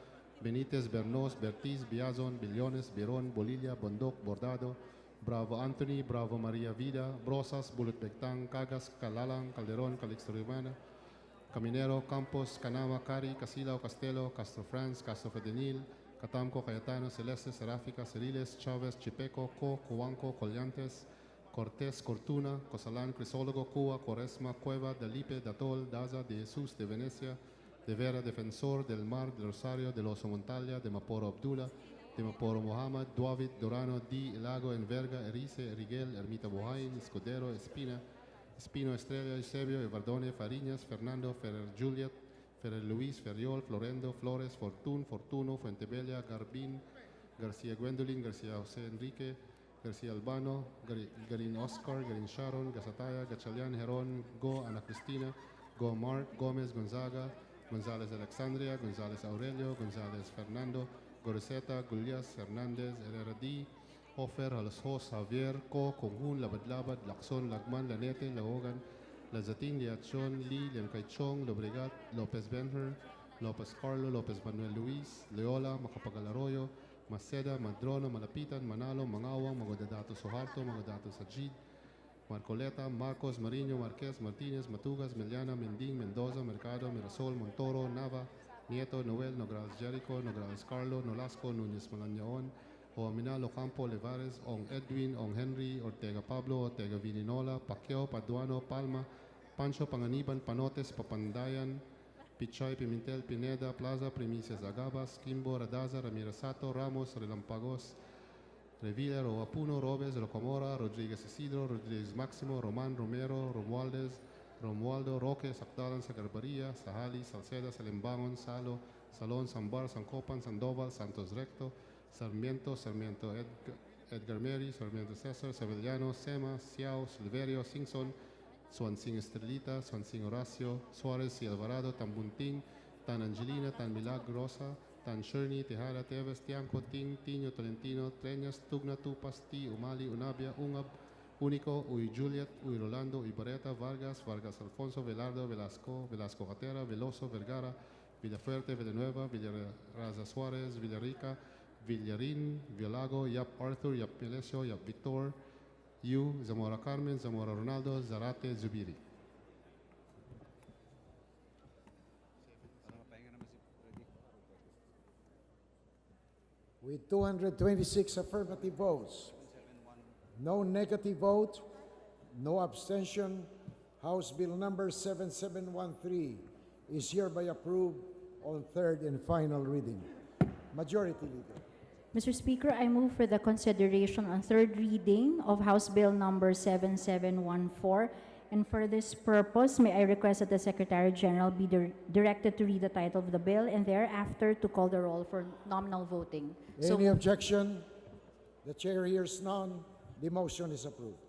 Benitez, Bernos, Bertiz, Biazon, Billones, Biron, Bolilla, Bondoc, Bordado, Bravo Anthony, Bravo Maria Vida, Brosas, Bulut Bectang, Cagas, Calalang, Calderon, Calixto Rivana, Caminero, Campos, Canama, Cari, Casilao, Castelo, Castro Franz, Castro Fedenil, Catamco, Cayetano, Celeste, Seráfica, Ceriles, Chavez, Chipeco, Co, Cuanco, Collantes, Cortés, Cortuna, Cosalán, Crisólogo, Cua, Cuaresma, Cueva, Dalipe, Datol, Daza, de Jesús, de Venecia, de Vera, Defensor, del Mar, del Rosario, del Oso Montalia, de Maporo Abdullah, de Maporo Mohammed, Duavit, Dorano, Di, Lago, Enverga, Erice, Eriguel, Ermita Bohain, Escudero, Espina, Espino, Estrella, Eusebio, Evardone, Fariñas, Fernando, Ferrer Juliet, Ferrer Luis, Ferriol, Florendo, Flores, Fortun, Fortuno, Fuentebella, Garbin, García Gwendolyn, García José Enrique, García Albano, Garin Oscar, Garin Sharon, Gasataya, Gachalian, Heron, Go, Ana Cristina, Go Mark, Gomez, Gonzaga, González Alexandria, González Aurelio, González Fernando, Goriseta, Gulyas, Hernandez, Herrera D, Hofer, Halasos, Javier, Co, Konghun, Labad-Labad, Lacson, Lagman, Lanete, Laogan, Lazatin, Liachon, Lee, Lemcaichong, Lobregat, Lopez Benher, Lopez Carlo, Lopez Manuel Luis, Leola, Macapagal Arroyo, Maceda, Madrono, Malapitan, Manalo, Mangawang, Magodadato Soharto, Magodadato Sajid, Marcoleta, Marcos, Marino, Marquez, Martinez, Matugas, Meliana, Mending, Mendoza, Mercado, Mirasol, Montoro, Nava, Nieto, Noel, Nograles Jericho, Nograles Carlo, Nolasco, Núñez Malañaon, Oaminal, Ocampo, Olivares, Ong Edwin, Ong Henry, Ortega Pablo, Ortega Vininola, Pacquiao, Paduano, Palma, Pancho, Panganiban, Panotes, Papandayan, Pichay, Pimentel, Pineda, Plaza, Primicias, Agabas, Kimbo, Radaza, Ramirasato, Ramos, Relampagos, Revilla, Roapuno, Robes, Rocamora, Rodríguez Isidro, Rodríguez Máximo, Román, Romero, Romualdo, Roque, Sacdalan, Sagarbaria, Sahali, Salceda, Salimbangon, Salo, Salón, Sambar, Sancopan, Sandoval, Santos Recto, Sarmiento, Edgar Mary, Sarmiento César, Sevillano, Sema, Ciao, Silverio, Singson, Swansing Estrelita, Swansing Horacio, Suarez y Alvarado, Tan Bunting, Tan Angelina, Tan Milagrosa, Tan Sherney, Tejada, Teves, Tianco, Ting, Tiño, Tolentino, Treñas, Tugna, Tupas, Ti, Umali, Unabia, Ungab, Único, Uy Juliet, Uy Rolando, Uy Barreta, Vargas, Vargas Alfonso, Velardo, Velasco, Velasco Gatera, Veloso, Vergara, Villafuerte, Villanueva, Villaraza Suárez, Villarica, Villarin, Villago, Yap Arthur, Yap Pelesio, Yap Victor, Yu, Zamora Carmen, Zamora Ronaldo, Zarate, Zubiri. With 226 affirmative votes, no negative vote, no abstention, House Bill number 7713 is hereby approved on third and final reading. Majority Leader. Mr. Speaker, I move for the consideration on third reading of House Bill number 7714. And for this purpose, may I request that the Secretary General be directed to read the title of the bill and thereafter to call the roll for nominal voting. Any objection? The chair hears none. The motion is approved.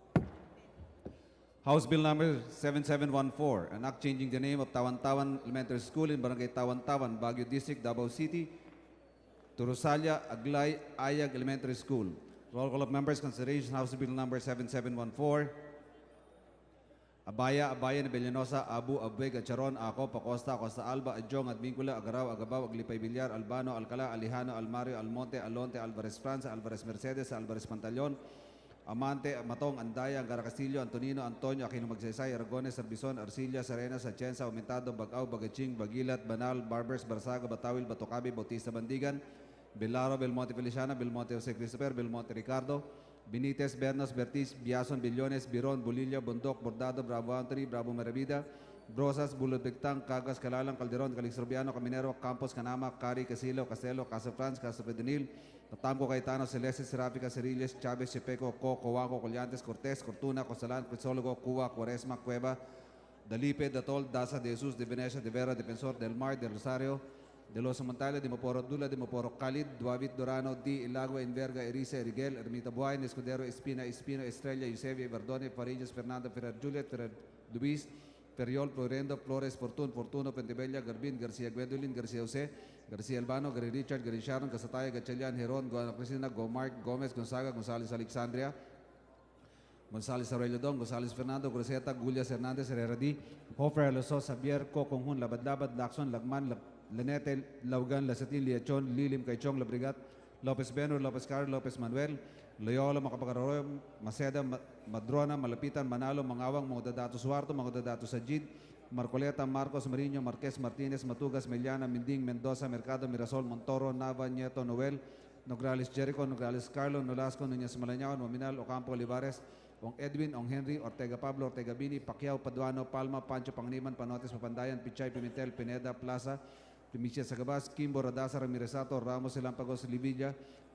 House Bill number 7714, an act changing the name of Tawan-Tawan Elementary School in Barangay Tawan-Tawan, Baguio District, Davao City, to Rosalia Aglay Ayag Elementary School. Roll call of members, consideration, House Bill number 7714. Abaya, Abaya na Bellanosa, Abu, Abueg, Acharon, Ako, Pacosta, Costa Alba, Adjong, Advincula, Agaraw, Agabaw, Aglipay Villar, Albano, Alcala, Alejano, Almario, Almonte, Alonte, Alvarez Franza, Alvarez Mercedes, Alvarez Pantaleon, Amante, Matong, Andaya, Angara Castillo, Antonino, Antonio, Aquino Magsaysay, Aragones, Arbison, Arcilla, Serena, Sachensa, Aumentado, Bagaw, Bagaching, Bagilat, Banal, Barbers, Barsaga, Batawil, Batocabi, Bautista Bandigan, Belaro, Belmonte Feliciana, Belmonte Jose Christopher, Belmonte Ricardo, Benitez, Bernos, Bertis, Biason, Billones, Biron, Bulilla, Bundok, Bordado, Bravo Anthony, Bravo Maravida, Brosas, Bulod-Bigtang, Cagas, Calalang, Calderon, Calixtrobiano, Caminero, Campos, Canama, Cari, Casilo, Castelo, Casa Franz, Casa Pedonil, Tatamco, Cayetano, Celeste, Serafica, Cerilles, Chavez, Chepeco, Coaco, Collantes, Cortés, Cortuna, Cosalan, Quetzólogo, Cuba, Cuaresma, Cueva, Dalipe, Datol, Daza, de Jesus, de Venecia, de Vera, Defensor, Del Mar, del Rosario, de Los Montales, de Moporo Abdullah, de Moporo Khalid, Duavit Dorano, Di Ilagua, Inverga, Erice, Eriguel, Ermita Buain, Escudero, Espina, Estrella, Eusebio, Verdone, Farillas, Fernando, Ferrer Juliet, Ferrer Luis, Ferriol, Florendo, Flores, Fortuno, Pentebella, Garbin, García Gwendolyn, García José, García Albano, Gary Richard, Gary Sharon, Casataya, Gachalian, Heron, Guana Cristina, Gomark, Gomez, Gonzaga, González Alexandria, González Aurelio Dong, González Fernando, Groseta, Gulias Hernández, Herrera D, Hofer Aloso, Xavier, Conjun, Labad, Lacson, Lagman, Lenete, Laugan, Lasatin, Liachon, Lilim, Kaichong, Labrigat, Lopez Benur, Lopez Carlos, Lopez Manuel, Loyola, Macapagaro, Maceda, Madrona, Malapitan, Manalo, Mangawang, Mga Suarto, Mga Sajid, Marcoleta, Marcos, Marino, Marquez, Martinez, Matugas, Meliana, Minding, Mendoza, Mercado, Mirasol, Montoro, Nava, Nieto, Noel, Nograles Jericho, Nograles Carlo, Nolasco, Núñez Malañao, Nominal, Ocampo, Olivares, Ong Edwin, Ong Henry, Ortega Pablo, Ortega Bini, Pacquiao, Paduano, Palma, Pancho Pangniman, Panotes, Papandayan, Pichay, Pimentel, Pineda, Plaza, Primicia Sagabas, Kimbo, Radasa, Ramiresato, Ramos, Elampagos, Livilla,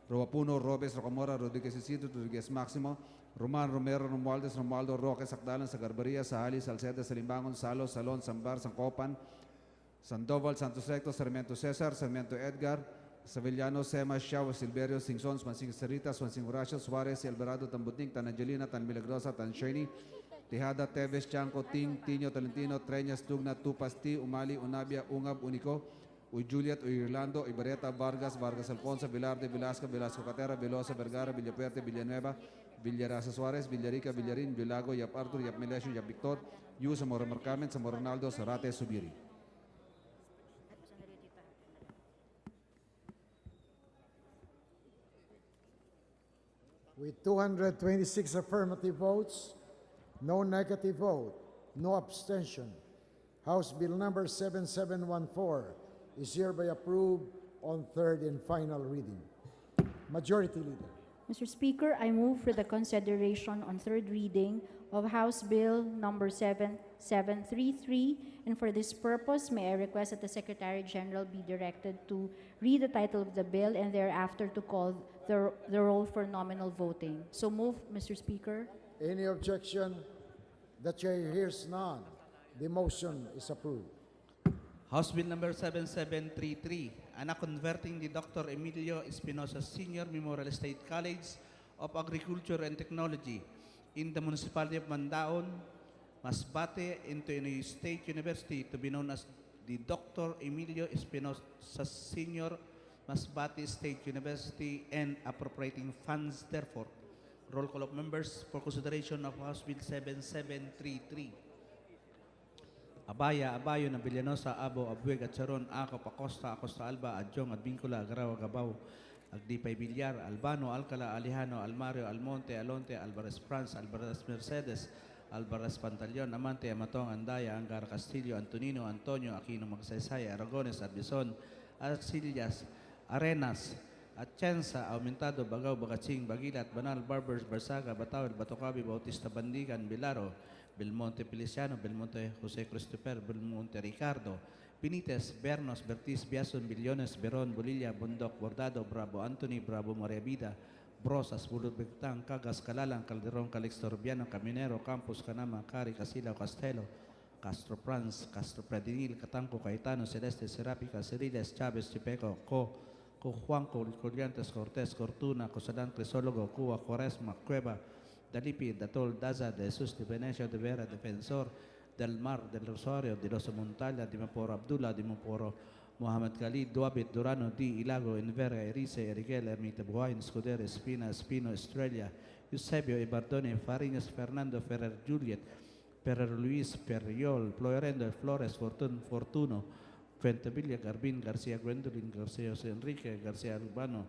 Roapuno, Robes, Rocamora, Rodriguez Isidro, Rodriguez Máximo, Roman Romero, Romualdez, Romualdo, Roque, Sacdalan, Sagarbaria, Sahali, Salceda, Salimbangon, Salo, Salon, Sambar, Sancopan, Sandoval, Santos Recto, Sarmiento Cesar, Sarmiento Edgar, Sevillano, Sema, Shaw, Silverio, Singson, Swansing Sarita, Swansing Horacio, Suarez, Alvarado, Tambuting, Tan Angelina, Tan Milagrosa, Tan Shani, Tejada, Teves, Chanco, Ting, Tino, Talentino, Treñas, Tugna, Tupasti, Umali, Unabia, Ungab, Unico, Uy Juliet, Uy Irlando, Ibareta, Vargas, Vargas Alfonso, Velarde, Velasco, Velasco Catera, Velosa, Vergara, Villapuerte, Villanueva, Villarasa Suarez, Villarica, Villarin, Villago, Yap Arthur, Yap Melesio, Yap Victor, Yu, Zamora Mercamen, Zamora Ronaldo, Zarate, Subiri. With 226 affirmative votes, no negative vote, no abstention, House Bill number 7714 is hereby approved on third and final reading. Majority Leader. Mr. Speaker, I move for the consideration on third reading of House Bill number 7733, and for this purpose, may I request that the Secretary General be directed to read the title of the bill and thereafter to call the roll for nominal voting. So move, Mr. Speaker. Any objection? The chair hears none. The motion is approved. House Bill number 7733, anak converting the Dr. Emilio Espinosa Sr. Memorial State College of Agriculture and Technology in the municipality of Mandaon, Masbate into a state university to be known as the Dr. Emilio Espinosa Sr. Masbate State University and appropriating funds therefore. Roll call of members for consideration of House Bill 7733. Abaya, Abayo, na Villanosa, Abo, Abueg, Atcharon, Ako, Pacosta, Acosta Alba, Adjong, Advincula, Agaraw, Agabaw, Agdipay Villar, Albano, Alcala, Alejano, Almario, Almonte, Alonte, Alvarez Franz, Alvarez Mercedes, Alvarez Pantaleon, Amante, Amatong, Andaya, Angara Castillo, Antonino, Antonio, Aquino Magsaysay, Aragones, Arbison, Arcillas, Arenas, Atienza, Aumentado, Bagaw, Bagaching, Bagilat, Banal, Barbers, Barsaga, Batawel, Batocabi, Bautista Bandigan, Bilaro, Belmonte Feliciano, Belmonte Jose Christopher, Belmonte Ricardo, Benitez, Bernos, Bertis, Biason, Billones, Beron, Bolilla, Bundok, Bordado, Bravo Anthony, Bravo Maria Vida, Brosas, Bulod Bigtang, Cagas, Calalang, Calderon, Calixtorbiano, Caminero, Campos, Canama, Cari, Casila, Castelo, Castro Franz, Castro Predinil, Catanco, Caetano, Celeste, Serapica, Ceriles, Chavez, Chipeco, Juanco, Corrientes, Cortés, Cortuna, Cosadan, Crisólogo, Cuba, Cuaresma, Cueva, Dalipi, Datol, Daza, de Jesus, de Venecia, de Vera, Defensor, del Mar, del Rosario, de Los Montalla, de Maporo Abdullah, de Maporo Mohamed Khalid, Duabit, Durano, Di, Ilago, Envera, Erice, Eriguel, Ermita Buhain, Escudero, Espina, Espino, Estrella, Eusebio, Ibardone, Farinas, Fernando, Ferrer, Juliet, Ferrer Luis, Ferriol, Florendo, Flores, Fortuno, Fuentevilla, Garbin, Garcia Gwendolyn, Garcia Jose Enrique, Garcia Urbano,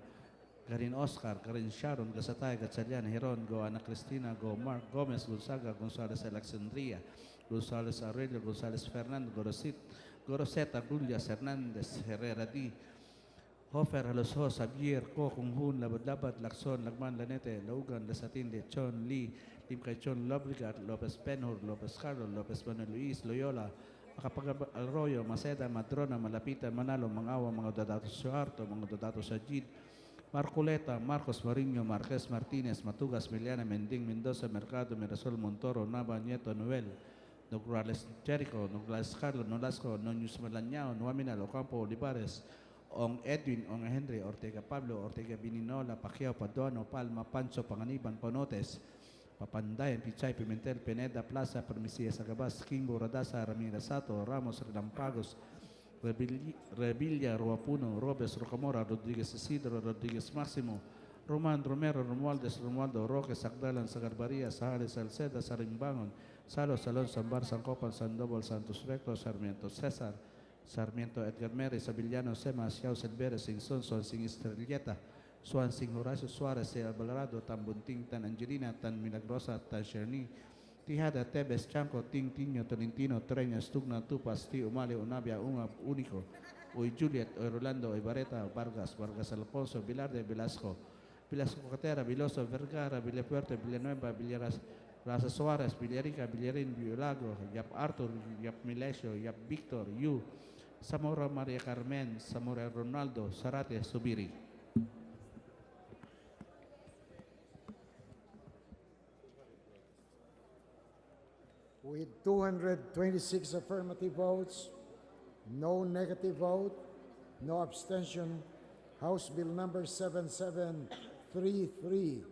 Garin Oscar, Garin Sharon, Gasatay, Gatchalian, Heron, Go Ana Cristina, Go Mark, Gomez, Gonzaga, Gonzales Alexandria, Gonzales Aurelio, Gonzales Fernando, Goroseta, Gullias, Hernandez, Herrera D. Hofer, Haloso, Xavier, Ko, Kunghun, Labad-Labad, Lacson, Lagman, Lanete, Laugan, Lasatin, Lechon, Lee, Lim Caichon, Lobligat, Lopez Penhur, Lopez Carlos, Lopez Manuel Luis, Loyola, Makapag Arroyo, Maceda, Madrona, Malapitan, Manalo, Mangawa, mga dadato sa Arto, mga dadato sa Jid, Marcoleta, Marcos Marino, Marquez Martinez, Matugas, Miliana, Mending, Mendoza, Mercado, Mirasol, Montoro, Nava, Nieto, Noel, Nograles Jericho, Nograles Carlos, Nolasco, Nonius Malanyao, Nuaminal, Ocampo, Olivares, Ong Edwin, Ong Henry, Ortega Pablo, Ortega Bininola, Pacquiao, Paduano, Palma, Pancho, Panganiban, Panotes, Papandayan, Pichay, Pimentel, Pineda, Plaza, Permisias, Agabas, Kimbo, Radasa, Ramirez Sato, Ramos, Redampagos, Revilla, Ruapuno, Robes, Rocamora, Rodriguez Isidro, Rodriguez Máximo, Roman, Romero, Romualdez, Romualdo, Roque, Sagdalan, Sagarbaria, Sahales, Salceda, Sarimbangon, Salo, Salón, Sambar, Sancopan, Sandoval, Santos Recto, Sarmiento, César, Sarmiento, Edgar Meri, Sabillano, Sema, Siao, Silveres, Singson, Sing Estrelleta, Suan, Sing Horacio Suarez, Alvarado, Tan Bunting, Tan Angelina, Tan Milagrosa, Tan Sherni, Tijada, Tebes, Chanco, Ting, Tiño, Tolentino, Treña, Stugna, Tupas, Ti, Umali, Unabia, Unga, Único, Uy Juliet, Uy Rolando, Uy Bareta, Vargas, Vargas Alfonso, Vilarde, Velasco, Velasco Catera, Viloso, Vergara, Villapuerte, Villanueva, Villaras, Raza Suarez, Villarica, Villarin, Violago, Yap Arthur, Yap Milesio, Yap Victor, Yu, Zamora Maria Carmen, Zamora Ronaldo, Zarate, Subiri. With 226 affirmative votes, no negative vote, no abstention, House Bill number 7733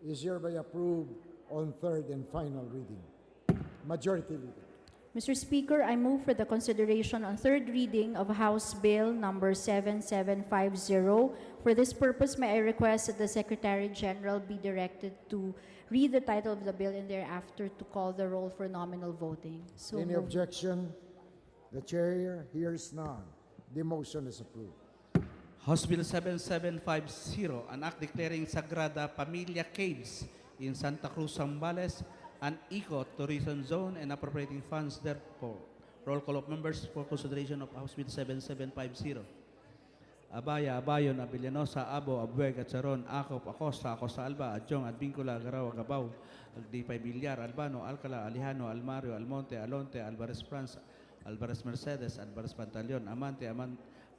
is hereby approved on third and final reading. Majority leader. Mr. Speaker, I move for the consideration on third reading of House Bill number 7750. For this purpose, may I request that the Secretary General be directed to read the title of the bill and thereafter to call the roll for nominal voting. So Any moved. objection? The chair hears none. The motion is approved. House Bill 7750, an act declaring Sagrada Familia Caves in Santa Cruz, Zambales, an eco-tourism zone and appropriating funds therefore. Roll call of members for consideration of House Bill 7750. Abaya, Abayon, Abilianosa, Abo, Abueg, Atsaron, Acop, Acosta, Acosta Alba, Adjong, Advincula, Agaraw, Agabaw, Agdipay, Villar, Albano, Alcala, Alejano, Almario, Almonte, Alonte, Alvarez France, Alvarez Mercedes, Alvarez Pantaleon, Amante,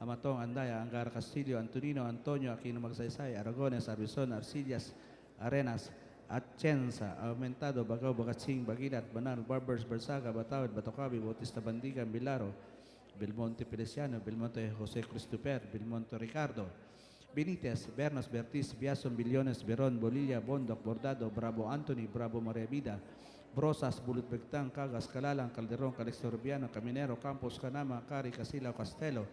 Amatong, Andaya, Angara Castillo, Antonino, Antonio, Aquino Magsaysay, Aragones, Arbizon, Arcillas, Arenas, Atienza, Aumentado, Bagaw, Bagatsing, Bagilat, Banal, Barbers, Bersaga, Batawid, Batocabi, Bautista Bandigan, Bilaro, Belmonte Feliciano, Belmonte Jose Cristoper, Belmonte Ricardo, Benitez, Bernas, Bertis, Biason, Billones, Beron, Bolilla, Bondoc, Bordado, Bravo Anthony, Bravo Maria Vida, Brosas, Bulut Begtang, Cagas, Calalang, Calderon, Calixto Rubiano, Caminero, Campos, Canama, Cari, Casila, Castelo,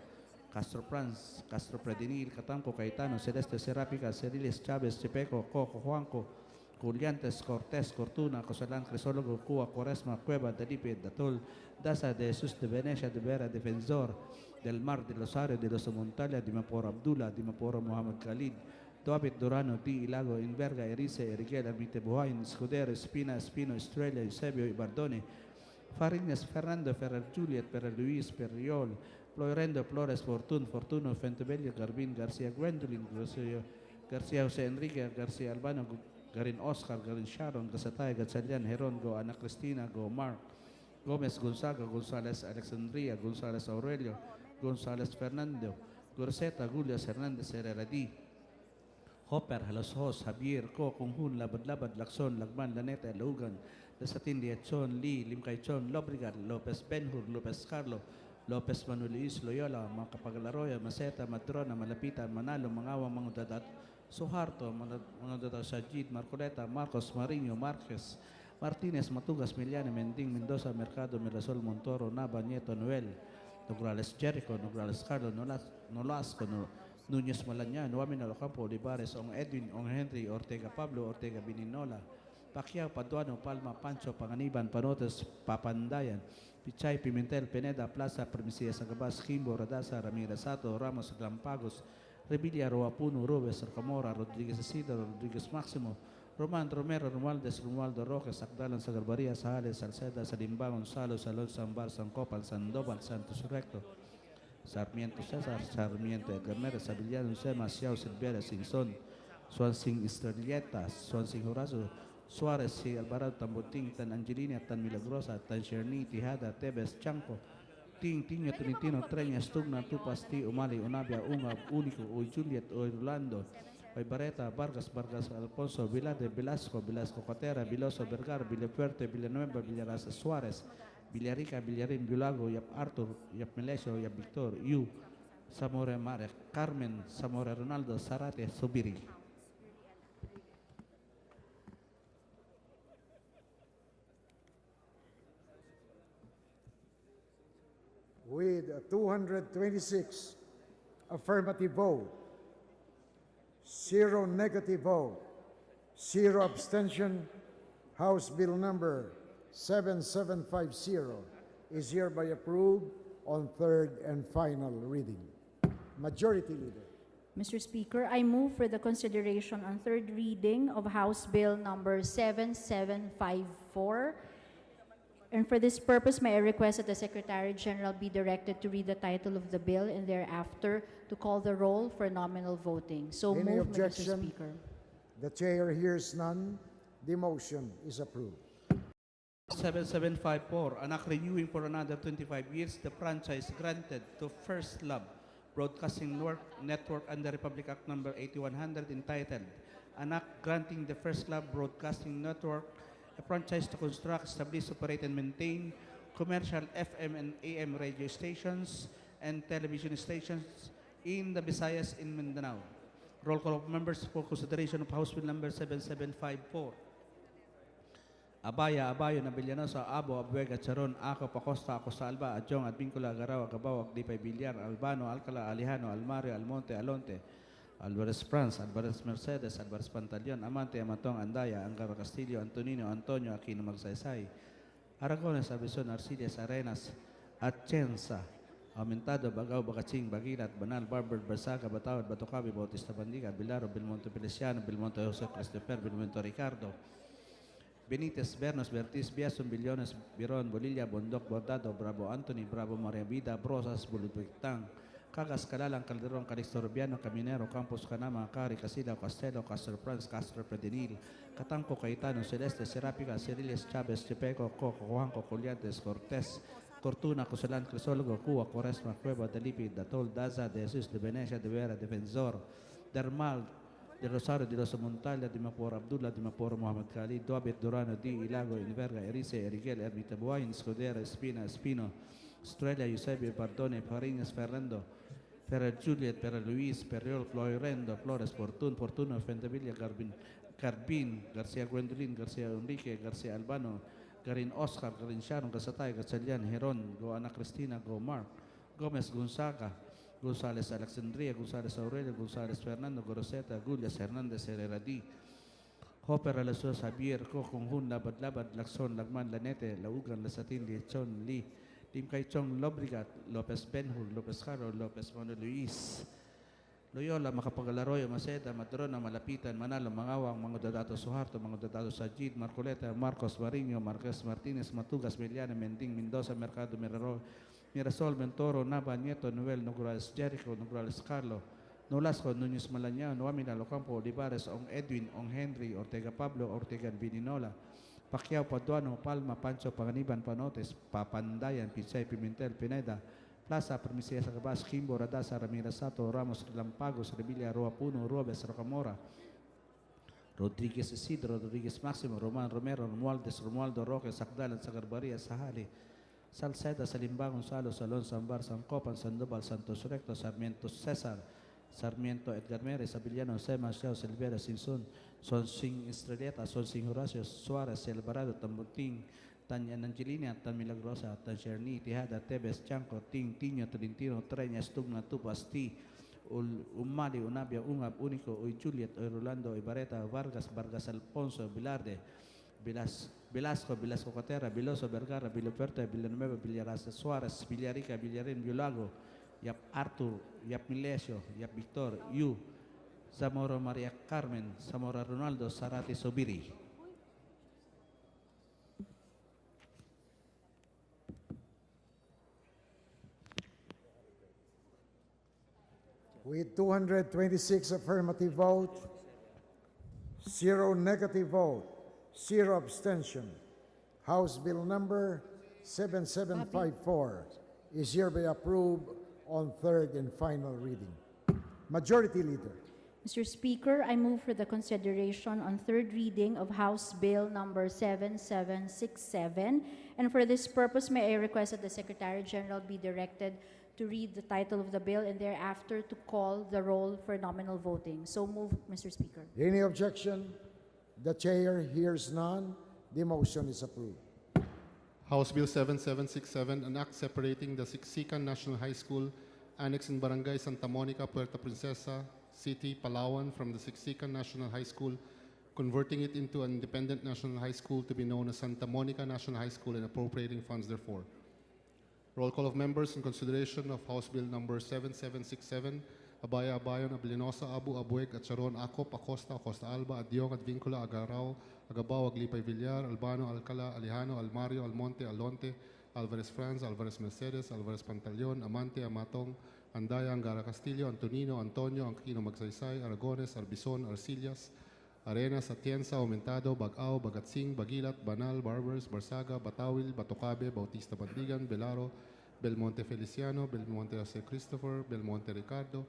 Castro Franz, Castro Predinil, Catamco, Caetano, Celeste, Serapica, Cerilis, Chavez, Chepeco, Coco, Juanco, Juliantes, Cortés, Cortuna, Cosalán, Crisólogo, Cuba, Cuaresma, Cueva, Delipe, Datol, Daza, de Jesús de Venecia, de Vera, Defensor, del Mar, de Rosario, de los Montalia, de Mapor Abdullah, de Mapor Mohamed Khalid, Doabit, Durano, Di, Ilago, Inverga, Erice, Eriguel, Ermite, Buhain, Escudero, Espina, Espino, Estrella, Eusebio, Ibardone, Farines, Fernando, Ferrer, Juliet, Ferrer Luis, Perriol, Florendo, Flores, Fortuno, Fentebello, Garbin, Garcia Gwendolyn, Garcia Jose Enrique, Garcia Albano, Garin Oscar, Garin Sharon, Gasatay, Gatsalian, Heron, Go Ana Cristina, Go Mark, Gomez Gonzaga, Gonzales Alexandria, Gonzales Aurelio, Gonzales Fernando, Gorseta, Julius Hernandez Herrera D. Hopper, Halosos, Javier, Co, Kunghun, Labad-Labad, Lacson, Lagman, Laneta, Lugan, Desatin, Diachon, Lee, Limcaychon, Lobrigat, Lopez Benhur, Lopez Carlo, Lopez Manuel Luis, Loyola, mga Kapagalaroya, Maceta, Madrona, Malapitan, Manalo, Mangawa, mga dadat, Suharto, mga dadat Sajid, Marcoleta, Marcos, Marino, Marquez, Martinez, Matugas, Miliana, Mending, Mendoza, Mercado, Mirasol, Montoro, Nava, Nieto, Noel, Nograles Jericho, Nograles Carlo, Nolasco, Núñez Malaña, Nuamin Alocampo, Olivares, Ong Edwin, Ong Henry, Ortega Pablo, Ortega Bininola, Pacquiao, Paduano, Palma, Pancho, Panganiban, Panotes, Papandayan, Pichay, Pimentel, Pineda, Plaza, Primicia, Sagabas, Kimbo, Radasa, Ramirez Sato, Ramos, Glampagos, Revilla, Roapuno, Robes, Rocamora, Rodriguez Isidro, Rodriguez Maximo, Roman Romero, Romualdez, Romualdo Roque, Sakdalan, Sagarbaria, Sahales, Salceda, Salimba, Gonzalo, Salón, Sambar, Sancopal, Sandoval, Santos Recto, Sarmiento Cesar, Sarmiento Edgar Mérez, Abiliano, Sema, Siao, Silvera, Sinson, Swansing Estrelletas, Swansing Horacio, Suarez, si Alvarado, Tamboting, Tan Angelina, Tan Milagrosa, Tan Cherny, Tijada, Tebes, Chanco, Ting, Tiño, Tolentino, Treñas, Tugna, Tupasti, Umali, Unabia, Ungab, Único, Uy Juliet, Uy Rolando, Uy Bareta, Vargas, Vargas, Alfonso, Vilade, Velasco, Velasco Cotera, Viloso, Vergara, Villafuerte, Villanueva, Villarasa, Suarez, Villarica, Villarín, Villago, Yap Arthur, Yap Melesio, Yap Victor, Yu, Zamora Mare, Carmen, Zamora Ronaldo, Zarate, Subiri. With 226 affirmative vote, 0 negative vote, 0 abstention, House Bill number 7750 is hereby approved on third and final reading. Majority Leader. Mr. Speaker, I move for the consideration on third reading of House Bill number 7754. And for this purpose, may I request that the Secretary General be directed to read the title of the bill and thereafter to call the roll for nominal voting. So Any moved, Mr. objection? Speaker. The Chair hears none. The motion is approved. 7754, anak renewing for another 25 years the franchise granted to First Love Broadcasting Network under Republic Act number 8100 entitled Anak granting the First Love Broadcasting Network a franchise to construct, establish, operate, and maintain commercial FM and AM radio stations and television stations in the Visayas in Mindanao. Roll call of members for consideration of House Bill number 7754. Abaya, Abayo, Nabilianosa, Abo, Abuega, Charon, Ako, Pacosta, Acosta, Alba, Adjong, Advincula, Garawa, Gabawag, Dipay, Villar, Albano, Alcala, Alejano, Almario, Almonte, Alonte, Alvarez France, Alvarez Mercedes, Alvarez Pantaleon, Amante, Amatong, Andaya, Angara Castillo, Antonino, Antonio, Aquino Magsaysay, Aragones, Abison, Arcillas, Arenas, Atienza, Aumentado, Bagaw, Bacaching, Bagilat, Banal, Barber, Bersaga, Batawad, Batocabi, Bautista Bandiga, Bilaro, Belmonte Feliciano, Belmonte Jose Christopher, Belmonte Ricardo, Benitez, Bernos, Bertis, Biason, Billones, Biron, Bolilla, Bondok, Bordado, Bravo Anthony, Bravo Maria Vida, Brosas, Bulutwictang, Cagas, Calalang, Calderon, Calixto Rubiano, Caminero, Campos, Canama, Cari, Casilla, Castello, Castro Franz, Castro Predenil, Catanco, Caetano, Celeste, Serapica, Ceriles, Chavez, Chepeco, Coco, Juanco, Coliantes, Cortés, Cortuna, Cosalan, Crisólogo, Cuba, Coresma, Cueva, Delipi, Datol, Daza, De Jesus, De Venecia, De Vera, Defensor, Dermal, De Rosario, De Rosa Montalia, De Mapor Abdullah, De Mapor Muhammad Khalid, Duabet, Durano, Di Ilago, Inverga, Erice, Eriguel, Ermita Buain, Scudera, Espina, Espino, Estrella, Eusebio, Pardone, Farinas, Fernando, Pera Juliet, Pera Luis, Periol, Florendo, Flores, Fortuno, Fentevilla, Carbin, Garcia Gwendolyn, Garcia Enrique, Garcia Albano, Garin Oscar, Garin Sharon, Gasatay, Gatsalian, Heron, Go Ana Cristina, Go Mark, Gomez Gonzaga, González Alexandria, González Aurelio, González Fernando, Goroseta, Gullias, Hernández, Herrera D. Hopper, Alasos, Javier, Conjun, Labad, Lacson, Lagman, Lanete, Laugan, Lasatin, Lichon, Lee, Lim Kai Chong, Lobrigat, Lopez Benhur, Lopez Caro, Lopez Mono Luis, Loyola, Macapagalaroyo, Maceda, Madrona, Malapitan, Manalo, Mangawang, mga Dadato Suharto, mga Dadato Sajid, Marcoleta, Marcos Barino, Marquez Martinez, Matugas, Meliana, Mending, Mendoza, Mercado, Mirasol, Mentoro, Nava, Nieto, Noel, Nograles, Jericho, Nograles, Carlo, Nolasco, Núñez Malañao, Noamina, Locampo, Olivares, Ong Edwin, Ong Henry, Ortega Pablo, Ortega Bininola, Pacquiao, Paduano, Palma, Pancho, Paganiban, Panotes, Papandayan, Pichay, Pimentel, Pineda, Plaza, Primicia, Sagabas, Kimbo, Radasa, Ramirez Sato, Ramos, Lampagos, Revilla, Roapuno, Robes, Rocamora, Rodriguez Isidro, Rodriguez Maximo, Roman Romero, Romualdez, Romualdo Roque, Sakdalan, Sagarbaria, Sahali, Salceda, Salimba, Gonzalo, Salón, Sambar, Sancopan, Sandoval, Santos Recto, Sarmiento Cesar, Sarmiento Edgar Mérez, Abiliano, Sema, Xiao, Silvera, Sinson, Sonsing Estrelleta, Sonsing Horacio, Suarez, Alvarado, Tambuting, Tanya Angelina, Tan Milagrosa, Tan Cherny, Tijada, Tebes, Chanco, Ting, Tiño, Tolentino, Treñas, Tugna, Tupasti, Umali, Unabia, Ungab, Único, Uy Juliet, Uy Rolando, Uy Bareta, Vargas, Vargas Alfonso, Bilarde, Velasco Catera, Biloso, Vergara, Villapuerta, Villanueva, Villarasa, Suarez, Villarica, Villarin, Villago, Yap Arthur, Yap Milesio, Yap Victor, Yu, Zamora Maria Carmen, Zamora Ronaldo, Sarate Sobiri. With 226 affirmative vote, 0 negative vote, 0 abstention, House Bill number 7754 is hereby approved on third and final reading. Majority Leader. Mr. Speaker, I move for the consideration on third reading of House Bill number 7767. And for this purpose, may I request that the Secretary General be directed to read the title of the bill and thereafter to call the roll for nominal voting. So move, Mr. Speaker. Any objection? The chair hears none. The motion is approved. House Bill 7767, an act separating the Siksikan National High School, annex in Barangay Santa Monica, Puerto Princesa City, Palawan, from the Siksikan National High School, converting it into an independent national high school to be known as Santa Monica National High School and appropriating funds therefore. Roll call of members in consideration of House Bill number 7767, Abaya Abayon, Ablinosa, Abu Abueg, Atcharon, Acop, Acosta, Acosta Alba, Adiong, Advincula, Agarao, Agabao, Aglipay Villar, Albano, Alcala, Alejano, Almario, Almonte, Alonte, Alvarez Franz, Alvarez Mercedes, Alvarez Pantaleon, Amante, Amatong, Andaya, Angara Castillo, Antonino, Antonio, Anquino Magsaysay, Aragones, Arbizon, Arcillas, Arenas, Atienza, Aumentado, Bagao, Bagatsing, Bagilat, Banal, Barbers, Barsaga, Batawil, Batocabe, Bautista Bandigan, Belaro, Belmonte Feliciano, Belmonte Jose Christopher, Belmonte Ricardo,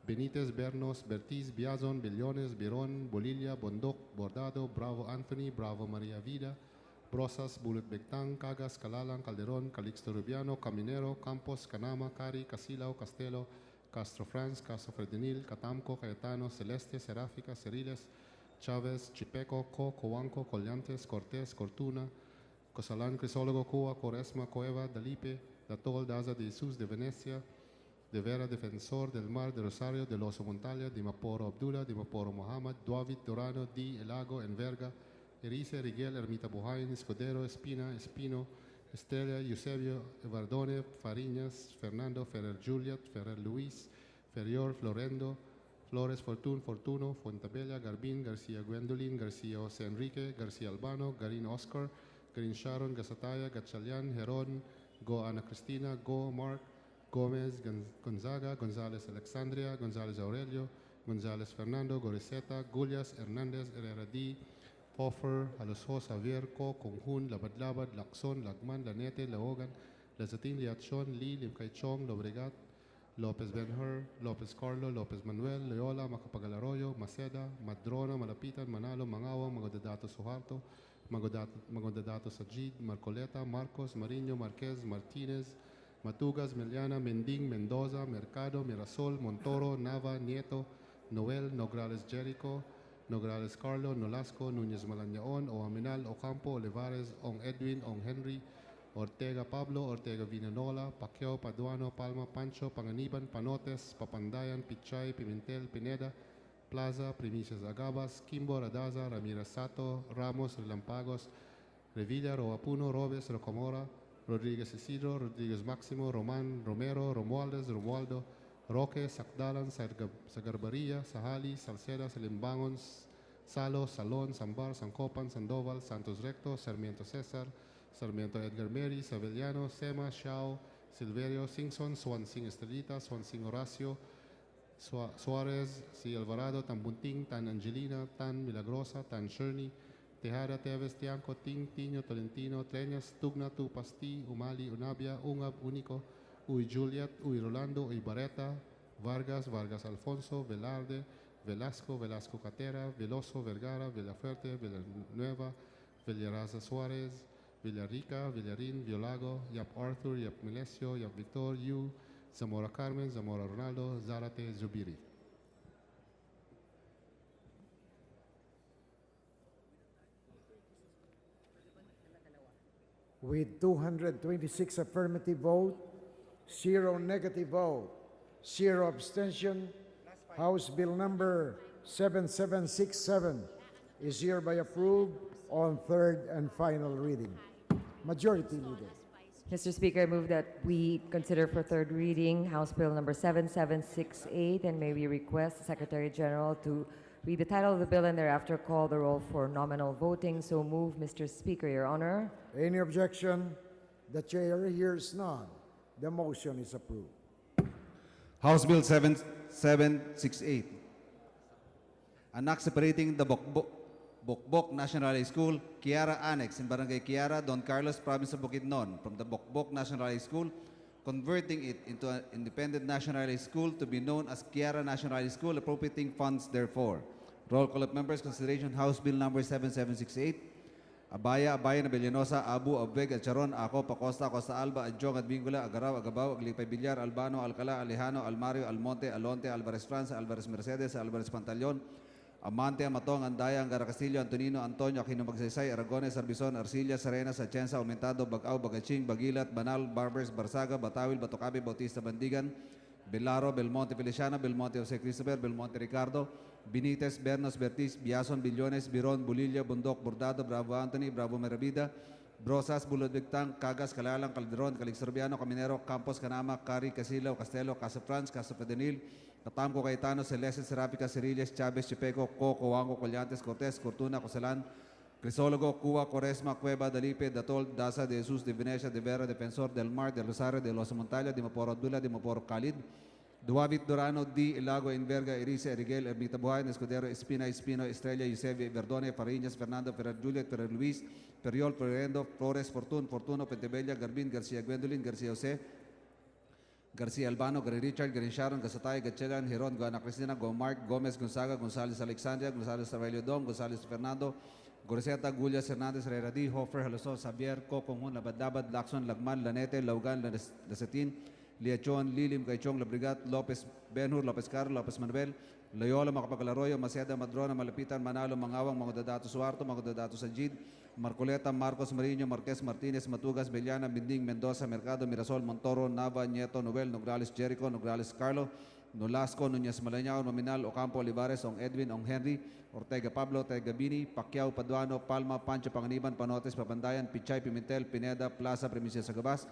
Benitez, Bernos, Bertiz, Biazon, Billones, Biron, Bolilla, Bondoc, Bordado, Bravo Anthony, Bravo Maria Vida, Brosas, Bulut Begtang, Cagas, Calalang, Calderon, Calixto Rubiano, Caminero, Campos, Canama, Cari, Casilao, Castelo, Castro Franz, Castro Fredenil, Catamco, Cayetano, Celeste, Seráfica, Ceriles, Chavez, Chipeco, Co, Coanco, Collantes, Cortés, Cortuna, Cosalan, Crisólogo, Cua, Coresma, Cueva, Dalipe, Datol, Daza de Jesus, de Venecia, de Vera, Defensor, del Mar, de Rosario, de Loso Montalia, de Maporo Abdullah, de Maporo Mohammed, Duavit, Dorano, Di, Elago, Enverga, Erice, Riguel, Ermita Buhain, Escudero, Espina, Espino, Estrella, Eusebio, Evardone, Fariñas, Fernando, Ferrer Juliet, Ferrer Luis, Ferrior, Florendo, Flores, Fortun, Fortuno, Fuentabella, Garbin, García Gwendolyn, García José Enrique, García Albano, Garin Oscar, Garin Sharon, Gasataya, Gatchalian, Heron, Go Ana Cristina, Go Mark, Gomez, Gonzaga, González Alexandria, González Aurelio, González Fernando, Goriseta, Gullias, Hernández, Herrera D, Poffer, Alosos, Javier, Co, Conjun, Labad-Labad, Lacson, Lagman, Lanete, Laogan, Lazatin, Liachon, Lee, Limcaychong, Lobregat, Lopez Benhur, Lopez Carlo, Lopez Manuel, Loyola, Macapagal-Arroyo, Maceda, Madrona, Malapitan, Manalo, Mangawang, Magodadato Suharto, Magodadato Sajid, Marcoleta, Marcos, Mariño, Marquez, Martinez, Matugas, Meliana, Mending, Mendoza, Mercado, Mirasol, Montoro, Nava, Nieto, Noel, Nograles Jericho, Nograles Carlo, Nolasco, Núñez Malañaon, Oaminal, Ocampo, Olivares, Ong Edwin, Ong Henry, Ortega Pablo, Ortega Vinanola, Pacquiao, Paduano, Palma, Pancho, Panganiban, Panotes, Papandayan, Pichay, Pimentel, Pineda, Plaza, Primicias Agabas, Kimbo, Radaza, Ramirez Sato, Ramos, Relampagos, Revilla, Roapuno, Robes, Rocomora, Rodríguez Isidro, Rodríguez Máximo, Román, Romero, Romualdez, Romualdo, Roque, Sacdalan, Sagarbaria, Sahali, Salceda, Salimbangon, Salo, Salón, Sambar, Sancopan, Sandoval, Santos Recto, Sarmiento César, Sarmiento Edgar Mary, Savellano, Sema, Xiao, Silverio, Singson, Swansing Estrelita, Swansing Horacio, Suarez, C. Alvarado, Tan Bunting, Tan Angelina, Tan Milagrosa, Tan Sherney, Tejada, Teves, Tianco, Ting, Tiño, Tolentino, Treñas, Tugna, Tupasti, Umali, Unabia, Ungab, Único, Uy Juliet, Uy Rolando, Uy Barreta, Vargas, Vargas Alfonso, Velarde, Velasco, Velasco Catera, Veloso, Vergara, Villafuerte, Villanueva, Villaraza Suarez, Villarica, Villarin, Violago, Yap Arthur, Yap Milesio, Yap Victor, Yu, Zamora Carmen, Zamora Ronaldo, Zarate, Zubiri. With 226 affirmative vote, 0 negative vote, 0 abstention, House Bill number 7767 is hereby approved on third and final reading. Majority Leader. Mr. Speaker, I move that we consider for third reading House Bill number 7768, and may we request the Secretary General to read the title of the bill and thereafter call the roll for nominal voting. So move, Mr. Speaker, Your Honor. Any objection? The chair hears none. The motion is approved. House Bill 7768, an act separating the Bokbok National High School, Kiara Annex in Barangay Kiara, Don Carlos, Province of Bukidnon, from the Bokbok National High School, converting it into an independent national high school to be known as Kiara National High School, appropriating funds therefore. Roll call of members, consideration House Bill number 7768. Abaya na Bellanosa, Abu, Abweg, Charon, Ako, Pacosta, Costa Alba, Adjong, Adbingula, Agaraw, Agabaw, Aglipay Villar, Albano, Alcala, Alejano, Almario, Almonte, Alonte, Alvarez France, Alvarez Mercedes, Alvarez Pantaleon, Amante, Amatong, Andaya, Angara Castillo, Antonino, Antonio, Aquino Magsaysay, Aragones, Arbizon, Arcilla, Sarenas, Atienza, Aumentado, Bagaw, Bagaching, Bagilat, Banal, Barbers, Barsaga, Batawil, Batocabe, Bautista, Bandigan, Belaro, Belmonte Feliciano, Belmonte Jose Christopher, Belmonte Ricardo, Benitez, Bernos, Bertis, Biason, Billones, Biron, Bulillo, Bundok, Bordado, Bravo Anthony, Bravo Merabida, Brosas, Bulodbigtang, Cagas, Calalang, Calderon, Calixtorbiano, Caminero, Campos, Canama, Cari, Casilaw, Castelo, Casa Franz, Casa Fedenil, Catamco, Cayetano, Celeste, Serapica, Cerillas, Chavez, Chipeco, Coco, Wango, Collantes, Cortez, Cortuna, Cosalan, Crisólogo, Cuba, Coresma, Cueva, Dalipe, Datol, Daza, De Jesus, De Venecia, De Vera, Defensor, Del Mar, De Rosario, De Los Montalla, De Maporo Dula, De Maporo Khalid, Duavit Durano, D. Ilago, Inverga, Erice, Eriguel, Ermita Buhay, Escudero, Espina, Espino, Estrella, Eusebio, Verdone, Fariñas, Fernando, Ferrer Juliet, Ferrer Luis, Periol, Perendo, Flores, Fortuno, Pentebella, Garbin, García Gwendolyn, García José, García Albano, Gary Richard, Gary Sharon, Gasatay, Gatchelan, Heron, Guana Cristina, Gomark, Gomez, Gonzaga, González Alexandria, González Tabalio Dom, González Fernando, Goriseta, Gullias, Hernandez, Reradi, Hofer, Haloso, Xavier, Cocongun, Labadabad, Lacson, Lagman, Lanete, Laugan, Lasetin, Liachon, Lilim, Gaichong, Labrigat, Lopez, Benhur, Lopez Carlos, Lopez Manuel, Loyola, Macapagalaroyo, Maceda, Madrona, Malapitan, Manalo, Mangawang, Mga Suarto, Mga Sajid, Marcoleta, Marcos Marino, Marquez, Martinez, Matugas, Beliana, Binding, Mendoza, Mercado, Mirasol, Montoro, Nava, Nieto, Novel, Nograles, Jericho, Nograles, Carlo, Nolasco, Nunez, Malañao, Nominal, Ocampo, Olivares, Ong Edwin, Ong Henry, Ortega Pablo, Ortega Bini, Pacquiao, Paduano, Palma, Pancho, Panganiban, Panotes, Papandayan, Pichay, Pimentel, Pineda, Plaza, Primicia, Sagabas,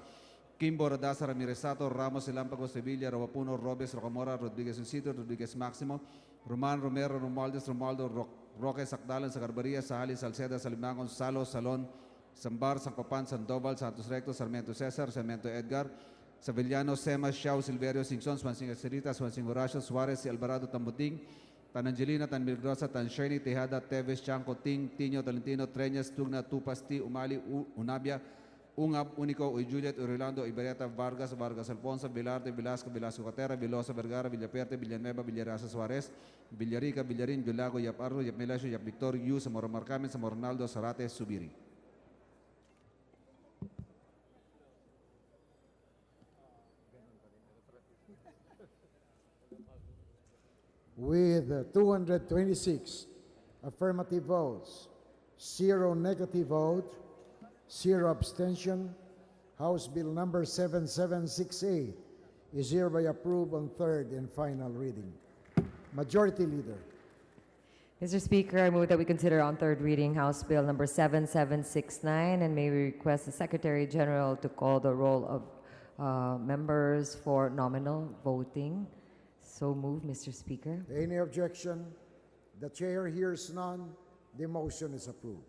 Kimbo, Radasa, Ramirez Sato, Ramos, Ilampago, Sevilla, Robapuno, Robes, Rocamora, Rodriguez Isidro, Rodriguez Maximo, Roman, Romero, Romualdez, Romualdo, Roque, Sacdalan, Sagarbaria, Sahali, Salceda, Salimangon, Salo, Salon, Sambar, Sancopan, Sandoval, Santos Recto, Sarmiento Cesar, Sarmiento Edgar, Sevillano, Sema, Xiao, Silverio, Singson, Swansing Cerita, Swansing Horacio, Suarez, Alvarado, Tambuting, Tan Angelina, Tan Milagrosa, Tan Shirley, Tejada, Teves, Chanco, Ting, Tino, Talentino, Treñas, Tugna, Tupas, T, Umali, Unabia, Ungab, Unico, Uy Juliet, Orlando, Ibereta, Vargas, Vargas Alfonso, Vilarte, Velasco, Velasco Catera, Vilosa, Vergara, Villaperte, Villanueva, Villarasa Suarez, Villarica, Villarin, Villago, Yap Arro, Yap Melasio, Yap Victor, Yu, Zamora Marcamen, Zamora Ronaldo, Zarate, Subiri. With 226 affirmative votes, 0 negative vote, 0 abstention, House Bill number 7768 is hereby approved on third and final reading. Majority Leader. Mr. Speaker, I move that we consider on third reading House Bill number 7769, and may we request the Secretary General to call the roll of members for nominal voting. So move, Mr. Speaker. Any objection? The chair hears none. The motion is approved.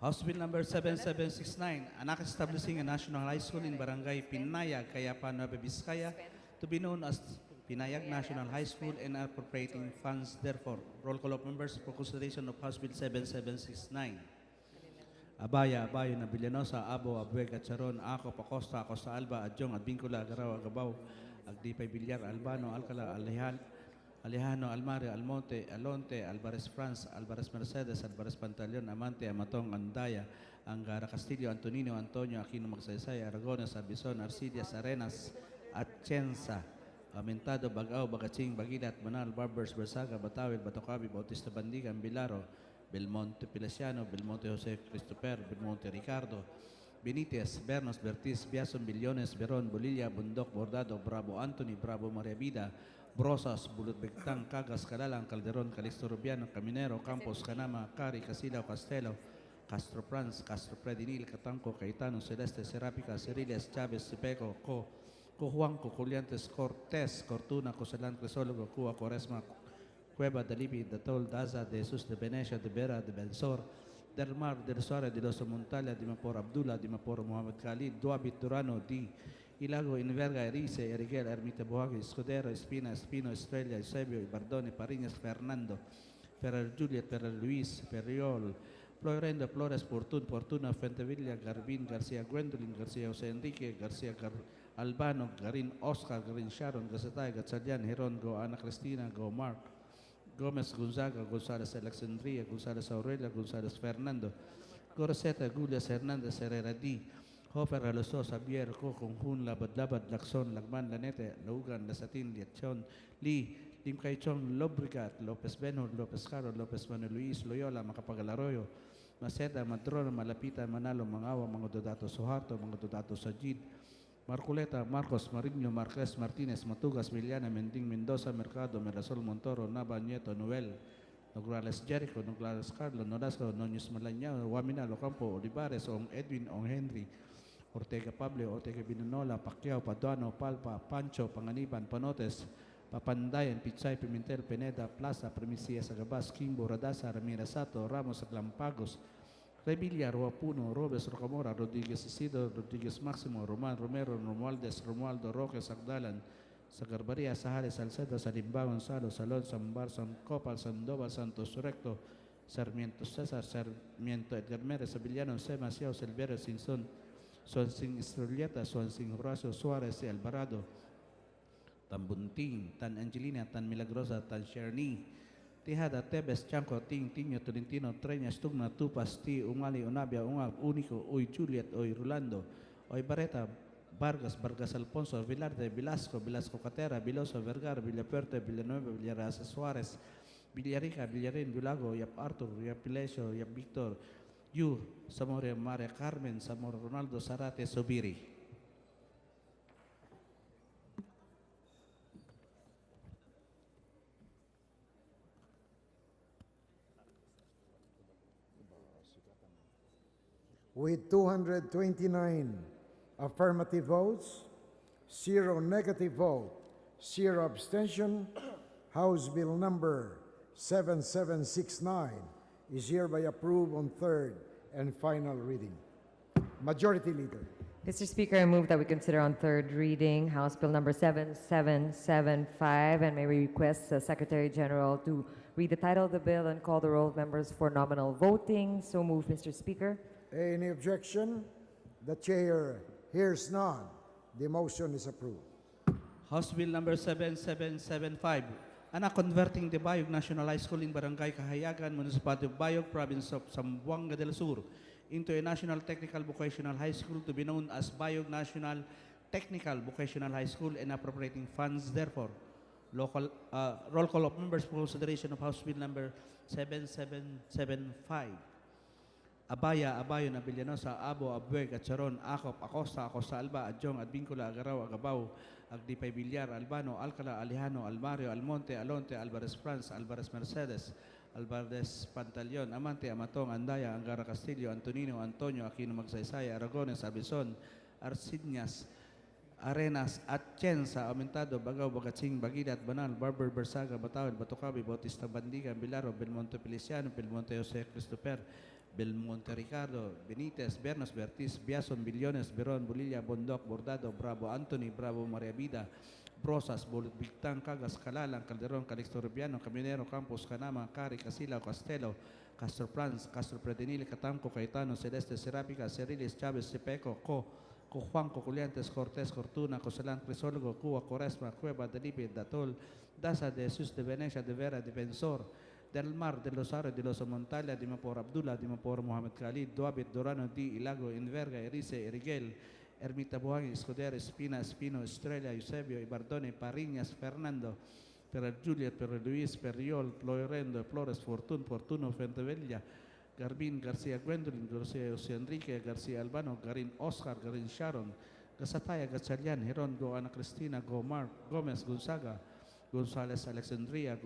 House Bill number 7769, an act establishing a national high school in Barangay Pinayag, Cayapa, Nueva Vizcaya, to be known as Pinayag National High School and appropriating funds therefore. Roll call of members for consideration of House Bill 7769. Abaya, Abayo, na Villanosa, Abo, Abuega, Charon, Ako, Pacosta, Costa Alba, Adjong, Adbingula, Agaraw, Agabaw, Agdipay Villar, Albano, Alcala, Alejano, Almario, Almonte, Alonte, Alvarez France, Alvarez Mercedes, Alvarez Pantaleon, Amante, Amatong, Andaya, Angara Castillo, Antonino, Antonio, Aquino Magsaysay, Aragones, Arbizon, Arcillas, Arenas, Atienza, Aumentado, Bagaw, Bagaching, Bagilat, Manal, Barbers, Bersaga, Batawil, Batocabi, Bautista Bandigan, Bilaro, Belmonte Pilasiano, Belmonte Jose Christopher, Belmonte Ricardo, Benitez, Bernos, Bertis, Biason, Billones, Beron, Bolilla, Bundok, Bordado, Bravo Anthony, Bravo Maria Vida, Brosas, Bulot Begtang, Cagas, Calalang, Calderon, Calixto Rubiano, Caminero, Campos, Canama, Cari, Casilao, Castelo, Castro Franz, Castro Predinil, Catanco, Caetano, Celeste, Serapica, Ceriles, Chavez, Sipeco, Juanco, Juliantes, Cortés, Cortuna, Cosalan, Crisólogo, Cua, Quaresma, Cueva, Dalibi, Datol, Daza, de Jesus, de Venecia, de Vera, de Belsor, Del Mar, del Suárez, de Los Montalia, de Mapor Abdullah, de Mapor Mohamed Khalid, Duabit, Durano, Di, Ilago, Inverga, Erice, Eriguel, Ermita Boague, Escudero, Espina, Espino, Estrella, Eusebio, Bardone, Pariñas, Fernando, Ferrer Juliet, Ferrer Luis, Ferriol, Florendo, Flores, Fortuna, Fuentevilla, Garbin, García Gwendolyn, García José Enrique, García Albano, Garin Oscar, Garin Sharon, Gazatay, Gatzalian, Heron, Go Ana Cristina, Go Mark, Gomez Gonzaga, González Alexandria, González Aurelia, González Fernando, Goroseta, Gulias Hernández, Herrera D, Hofer, Aloso, Xavier, Co, Conjun, Labad, Lacson, Lagman, Lanete, Laugan, Lasatin, Liachon, Lee, Lim Caichon, Lobrigat, Lopez Beno, Lopez Caro, Lopez Manuel Luis, Loyola, Macapagalaroyo, Maceda, Madrona, Malapita, Manalo, Mangawa, mga Dodato Suharto, mga Dodato Sajid, Marculeta, Marcos, Marino, Marquez, Martinez, Matugas, Villana, Mending, Mendoza, Mercado, Merasol, Montoro, Nava, Nieto, Noel, Nograles Jericho, Nograles Carlo, Norasco, Noños Malañao, Wamina, Locampo, Olivares, Ong Edwin, Ong Henry, Ortega Pablo, Ortega Binanola, Pacquiao, Paduano, Palpa, Pancho, Panganiban, Panotes, Papandayan, Pichay, Pimentel, Pineda, Plaza, Primicia, Sagabas, Kimbo, Radasa, Ramirez Sato, Ramos, Aglampagos, Revilla, Ruapuno, Robes, Rocamora, Rodriguez Isidro, Rodriguez Máximo, Roman, Romero, Romualdez, Romualdo, Roque, Sagdalan, Sagarbaria, Sahales, Salcedo, Salimba, Gonzalo, Salón, Sambar, San Copal, Sandoval, Santos Recto, Sarmiento César, Sarmiento Edgar Mérez, Sevillano, Semaciao, Silverio, Sinson, Swansing Estrelleta, Swansing Horacio Suárez, Alvarado, Tan Bunting, Tan Angelina, Tan Milagrosa, Tan Sherny, Tihada, Tebes, Chanco, Ting, Tiño, Tolentino, Treñas, Tugna, Tupas, Ti, Ungali, Unabia, Ungab, Único, Uy, Juliet, Uy, Rolando, Uy, Barreta, Vargas Alfonso, Vilarde, Velasco, Velasco Catera, Viloso, Vergara, Villapuerte, Villanueva, Villarasa Suárez, Villarica, Villarín, Vilago, Yap Arthur, Yap Pilecio, Yap Victor, Yu, Zamora, Maria Carmen, Zamora, Ronaldo, Zarate, Sobiri. With 229 affirmative votes, 0 negative vote, 0 abstention, House Bill number 7769 is hereby approved on third and final reading. Majority Leader. Mr. Speaker, I move that we consider on third reading House Bill number 7775, and may we request the Secretary General to read the title of the bill and call the roll of members for nominal voting. So move, Mr. Speaker. Any objection? The chair hears none. The motion is approved. House Bill number 7775, Anak converting the Bayog National High School in Barangay Kahayagan, Municipality of Bayog, Province of Zamboanga del Sur, into a National Technical Vocational High School to be known as Bayog National Technical Vocational High School, and appropriating funds therefore. Roll call of members for consideration of House Bill number 7775. Abaya, Abayon, Abilianosa, Abo, Abueg, Acharon, Akop, Acosta, Acosta Alba, Adjong, Advincula, Agaraw, Agabaw, Agdipay Villar, Albano, Alcala, Alejano, Almario, Almonte, Alonte, Alvarez France, Alvarez Mercedes, Alvarez Pantaleon, Amante, Amatong, Andaya, Angara Castillo, Antonino, Antonio, Aquino Magsaysay, Aragones, Abison, Arsiñas, Arenas, Atienza, Aumentado, Bagaw, Bagatsing, Bagilat, Banal, Barber, Bersaga, Batawen, Batucabi, Bautista Bandiga, Bilaro, Belmonte Feliciano, Belmonte Jose Christopher, Belmonte Ricardo, Benitez, Bernos, Bertis, Biason, Billones, Beron, Bolilla, Bondok, Bordado, Bravo Anthony, Bravo Maria Vida, Brosas, Bulot Bigtang, Cagas, Calalang, Calderon, Calixto Rubiano, Caminero, Campos, Canama, Cari, Casilao, Castelo, Castro Franz, Castro Predinil, Catanco, Caetano, Celeste, Serapica, Cerilis, Chavez, Sipeco, Juanco, Juliantes, Cortés, Cortuna, Cosalan, Crisólogo, Cuba, Quaresma, Cueva, Delipe, Datol, Daza, de Jesus, de Venecia, de Vera, Defensor, Del Mar, de Rosario, de Los Montalia, de Mapor Abdullah, de Mapor Mohamed Khalid, Duabit, Dorano, Di, Ilago, Inverga, Erice, Eriguel, Ermita Buhang, Escudero, Espina, Espino, Estrella, Eusebio, Ibardone, Pariñas, Fernando, Per Juliet, Per Luis, Perriol, Florendo, Flores, Fortuno, Fuentevilla, Garbin Garcia Gwendolyn, Garcia Jose Enrique, Garcia Albano, Garin Oscar, Garin Sharon, Gasataya Gatchalian, Heron Go Ana Cristina, Go Mark, Gomez Gonzaga, Gonzales Alexandria,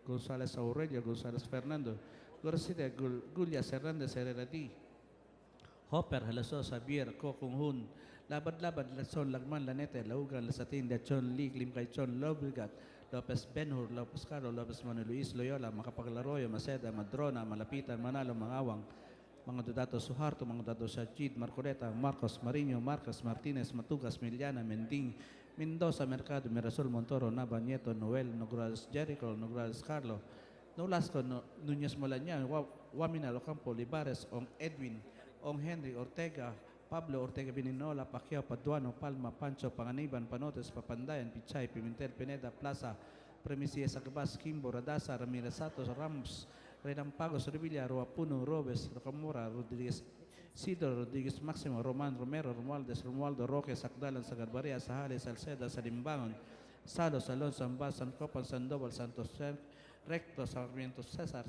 Gonzales Aurelio, Gonzales Fernando, Garcia Gulyas Hernandez Herrera D. Hopper, Halaso, Xavier, Kokunghun, Labad-Labad, Lason, Lagman, Lanete, Laugan, Lasatin, Dachon, Lig, Limkaychon, Lobrigat, Lopez Benhur, Lopez Caro, Lopez Manuel Luis, Loyola, Macapaglaroyo, Maceda, Madrona, Malapitan, Manalo, Mangawang, mga Dodato Suharto, mga Dodato Sajid, Marcoleta, Marcos, Marino, Marcos, Martinez, Matugas, Miliana, Mending, Mendoza, Mercado, Mirasol, Montoro, Nava, Nieto, Noel, Nograles, Jericho, Nograles, Carlo, Nolasco, Nunez Molanya, Waminal, Ocampo, Olivares, Ong Edwin, Ong Henry, Ortega, Pablo Ortega Bininola, Pacquiao, Paduano, Palma, Pancho, Panganiban, Panotes, Papandayan, Pichay, Pimentel, Pineda, Plaza, Premisies, Agabas, Kimbo, Radasa, Ramirez Santos, Ramos, Redampagos, Revilla, Ruapuno, Robes, Rocamora, Rodriguez, Sidor, Rodriguez Maximo, Roman, Romero, Romualdez, Romualdo, Roque, Sacdalan, Sagadbaria, Sahales, Salceda, Salimbangon, Salos, Alonso, Ambas, San Copan, Sandoval, Santos, Recto, Sarmiento, César,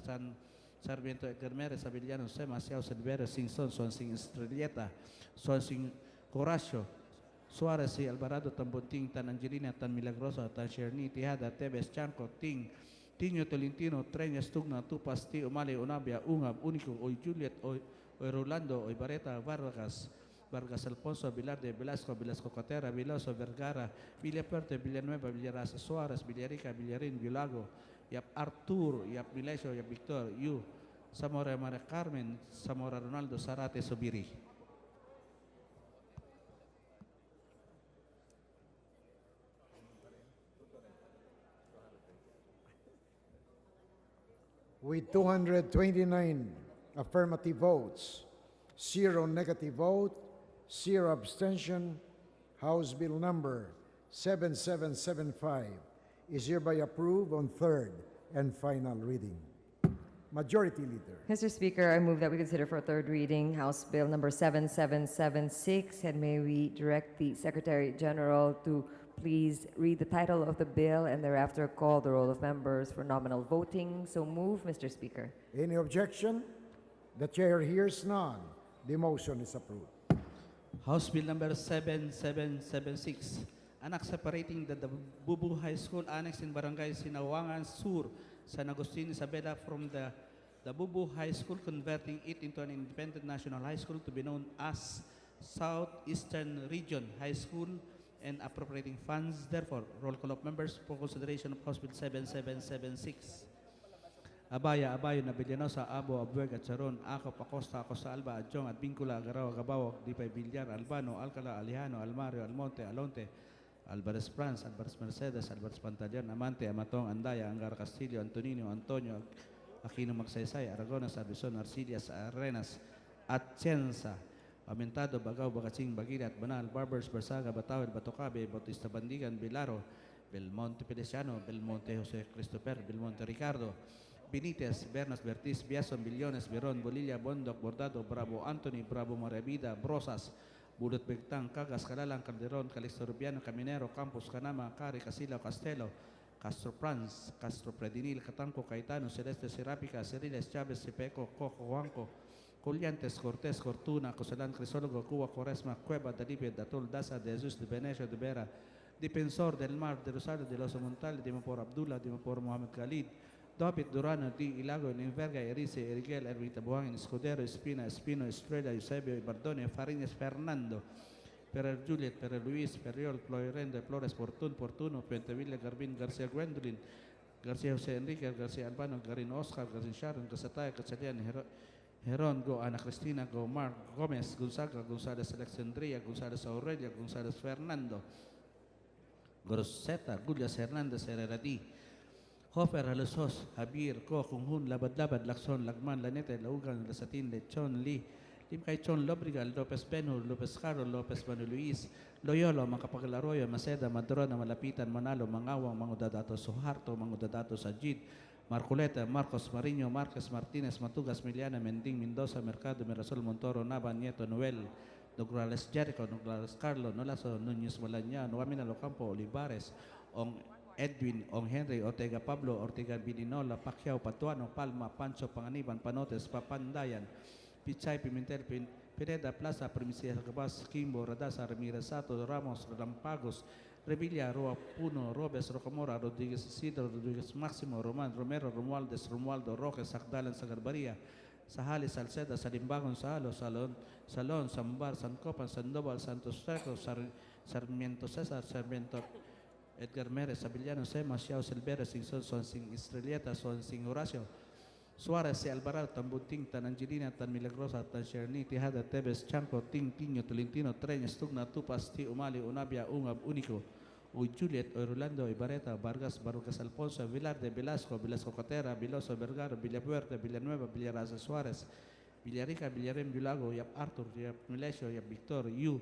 Sarmiento, Edgar Mérez, Avellano, Sema, Siao, Silverio, Singson, Sonsing, Estrelleta, Sonsing, Coracio, Suarez, y Alvarado, Tambonting, Tan Angelina, Tan Milagrosa, Tan Cherni, Tijada, Tebes, Chanco, Tiño, Tolentino, Treñas, Tugna, Tupas, Ti, Umali, Unabia, Ungab, Único, Oy Juliet, Oy Rolando, Oy Bareta, Vargas, Alfonso, Vilarde, Velasco, Velasco Cotera, Viloso, Vergara, Villapuerte, Villanueva, Villarasa, Suárez, Villarica, Villarín, Villago, Yap Artur, Yap Milesio, Yap Victor, Yu, Zamora Maria Carmen, Zamora Ronaldo, Zarate, Subiri. With 229 affirmative votes, 0 negative vote, 0 abstention, House Bill number 7775 is hereby approved on third and final reading. Majority Leader. Mr. Speaker, I move that we consider for third reading House Bill number 7776, and may we direct the Secretary General to please read the title of the bill and thereafter call the roll of members for nominal voting. So move, Mr. Speaker. Any objection? The chair hears none. The motion is approved. House Bill number 7776, anak separating the Bubu High School Annex in Barangay Sinawangan Sur, San Agustin, Isabela from the Bubu High School, converting it into an independent national high school to be known as Southeastern Region High School, and appropriating funds. Therefore, roll call of members for consideration of House Bill 7776. Abaya, Abayo, Nabilianosa, Abo, Abuega, Charon, Acop, Acosta, Acosta Alba, Adjong, Advincula, Agaraw, Agabawag, Dipay, Villar, Albano, Alcala, Alejano, Almario, Almonte, Alonte, Alvarez Franz, Alvarez Mercedes, Alvarez Pantaleon, Amante, Amatong, Andaya, Angara Castillo, Antonino, Antonio, Aquino Magsaysay, Aragonas, Abison, Arcilias, Arenas, Atienza, Aumentado, Bagaw, Bagatsing, Bagirat, Banal, Barbers, Barsaga, Batawel, Batocabe, Bautista Bandigan, Bilaro, Belmonte Feliciano, Belmonte Jose Christopher, Belmonte Ricardo, Benitez, Bernas, Bertiz, Biason, Billones, Beron, Bolilla, Bondoc, Bordado, Bravo Anthony, Bravo Maravida, Brosas, Bulot Begtang, Cagas, Calalang, Calderon, Calixto Rubiano, Caminero, Campos, Canama, Cari, Casilo, Castelo, Castro Franz, Castro Predinil, Catanco, Caetano, Celeste, Serapica, Ceriles, Chavez, Sipeco, Cojo, Juanco, Colliantes, Cortés, Cortuna, Cosalán, Crisólogo, Cuba, Quaresma, Cueva, Dalibe, Datol, Daza, de Jesus, de Venecio, de Vera, Defensor del Mar, de Rosario, de Los Montales, de Mapor Abdullah, de Mapor Mohamed Khalid, David Durano, Di Ilago, Inverga, Erice, Eriguel, Ermita Buhangin, Escudero, Espina, Espino, Estrella, Eusebio, Bardone, Fariñas, Fernando, Perer Juliet, Perer Luis, Periol, Florirende, Flores, Portuno, Penteville, Garbin, García Gwendolyn, García José Enrique, García Albano, Garin Oscar, Garin Sharon, Casataya, Casalian, Heron, Go, Ana Cristina, Go, Mark, Gomez, Gonzaga, González Alexandria, González Aurelia, González Fernando, Groseta, Gulyas Hernandez, Herrera D. Hofer, Halusos, Javier, Ko, Kunghun, Labad-Labad, Lakson, Lagman, Lanete, Laugan, Lasatin, Lechon, Lee, Limkaychon, Lobrigal, Lopez Benhur, Lopez Caro, Lopez Manu Luis, Loyolo, Macapaglaroyo, Maceda, Madrona, Malapitan, Manalo, Mangawang, Mangudadato, Suharto, Mangudadato, Sajid, Marculeta, Marcos Marino, Marquez Martinez, Matugas, Miliana, Mending, Mendoza, Mercado, Mirasol, Montoro, Nava, Nieto, Noel, Nograles Jericho, Nograles Carlo, Nolaso, Núñez Malaña, Nuamina Locampo, Olivares, Ong Edwin, Ong Henry, Ortega Pablo, Ortega Bininola, Pacquiao, Patuano, Palma, Pancho, Panganiban, Panotes, Papandayan, Pichay, Pimentel, Pineda, Plaza, Primicia, Gabas, Kimbo, Radasa, Ramirez Sato, Ramos, Rampagos, Revilla, Roa Puno, Robes, Rocamora, Rodriguez Isidro, Rodriguez Máximo, Roman, Romero, Romualdez, Romualdo, Roque, Sakdalan, Sagarbaria, Sahali, Salceda, Salimbagon, Salo, Salón, Sambar, Sancopan, Sandoval, Santos Treco, Sarmiento César, Sarmiento Edgar Meres, Abiliano, Sema, Xiao, Silveres, Son, Sing Estrelleta, Son, Sing Horacio, Suarez, Si Alvarado, Tan Bunting, Tan Angelina, Tan Milagrosa, Tan Sherni, Tijada, Tebes, Chanco, Ting, Tiño, Tolentino, Treñas, Tugna, Tupas, Ti, Umali, Unabia, Ungab, Único, Uy, Juliet, Orlando, Ibareta, Vargas, Barucas, Alfonso, Vilarde, Velasco, Velasco Catera, Viloso, Vergara, Villapuerte, Villanueva, Villaraza, Suárez, Villarica, Villarem, Vilago, Yap Arthur, Yap Milesio, Yap Victor, Yu,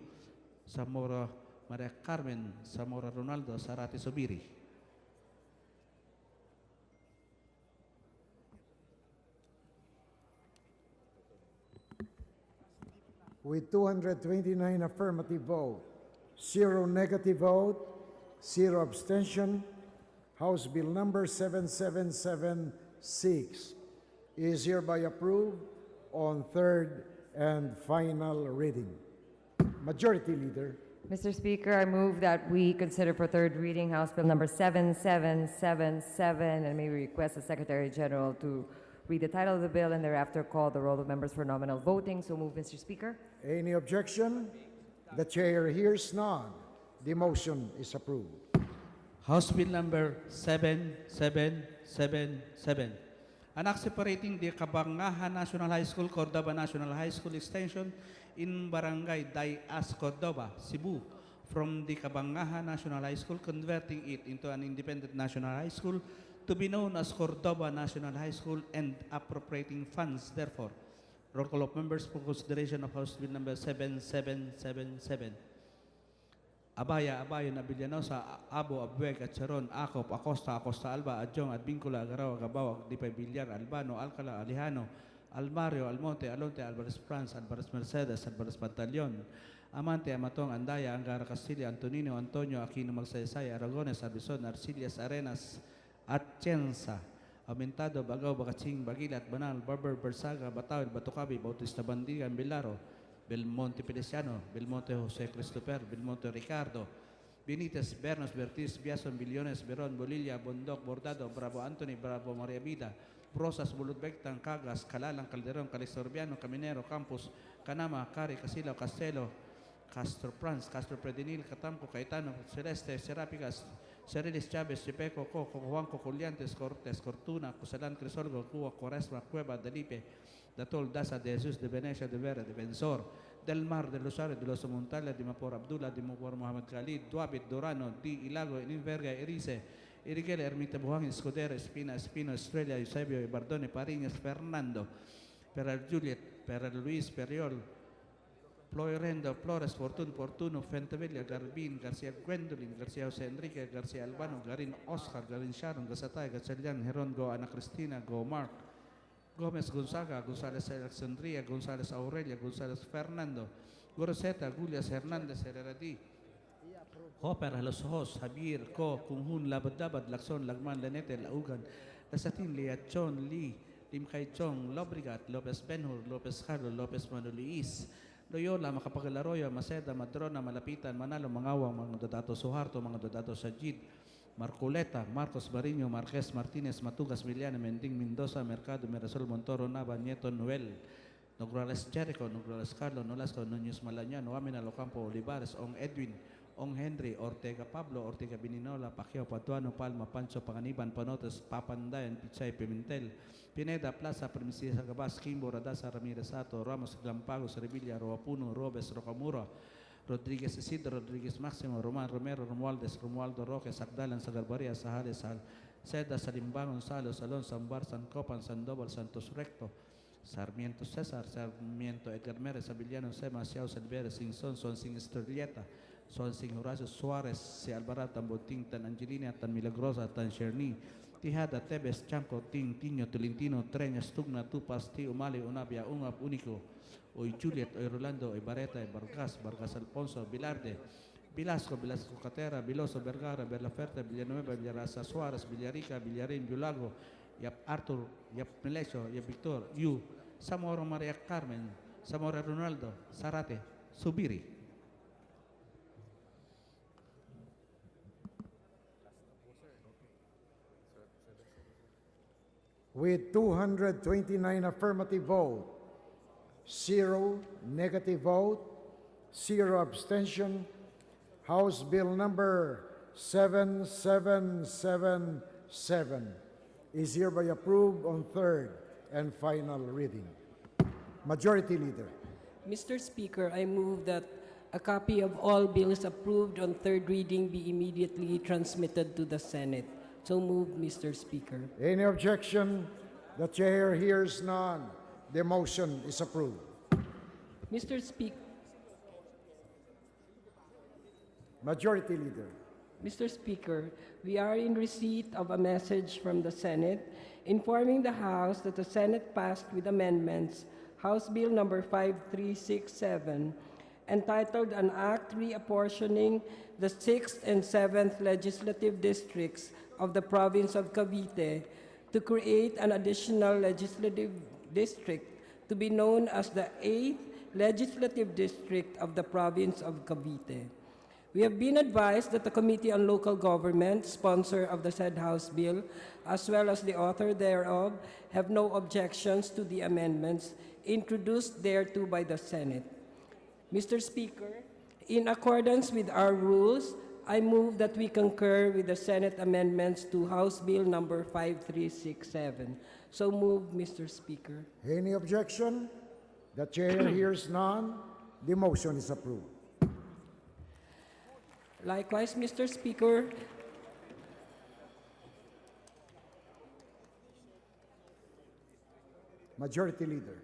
Zamora, Maria Carmen, Zamora Ronaldo, Sarate Sobiri. With 229 affirmative vote, 0 negative vote, 0 abstention, House Bill number 7776 is hereby approved on third and final reading. Majority Leader. Mr. Speaker, I move that we consider for third reading House Bill number 7777, and may we request the Secretary General to read the title of the bill and thereafter call the roll of members for nominal voting. So move, Mr. Speaker. Any objection? The chair hears none. The motion is approved. House Bill number 7777. Anak separating the Cabangahan National High School, Cordova National High School Extension in Barangay Dayas, Cordova, Cebu, from the Cabangahan National High School, converting it into an independent national high school to be known as Cordova National High School and appropriating funds, therefore. Roll call of members for consideration of House Bill number 7777. Abaya, Abayon, Abilianosa, Abo, Abueg, Atcharon, Acop, Acosta, Acosta Alba, Adjong, Advincula, Agaraw, Agabao, Dipay Villar, Albano, Alcala, Alejano, Almario, Almonte, Alonte, Alvarez France, Alvarez Mercedes, Alvarez Pantaleon, Amante, Amatong, Andaya, Angara Castilla, Antonino, Antonio, Aquino Magsaysay, Aragones, Arbizon, Arcilias, Arenas, Atienza, Aumentado, Bagaw, Bacaching, Bagilat, Banal, Barber, Bersaga, Bataw, Batucabi, Bautista Bandigan, Bilaro, Belmonte Feliciano, Belmonte Jose Christopher, Belmonte Ricardo, Benitez, Bernos, Bertis, Biason, Billones, Beron, Bolilla, Bondoc, Bordado, Bravo Anthony, Bravo Maria Vida, Rosas, Bulutbectan, Cagas, Calalang, Calderon, Calistorbiano, Caminero, Campos, Canama, Cari, Casilo, Castelo, Castro Franz, Castro Predinil, Catamco, Caetano, Celeste, Serapigas, Cerilis Chavez, Chepeco, Coco, Juanco, Coliantes, Cortes, Cortuna, Cosalán, Crisolgo, Cuba, Coresma, Cueva, Delipe, Datol, Daza, de Jesus, de Venecia, de Vera, de Benzor, Del Mar, de Rosario, de Los Montalia, de Mapor Abdullah, de Mopor Mohamed Khalid, Duabit, Dorano, Di Ilago, Inverga, Erice, Irigel, Ermita Buhang, Escudero, Espina, Espino, Estrella, Eusebio, Bardone, Pariñas, Fernando, Peral Juliet, Peral Luis, Periol, Florendo, Flores, Fortuno, Fentevilla, Garbin, Garcia Gwendolyn, Garcia Jose Enrique, Garcia Albano, Garin Oscar, Garin Sharon, Gasatay, Gatchalian, Heron, Go, Ana Cristina, Go, Mark, Gomez Gonzaga, González Alexandria, González Aurelia, González Fernando, Goroseta, Gulias Hernández, Herreradi, Hopper, Los Ojos, Javier, Ko, Kunghun, Labadabad, Lacson, Lagman, Lanete, Laugan, Lasatin, Liachon, Lee, Limkay Chong, Lobrigat, Lopez Benhur, Lopez Carlos, Lopez Manuliis, Loyola, Macapagalaroyo, Maceda, Madrona, Malapitan, Manalo, Mangawang, mga Dodato Suharto, mga Dodato Sajid, Marculeta, Marcos Bariño, Marquez Martínez, Matugas, Miliana, Mending, Mendoza, Mercado, Mirasol, Montoro, Nava, Nieto, Noel, Nograles Jericho, Nograles Carlo, Nolasco, Núñez Malaña, Noamina, Locampo, Olivares, Ong Edwin, Ong Henry, Ortega Pablo, Ortega Bininola, Pacquiao, Patuano, Palma, Pancho, Panganiban, Panotes, Papandayan, Pichay, Pimentel, Pineda, Plaza, Primicia, Gabas, Kimbo, Radasa, Ramirez Sato, Ramos, Glampagos, Revilla, Roapuno, Robes, Rocamura, Rodriguez Isidro, Rodriguez Máximo, Roman Romero, Romualdez, Romualdo Roque, Sakdalan, Sagarbaria, Sahales, Seda, Salimbangon, Salo, Salón, Sambar, Sancopan, Sandoval, Santos Recto, Sarmiento César, Sarmiento Edgar Meres, Abiliano, Sema, Xiao, Silveres, Son, Sin Estrelleta, Son, Sin Horacio Suárez, Si Alvarado, Tan Botín, Tan Angelina, Tan Milagrosa, Tan Cherny, Tijada, Tebes, Chanco, Ting, Tiño, Tolentino, Treñas, Tugna, Tupas, Ti, Umali, Unabia, Ungab, Único, Oy Juliet, Oy Rolando, Oy Bareta, Oy Vargas, Vargas Alfonso, Bilarde, Velasco, Velasco Catera, Biloso, Vergara, Berlaferta, Villanueva, Villarasa, Suarez, Villarica, Villarin, Yulago, Yap Arthur, Yap Melesio, Yap Victor, Yu, Zamora Maria Carmen, Zamora Ronaldo, Zarate, Subiri. With 229 affirmative vote, 0 negative vote, 0 abstention, House Bill number 7777 is hereby approved on third and final reading. Majority Leader. Mr. Speaker, I move that a copy of all bills approved on third reading be immediately transmitted to the Senate. So moved, Mr. Speaker. Any objection? The chair hears none. The motion is approved. Mr. Speaker, Majority Leader. Mr. Speaker, we are in receipt of a message from the Senate informing the House that the Senate passed with amendments House Bill number 5367, entitled An Act Reapportioning the 6th and 7th Legislative Districts of the Province of Cavite to create an additional legislative district to be known as the 8th Legislative District of the Province of Cavite. We have been advised that the Committee on Local Government, sponsor of the said House Bill, as well as the author thereof, have no objections to the amendments introduced thereto by the Senate. Mr. Speaker, in accordance with our rules, I move that we concur with the Senate amendments to House Bill number 5367. So moved, Mr. Speaker. Any objection? The chair hears none. The motion is approved. Likewise, Mr. Speaker, Majority Leader.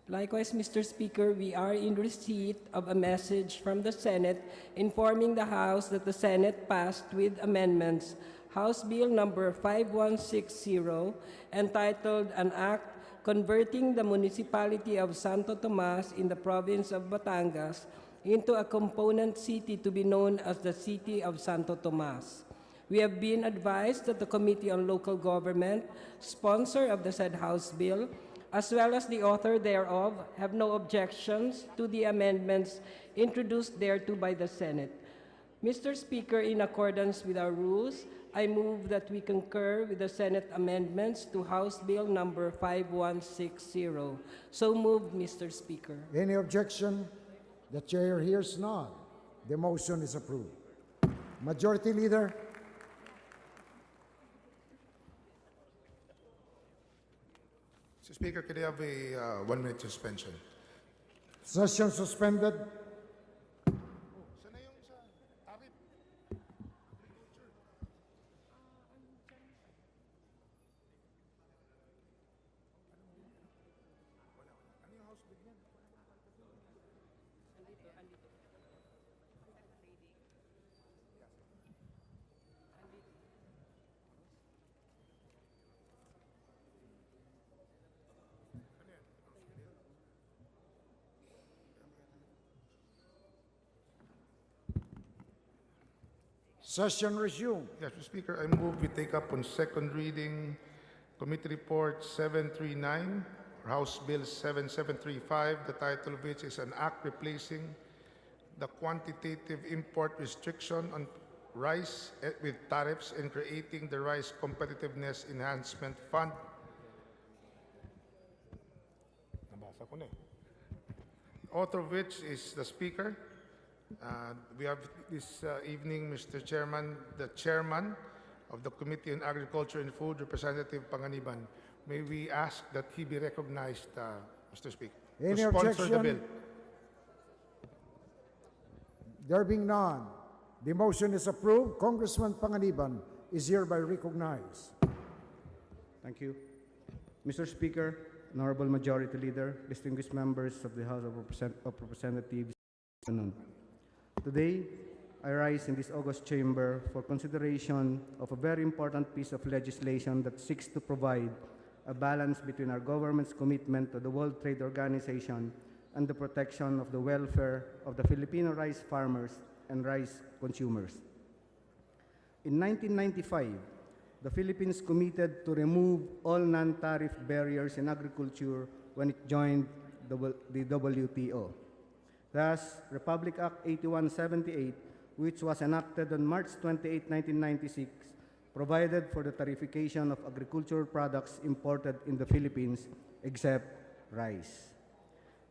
Likewise, Mr. Speaker, we are in receipt of a message from the Senate informing the House that the Senate passed with amendments House Bill number 5160, entitled An Act Converting the Municipality of Santo Tomas in the Province of Batangas into a component city to be known as the City of Santo Tomas. We have been advised that the Committee on Local Government, sponsor of the said House Bill, as well as the author thereof, have no objections to the amendments introduced thereto by the Senate. Mr. Speaker, in accordance with our rules, I move that we concur with the Senate amendments to House Bill number 5160. So moved, Mr. Speaker. Any objection? The chair hears none. The motion is approved. Majority Leader. Mr. Speaker, can I have a 1-minute suspension? Session suspended. Session resumed. Yes, Mr. Speaker, I move we take up on second reading Committee Report 739, or House Bill 7735, the title of which is An Act Replacing the Quantitative Import Restriction on Rice with Tariffs and Creating the Rice Competitiveness Enhancement Fund. Nabasa ko na eh. Author of which is the Speaker. We have this evening, Mr. Chairman, the Chairman of the Committee on Agriculture and Food, Representative Panganiban. May we ask that he be recognized, Mr. Speaker, Any to sponsor objection? the bill. There being none, the motion is approved. Congressman Panganiban is hereby recognized. Thank you. Mr. Speaker, Honorable Majority Leader, distinguished members of the House of Representatives, today, I rise in this august chamber for consideration of a very important piece of legislation that seeks to provide a balance between our government's commitment to the World Trade Organization and the protection of the welfare of the Filipino rice farmers and rice consumers. In 1995, the Philippines committed to remove all non-tariff barriers in agriculture when it joined the WTO. Thus, Republic Act 8178, which was enacted on March 28, 1996, provided for the tariffication of agricultural products imported in the Philippines, except rice.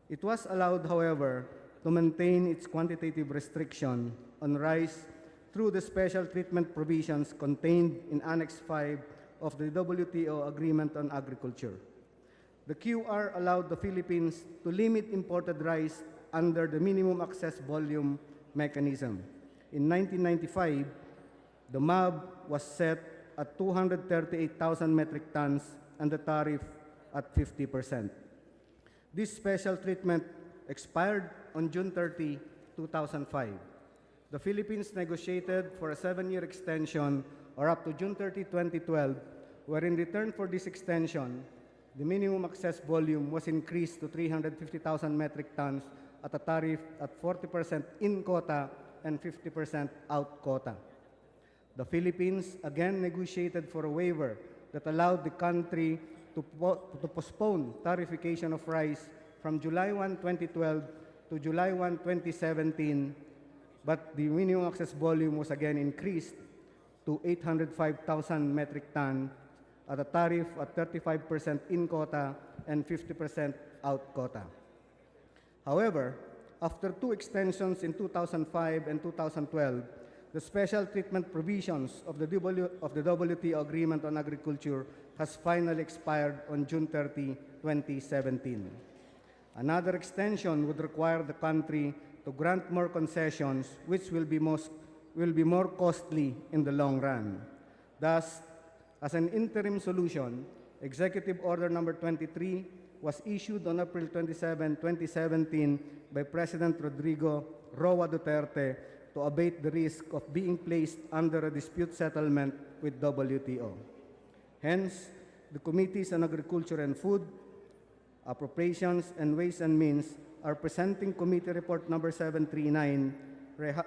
It was allowed, however, to maintain its quantitative restriction on rice through the special treatment provisions contained in Annex 5 of the WTO Agreement on Agriculture. The QR allowed the Philippines to limit imported rice under the minimum access volume mechanism. In 1995, the MAB was set at 238,000 metric tons and the tariff at 50%. This special treatment expired on June 30, 2005. The Philippines negotiated for a 7-year extension or up to June 30, 2012, where in return for this extension, the minimum access volume was increased to 350,000 metric tons at a tariff at 40% in quota and 50% out quota. The Philippines again negotiated for a waiver that allowed the country to postpone tariffication of rice from July 1, 2012 to July 1, 2017, but the minimum access volume was again increased to 805,000 metric tons at a tariff at 35% in quota and 50% out quota. However, after 2 extensions in 2005 and 2012, the special treatment provisions of the WTO Agreement on Agriculture has finally expired on June 30, 2017. Another extension would require the country to grant more concessions, which will be more costly in the long run. Thus, as an interim solution, Executive Order Number 23 was issued on April 27, 2017 by President Rodrigo Roa Duterte to abate the risk of being placed under a dispute settlement with WTO. Hence, the Committees on Agriculture and Food, Appropriations, and Ways and Means are presenting Committee Report Number 739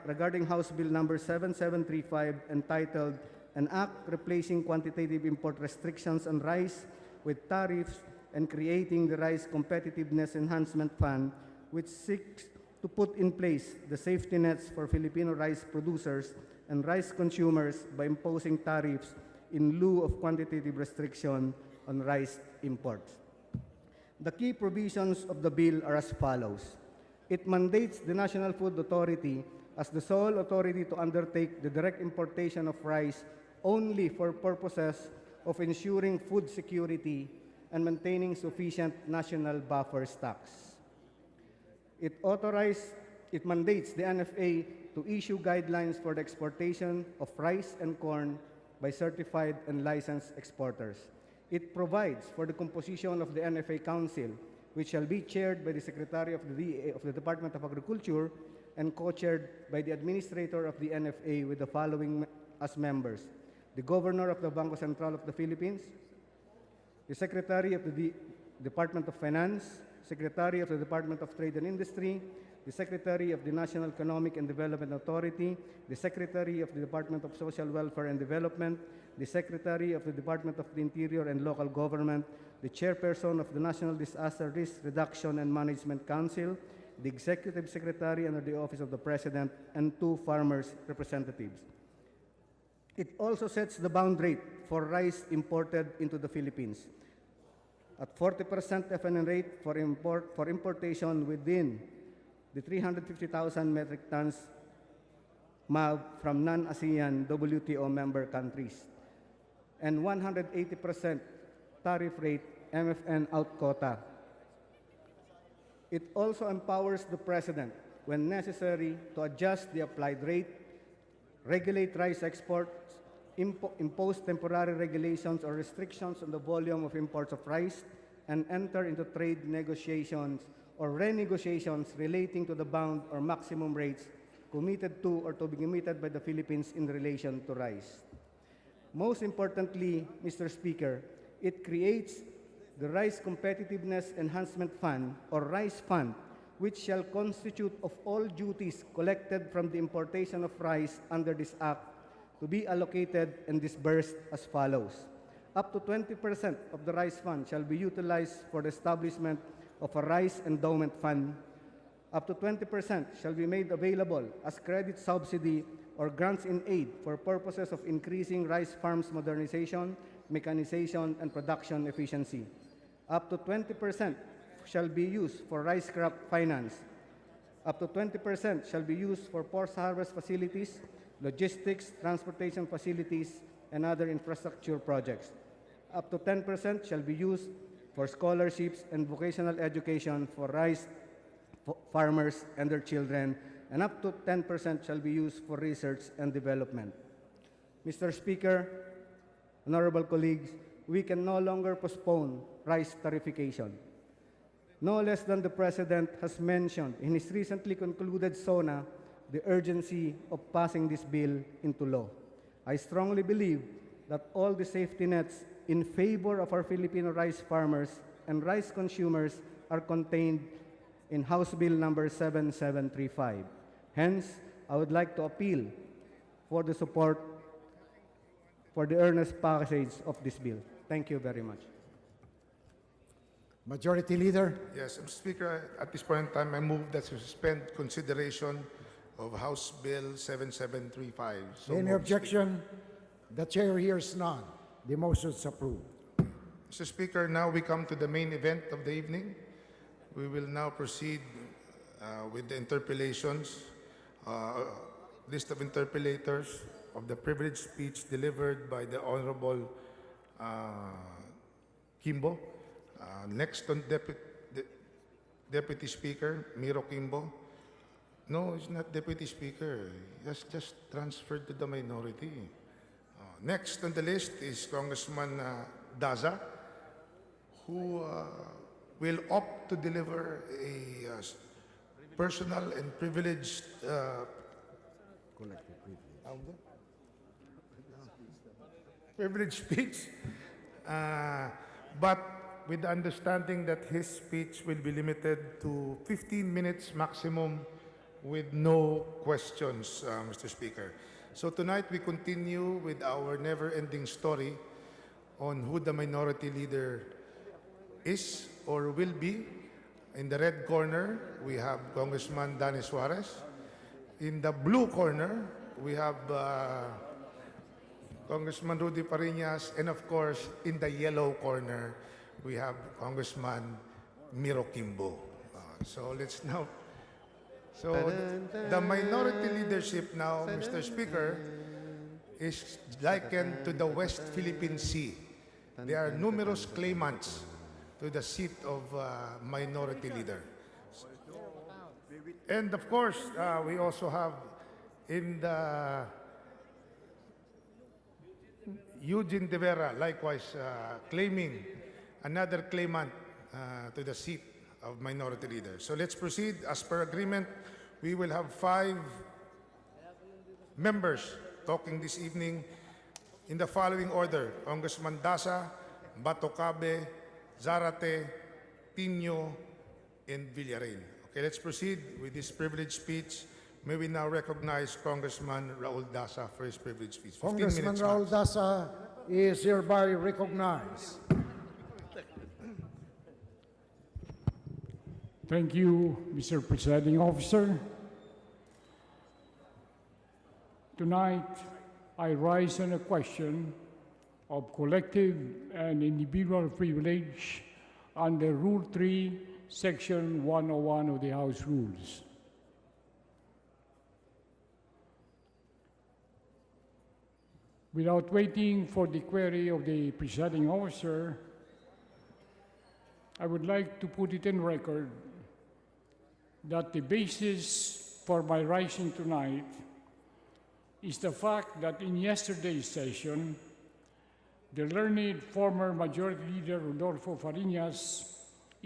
regarding House Bill Number 7735 entitled An Act Replacing Quantitative Import Restrictions on Rice with Tariffs and Creating the Rice Competitiveness Enhancement Fund, which seeks to put in place the safety nets for Filipino rice producers and rice consumers by imposing tariffs in lieu of quantitative restriction on rice imports. The key provisions of the bill are as follows. It mandates the National Food Authority as the sole authority to undertake the direct importation of rice only for purposes of ensuring food security and maintaining sufficient national buffer stocks. It mandates the NFA to issue guidelines for the exportation of rice and corn by certified and licensed exporters. It provides for the composition of the NFA Council, which shall be chaired by the Secretary of the Department of Agriculture and co-chaired by the Administrator of the NFA with the following as members: the Governor of the Bangko Sentral of the Philippines, the Secretary of the Department of Finance, Secretary of the Department of Trade and Industry, the Secretary of the National Economic and Development Authority, the Secretary of the Department of Social Welfare and Development, the Secretary of the Department of the Interior and Local Government, the Chairperson of the National Disaster Risk Reduction and Management Council, the Executive Secretary under the Office of the President, and 2 farmers' representatives. It also sets the bound rate for rice imported into the Philippines at 40% FNN rate for importation within the 350,000 metric tons MAB from non-ASEAN WTO member countries, and 180% tariff rate MFN out quota. It also empowers the President, when necessary, to adjust the applied rate, regulate rice exports, impose temporary regulations or restrictions on the volume of imports of rice, and enter into trade negotiations or renegotiations relating to the bound or maximum rates committed to or to be committed by the Philippines in relation to rice. Most importantly, Mr. Speaker, it creates the Rice Competitiveness Enhancement Fund, or RICE Fund, which shall constitute of all duties collected from the importation of rice under this act, to be allocated and disbursed as follows. Up to 20% of the rice fund shall be utilized for the establishment of a rice endowment fund. Up to 20% shall be made available as credit subsidy or grants in aid for purposes of increasing rice farms modernization, mechanization, and production efficiency. Up to 20% shall be used for rice crop finance. Up to 20% shall be used for post-harvest facilities, logistics, transportation facilities, and other infrastructure projects. Up to 10% shall be used for scholarships and vocational education for rice farmers and their children, and up to 10% shall be used for research and development. Mr. Speaker, honorable colleagues, we can no longer postpone rice tariffication. No less than the President has mentioned in his recently concluded SONA the urgency of passing this bill into law. I strongly believe that all the safety nets in favor of our Filipino rice farmers and rice consumers are contained in House Bill number 7735. Hence, I would like to appeal for the support for the earnest passage of this bill. Thank you very much. Majority Leader. Yes, Mr. Speaker, at this point in time, I move that we suspend consideration of House Bill 7735. So Any moved, objection? The chair hears none. The motion is approved. Mr. Speaker, now we come to the main event of the evening. We will now proceed with the interpellations, list of interpellators of the privileged speech delivered by the Honorable Kimbo. Next on Deputy Speaker, Miro Kimbo. No, it's not Deputy Speaker. Just transferred to the minority. Next on the list is Congressman Daza, who will opt to deliver a personal and privileged speech, but with the understanding that his speech will be limited to 15 minutes maximum with no questions, Mr. Speaker. So tonight we continue with our never-ending story on who the minority leader is or will be. In the red corner, we have Congressman Danny Suarez. In the blue corner, we have Congressman Rudy Pariñas. And of course, in the yellow corner, we have Congressman Miro Kimbo. So let's now... So the minority leadership now, Mr. Speaker, is likened to the West Philippine Sea. There are numerous claimants to the seat of minority leader. And of course, we also have in the Eugene De Vera, likewise claiming another claimant to the seat of minority leader. So let's proceed. As per agreement, we will have 5 members talking this evening in the following order: Congressman Daza, Batocabe, Zarate, Pino, and Villareal. Okay, let's proceed with this privileged speech. May we now recognize Congressman Raul Daza for his privileged speech. 15 Congressman minutes Raul max. Daza is hereby recognized. Thank you, Mr. Presiding Officer. Tonight, I rise on a question of collective and individual privilege under Rule 3, Section 101 of the House Rules. Without waiting for the query of the presiding officer, I would like to put it in record that the basis for my rising tonight is the fact that in yesterday's session, the learned former Majority Leader Rodolfo Fariñas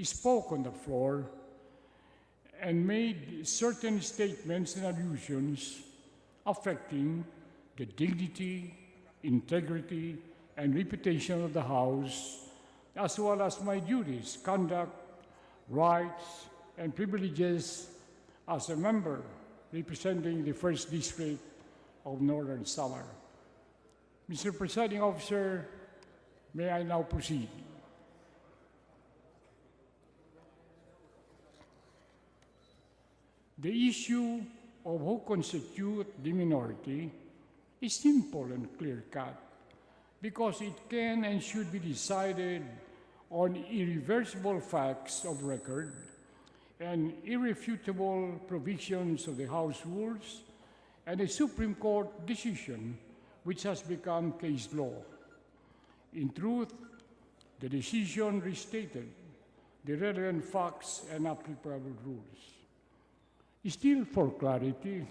spoke on the floor and made certain statements and allusions affecting the dignity, integrity, and reputation of the House, as well as my duties, conduct, rights, and privileges as a member representing the 1st District of Northern Samar. Mr. Presiding Officer, may I now proceed? The issue of who constitute the minority is simple and clear-cut because it can and should be decided on irreversible facts of record and irrefutable provisions of the House rules and a Supreme Court decision which has become case law. In truth, the decision restated the relevant facts and applicable rules. Still, for clarity,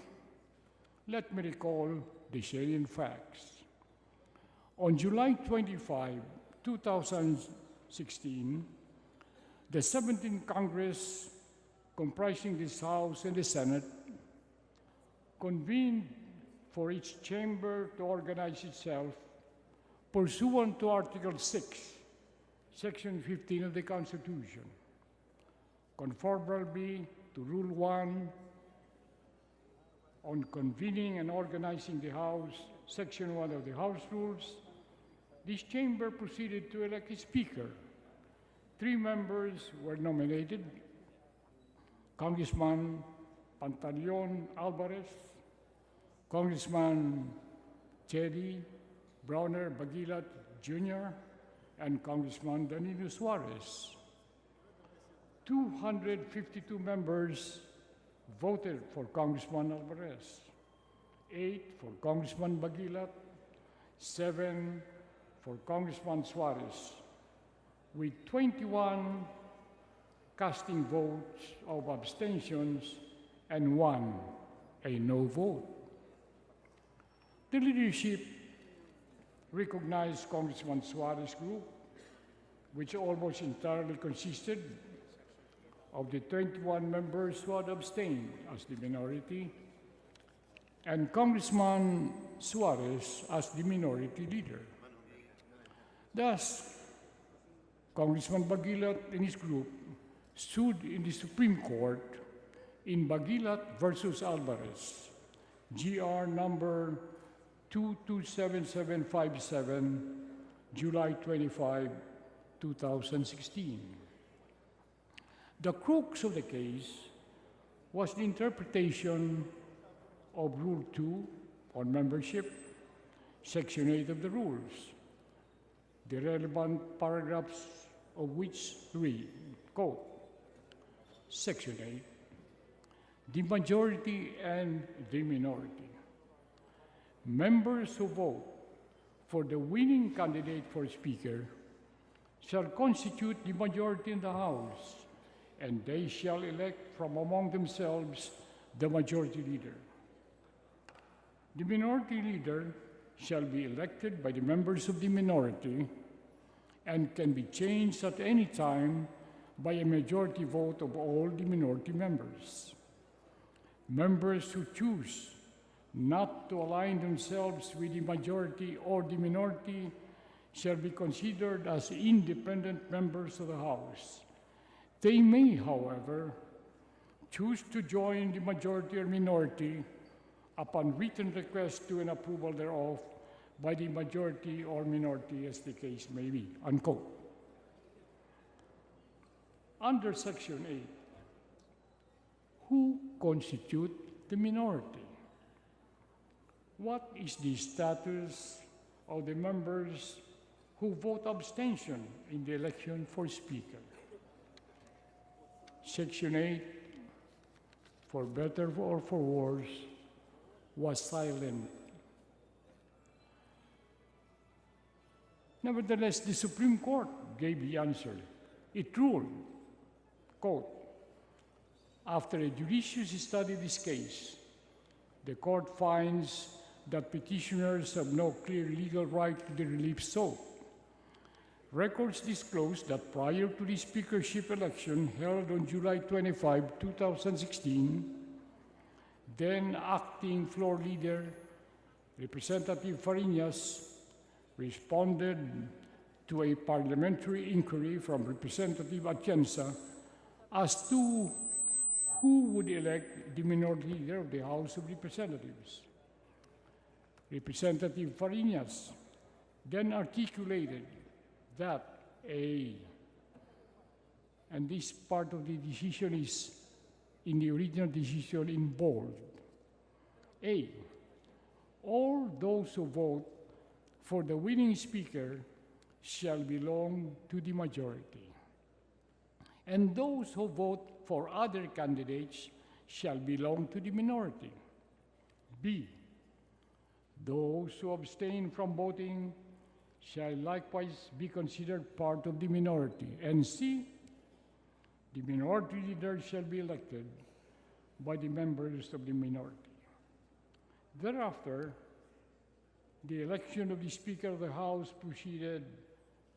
let me recall the salient facts. On July 25, 2016, the 17th Congress, comprising this House and the Senate, convened for each chamber to organize itself pursuant to Article 6, Section 15 of the Constitution, conformably to Rule 1 on convening and organizing the House, Section 1 of the House Rules. This chamber proceeded to elect a speaker. 3 members were nominated: Congressman Pantaleon Alvarez, Congressman Teddy Browner Bagilat Jr., and Congressman Danilo Suarez. 252 members voted for Congressman Alvarez, 8 for Congressman Bagilat, 7 for Congressman Suarez, with 21 casting votes of abstentions and 1 a no vote. The leadership recognized Congressman Suarez's group, which almost entirely consisted of the 21 members who had abstained as the minority, and Congressman Suarez as the minority leader. Thus, Congressman Bagilat and his group sued in the Supreme Court in Bagilat versus Alvarez, GR number 227757, July 25, 2016. The crux of the case was the interpretation of Rule 2 on membership, Section 8 of the rules, the relevant paragraphs of which read, quote, Section 8, the majority and the minority. Members who vote for the winning candidate for Speaker shall constitute the majority in the House, and they shall elect from among themselves the majority leader. The minority leader shall be elected by the members of the minority and can be changed at any time by a majority vote of all the minority members. Members who choose not to align themselves with the majority or the minority shall be considered as independent members of the House. They may, however, choose to join the majority or minority upon written request to and approval thereof by the majority or minority, as the case may be, unquote. Under Section 8, who constitute the minority? What is the status of the members who vote abstention in the election for Speaker? Section 8, for better or for worse, was silent. Nevertheless, the Supreme Court gave the answer. It ruled, quote, after a judicious study of this case, the court finds that petitioners have no clear legal right to the relief sought. Records disclose that prior to the speakership election held on July 25, 2016, then acting floor leader, Representative Fariñas, responded to a parliamentary inquiry from Representative Atienza as to who would elect the minority leader of the House of Representatives. Representative Fariñas then articulated that A, and this part of the decision is in the original decision in bold. A, all those who vote for the winning speaker shall belong to the majority, and those who vote for other candidates shall belong to the minority. B, those who abstain from voting shall likewise be considered part of the minority. And C, the minority leader shall be elected by the members of the minority. Thereafter, the election of the Speaker of the House proceeded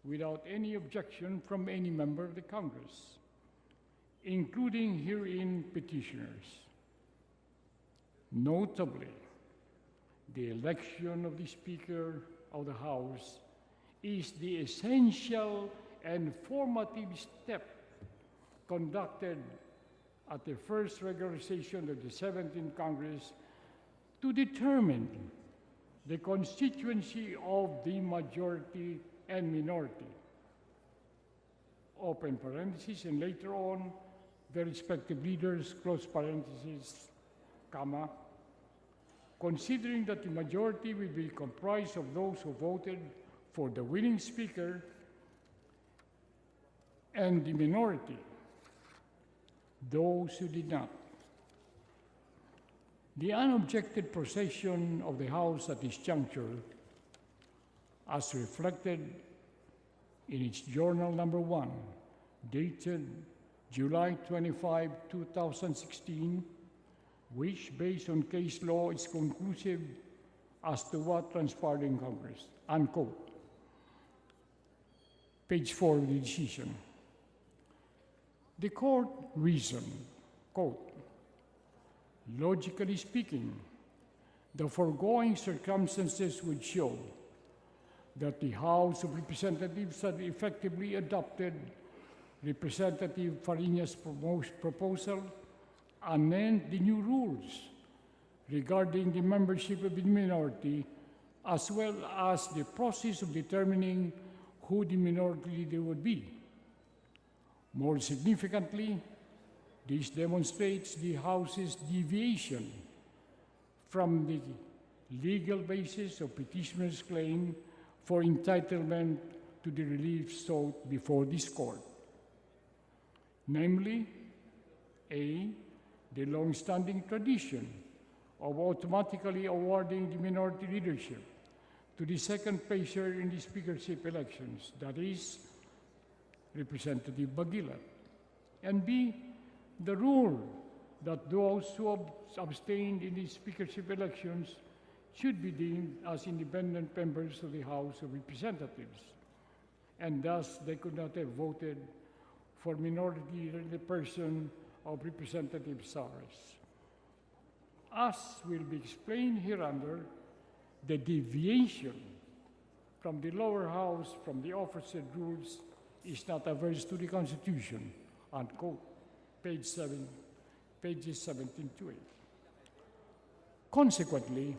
without any objection from any member of the Congress, including herein petitioners. Notably, the election of the Speaker of the House is the essential and formative step conducted at the first regular session of the 17th Congress to determine the constituency of the majority and minority, open parentheses, and later on, the respective leaders, close parentheses, comma, considering that the majority will be comprised of those who voted for the winning speaker and the minority, those who did not. The unobjected procession of the House at this juncture, as reflected in its Journal Number 1, dated July 25, 2016, which, based on case law, is conclusive as to what transpired in Congress, unquote. Page 4 of the decision. The court reasoned, quote, logically speaking, the foregoing circumstances would show that the House of Representatives had effectively adopted Representative Fariñas' proposal and amend the new rules regarding the membership of the minority, as well as the process of determining who the minority leader would be. More significantly, this demonstrates the House's deviation from the legal basis of petitioner's claim for entitlement to the relief sought before this court. Namely, A, the long-standing tradition of automatically awarding the minority leadership to the second placer in the speakership elections, that is, Representative Baguila, and B, the rule that those who abstained in the speakership elections should be deemed as independent members of the House of Representatives, and thus they could not have voted for minority leader in the person of Representative Saras. As will be explained hereunder, the deviation from the lower house from the aforesaid rules is not averse to the Constitution, unquote, pages 17 to 8. Consequently,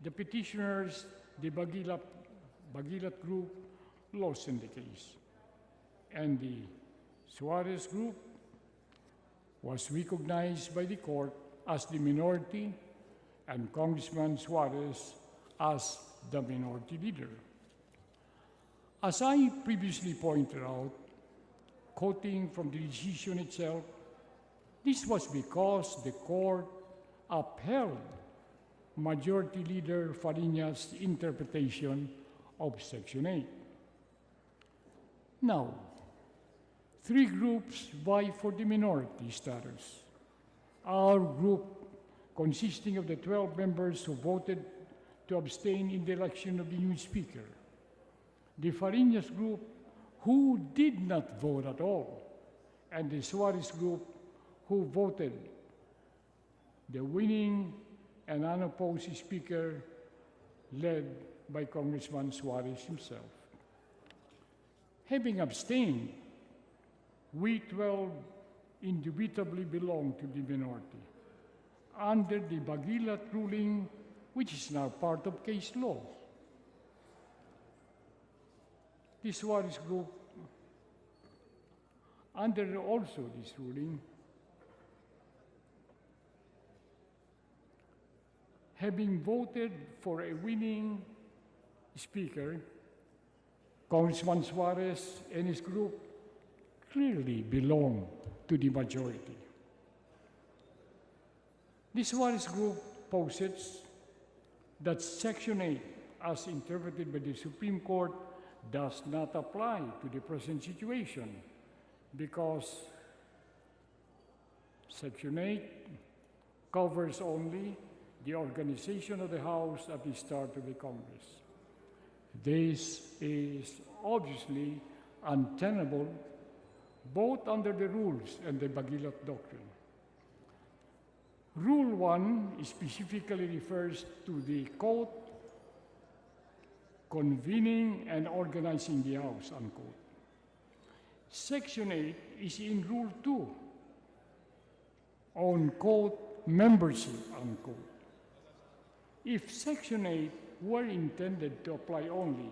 the petitioners, the Baguila group, lost in the case, and the Suarez group was recognized by the court as the minority and Congressman Suarez as the minority leader. As I previously pointed out, quoting from the decision itself, this was because the court upheld Majority Leader Fariñas' interpretation of Section 8. Now, three groups vie for the minority status. Our group, consisting of the 12 members who voted to abstain in the election of the new speaker, the Fariñas group, who did not vote at all, and the Suarez group, who voted the winning and unopposed speaker led by Congressman Suarez himself. Having abstained, we 12 indubitably belong to the minority under the Bagilat ruling, which is now part of case law. The Suarez Group, under also this ruling, having voted for a winning speaker, Congressman Suarez and his group clearly belong to the majority. The Suarez Group posits that Section 8, as interpreted by the Supreme Court, does not apply to the present situation because Section 8 covers only the organization of the House at the start of the Congress. This is obviously untenable both under the rules and the Bagilat doctrine. Rule 1 specifically refers to the, quote, convening and organizing the House, unquote. Section 8 is in Rule 2 on, quote, membership, unquote. If Section 8 were intended to apply only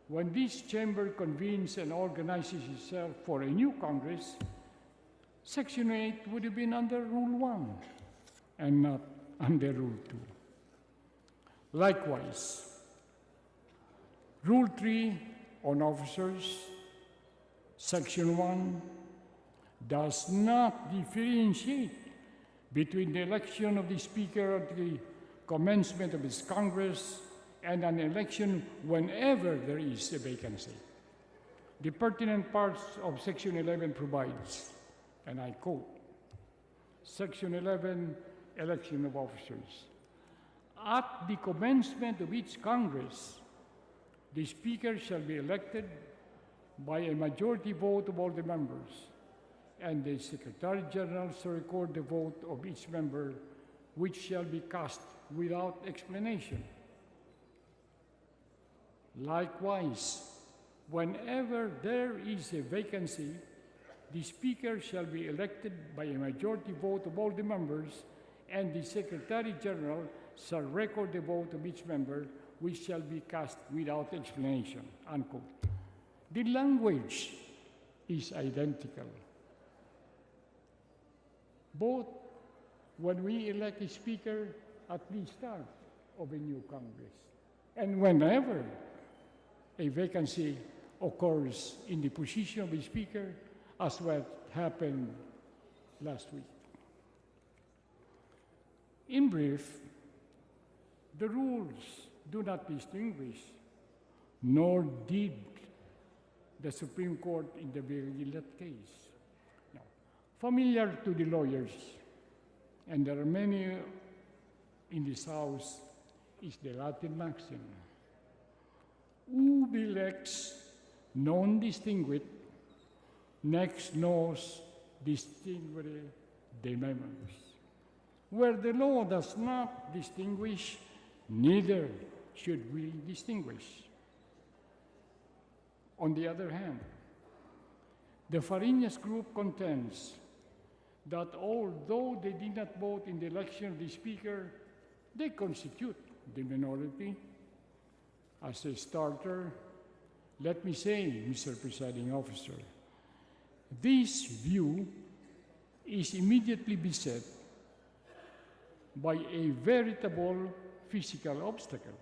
when this chamber convenes and organizes itself for a new Congress, Section 8 would have been under Rule 1 and not under Rule 2. Likewise, Rule 3 on officers, Section 1, does not differentiate between the election of the Speaker at the commencement of his Congress and an election whenever there is a vacancy. The pertinent parts of Section 11 provides, and I quote, Section 11, election of officers. At the commencement of each Congress, the Speaker shall be elected by a majority vote of all the members, and the Secretary General shall record the vote of each member, which shall be cast without explanation. Likewise, whenever there is a vacancy, the Speaker shall be elected by a majority vote of all the members, and the Secretary General shall record the vote of each member, which shall be cast without explanation, unquote. The language is identical. Both when we elect a Speaker at the start of a new Congress and whenever a vacancy occurs in the position of a Speaker, as what happened last week. In brief, the rules do not distinguish, nor did the Supreme Court in the Bagilat case. Now, familiar to the lawyers, and there are many in this House, is the Latin maxim, ubi lex non distinguit, next nos distinguere de members. Where the law does not distinguish, neither should we distinguish. On the other hand, the Fariñas Group contends that although they did not vote in the election of the Speaker, they constitute the minority. As a starter, let me say, Mr. Presiding Officer, this view is immediately beset by a veritable physical obstacle.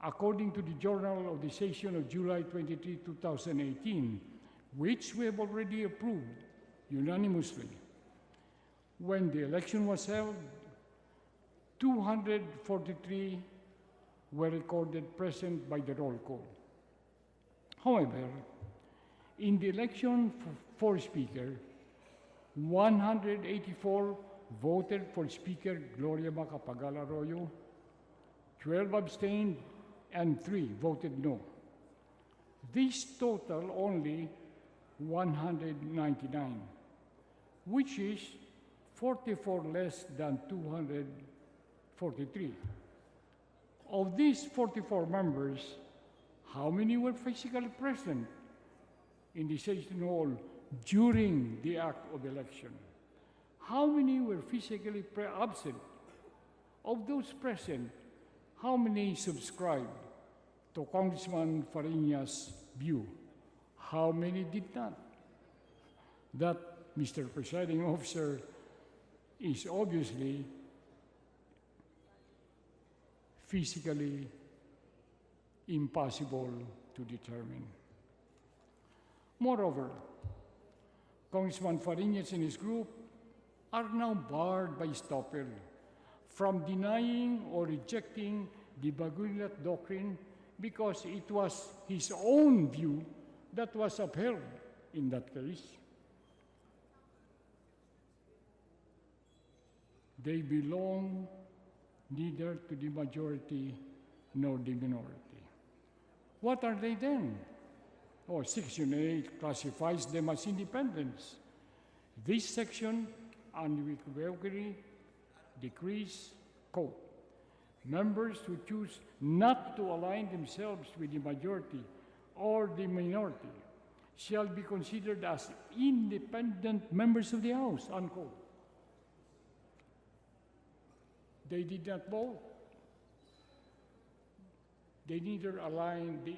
According to the Journal of the Session of July 23, 2018, which we have already approved unanimously, when the election was held, 243 were recorded present by the roll call. However, in the election for Speaker, 184 voted for Speaker Gloria Macapagal Arroyo, 12 abstained, and 3 voted no. This total only 199, which is 44 less than 243. Of these 44 members, how many were physically present in the session hall during the act of election? How many were physically absent? Of those present, how many subscribed to Congressman Fariña's view? How many did not? That, Mr. Presiding Officer, is obviously physically impossible to determine. Moreover, Congressman Fariñas and his group are now barred by Stoppel from denying or rejecting the Bagulat Doctrine because it was his own view that was upheld in that case. They belong neither to the majority nor the minority. What are they then? Oh, Section 8 classifies them as independents. This section unequivocally decrees, quote, members who choose not to align themselves with the majority or the minority shall be considered as independent members of the House, unquote. They did not vote. They neither aligned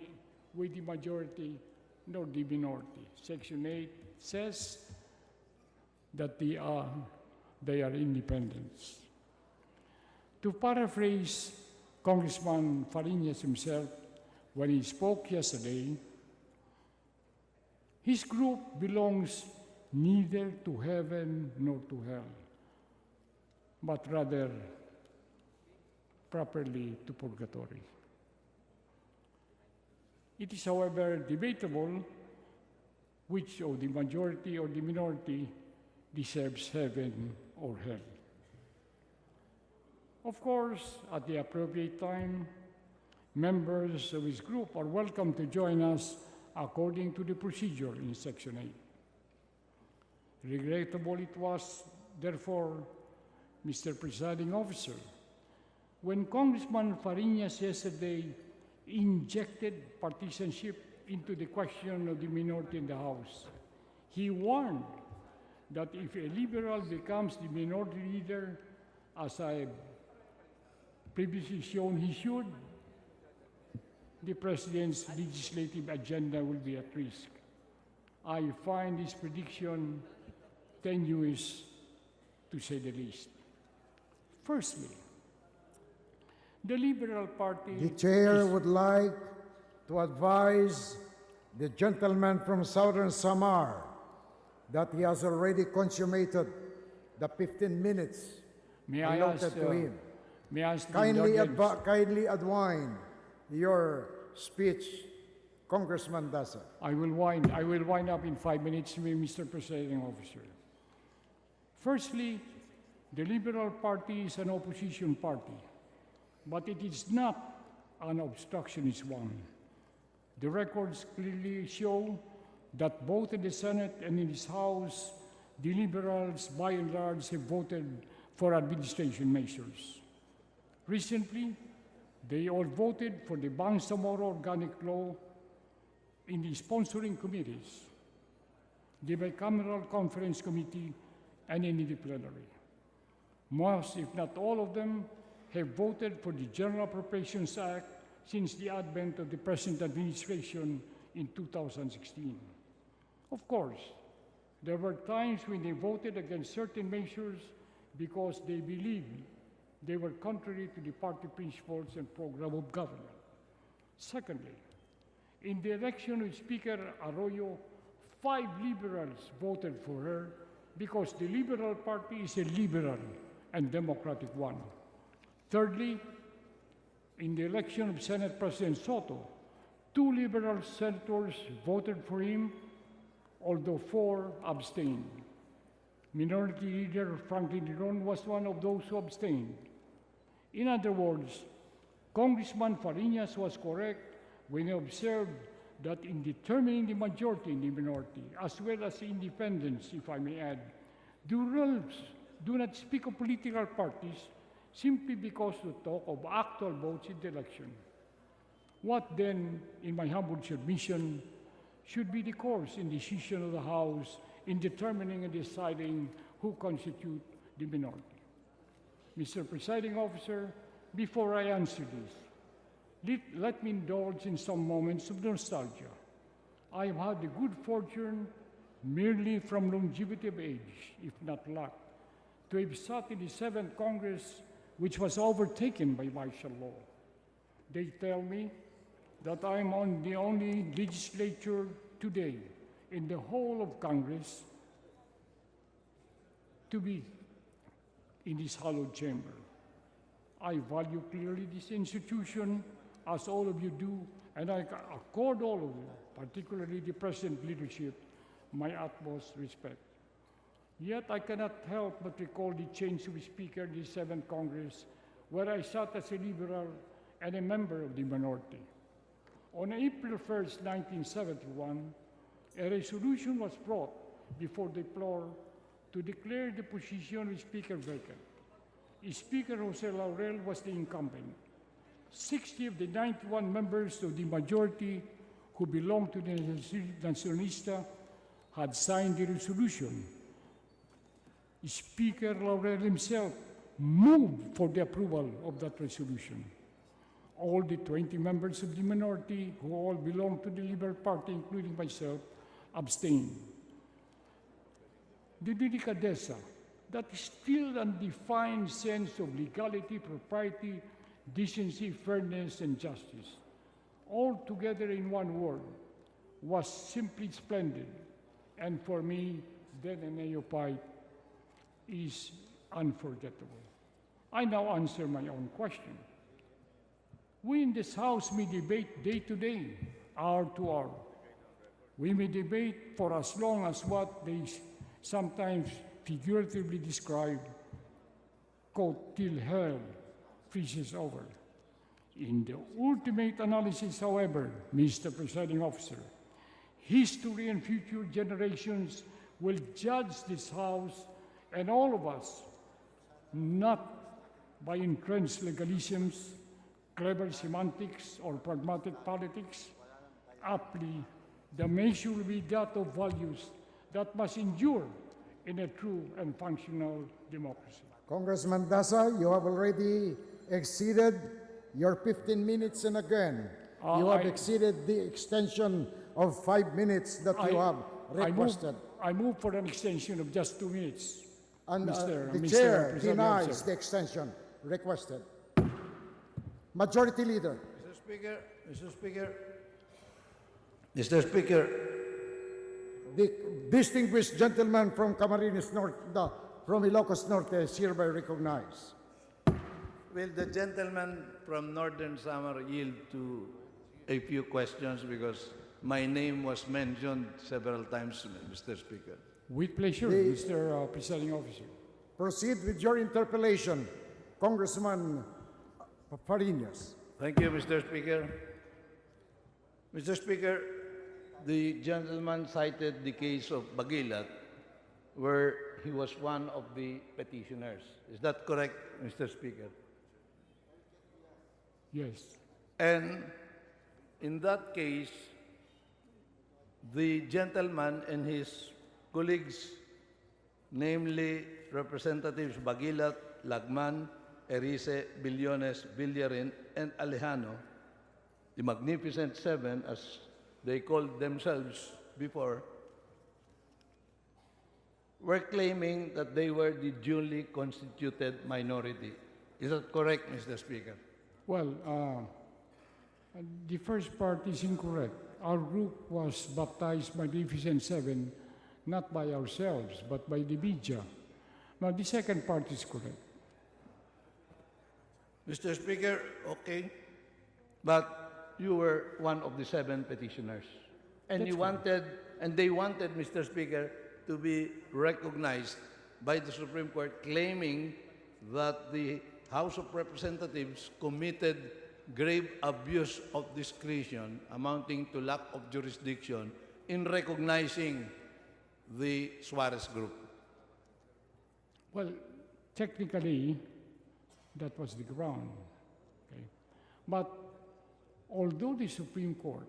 with the majority nor the minority. Section 8 says that they are independents. To paraphrase Congressman Fariñas himself when he spoke yesterday, his group belongs neither to heaven nor to hell, but rather properly to purgatory. It is, however, debatable which of the majority or the minority deserves heaven or hell. Of course, at the appropriate time, members of his group are welcome to join us according to the procedure in Section 8. Regrettable it was, therefore, Mr. Presiding Officer, when Congressman Fariñas yesterday injected partisanship into the question of the minority in the House. He warned that if a liberal becomes the minority leader, as I previously shown he should, the President's legislative agenda will be at risk. I find this prediction tenuous, to say the least. Firstly, the Liberal Party... The Chair would like to advise the gentleman from Southern Samar that he has already consummated the 15 minutes allotted to him. May I ask kindly adwine your speech, Congressman Dasa. I will wind up in 5 minutes, Mr. Presiding Officer. Firstly, the Liberal Party is an opposition party, but it is not an obstructionist one. The records clearly show that both in the Senate and in this House, the Liberals, by and large, have voted for administration measures. Recently, they all voted for the Bangsamoro Organic Law in the sponsoring committees, the Bicameral Conference Committee, and in the plenary. Most, if not all of them, have voted for the General Appropriations Act since the advent of the present administration in 2016. Of course, there were times when they voted against certain measures because they believed they were contrary to the party principles and program of government. Secondly, in the election of Speaker Arroyo, 5 liberals voted for her because the Liberal Party is a liberal and democratic one. Thirdly, in the election of Senate President Soto, 2 liberal senators voted for him, although 4 abstained. Minority Leader Franklin Dillon was one of those who abstained. In other words, Congressman Fariñas was correct when he observed that in determining the majority and the minority, as well as independence, if I may add, the rules do not speak of political parties simply because we talk of actual votes in the election. What then, in my humble submission, should be the course in decision of the House in determining and deciding who constitute the minority. Mr. Presiding Officer, before I answer this, let me indulge in some moments of nostalgia. I have had the good fortune, merely from longevity of age, if not luck, to have sat in the 7th Congress, which was overtaken by martial law. They tell me that I'm on the only legislature today in the whole of Congress to be in this hallowed chamber. I value clearly this institution, as all of you do, and I accord all of you, particularly the present leadership, my utmost respect. Yet I cannot help but recall the change of Speaker in the 7th Congress, where I sat as a liberal and a member of the minority. On April 1st, 1971, a resolution was brought before the floor to declare the position of Speaker vacant. Speaker Jose Laurel was the incumbent. 60 of the 91 members of the majority who belonged to the Nacionalista had signed the resolution. Speaker Laurel himself moved for the approval of that resolution. All the 20 members of the minority, who all belonged to the Liberal Party, including myself, abstained. The delicadeza, that still undefined sense of legality, propriety, decency, fairness, and justice, all together in one word, was simply splendid. And for me, then a neophyte, is unforgettable. I now answer my own question. We in this House may debate day to day, hour to hour. We may debate for as long as what they sometimes figuratively describe, quote, till hell freezes over. In the ultimate analysis, however, Mr. Presiding Officer, history and future generations will judge this House and all of us, not by entrenched legalisms, clever semantics, or pragmatic politics. Aptly, the measure will be that of values that must endure in a true and functional democracy. Congressman Dasa, you have already exceeded your 15 minutes, and again, you have exceeded the extension of 5 minutes that you have requested. I move for an extension of just 2 minutes. And Mr. the chair Presiding denies Officer. the extension requested. Majority Leader. Mr. Speaker, The distinguished gentleman from Camarines Norte, from Ilocos Norte, is hereby recognized. will the gentleman from Northern Samar yield to a few questions because my name was mentioned several times, Mr. Speaker. With pleasure, Mr. Presiding Officer. Proceed with your interpellation, Congressman Farinas. Thank you, Mr. Speaker. Mr. Speaker, the gentleman cited the case of Bagilat, where he was one of the petitioners. Is that correct, Mr. Speaker? Yes. And in that case, the gentleman and his colleagues, namely Representatives Bagilat, Lagman, Erice, Billones, Villarin, and Alejano, the Magnificent Seven, as they called themselves before, were claiming that they were the duly constituted minority. Is that correct, Mr. Speaker? Well, the first part is incorrect. Our group was baptized Magnificent Seven, not by ourselves, but by the media. Now, the second part is correct. Mr. Speaker, okay. But you were one of the 7 petitioners. And That's you wanted, and they wanted, Mr. Speaker, to be recognized by the Supreme Court, claiming that the House of Representatives committed grave abuse of discretion amounting to lack of jurisdiction in recognizing the Suarez Group. Well, technically, that was the ground. Okay? But although the Supreme Court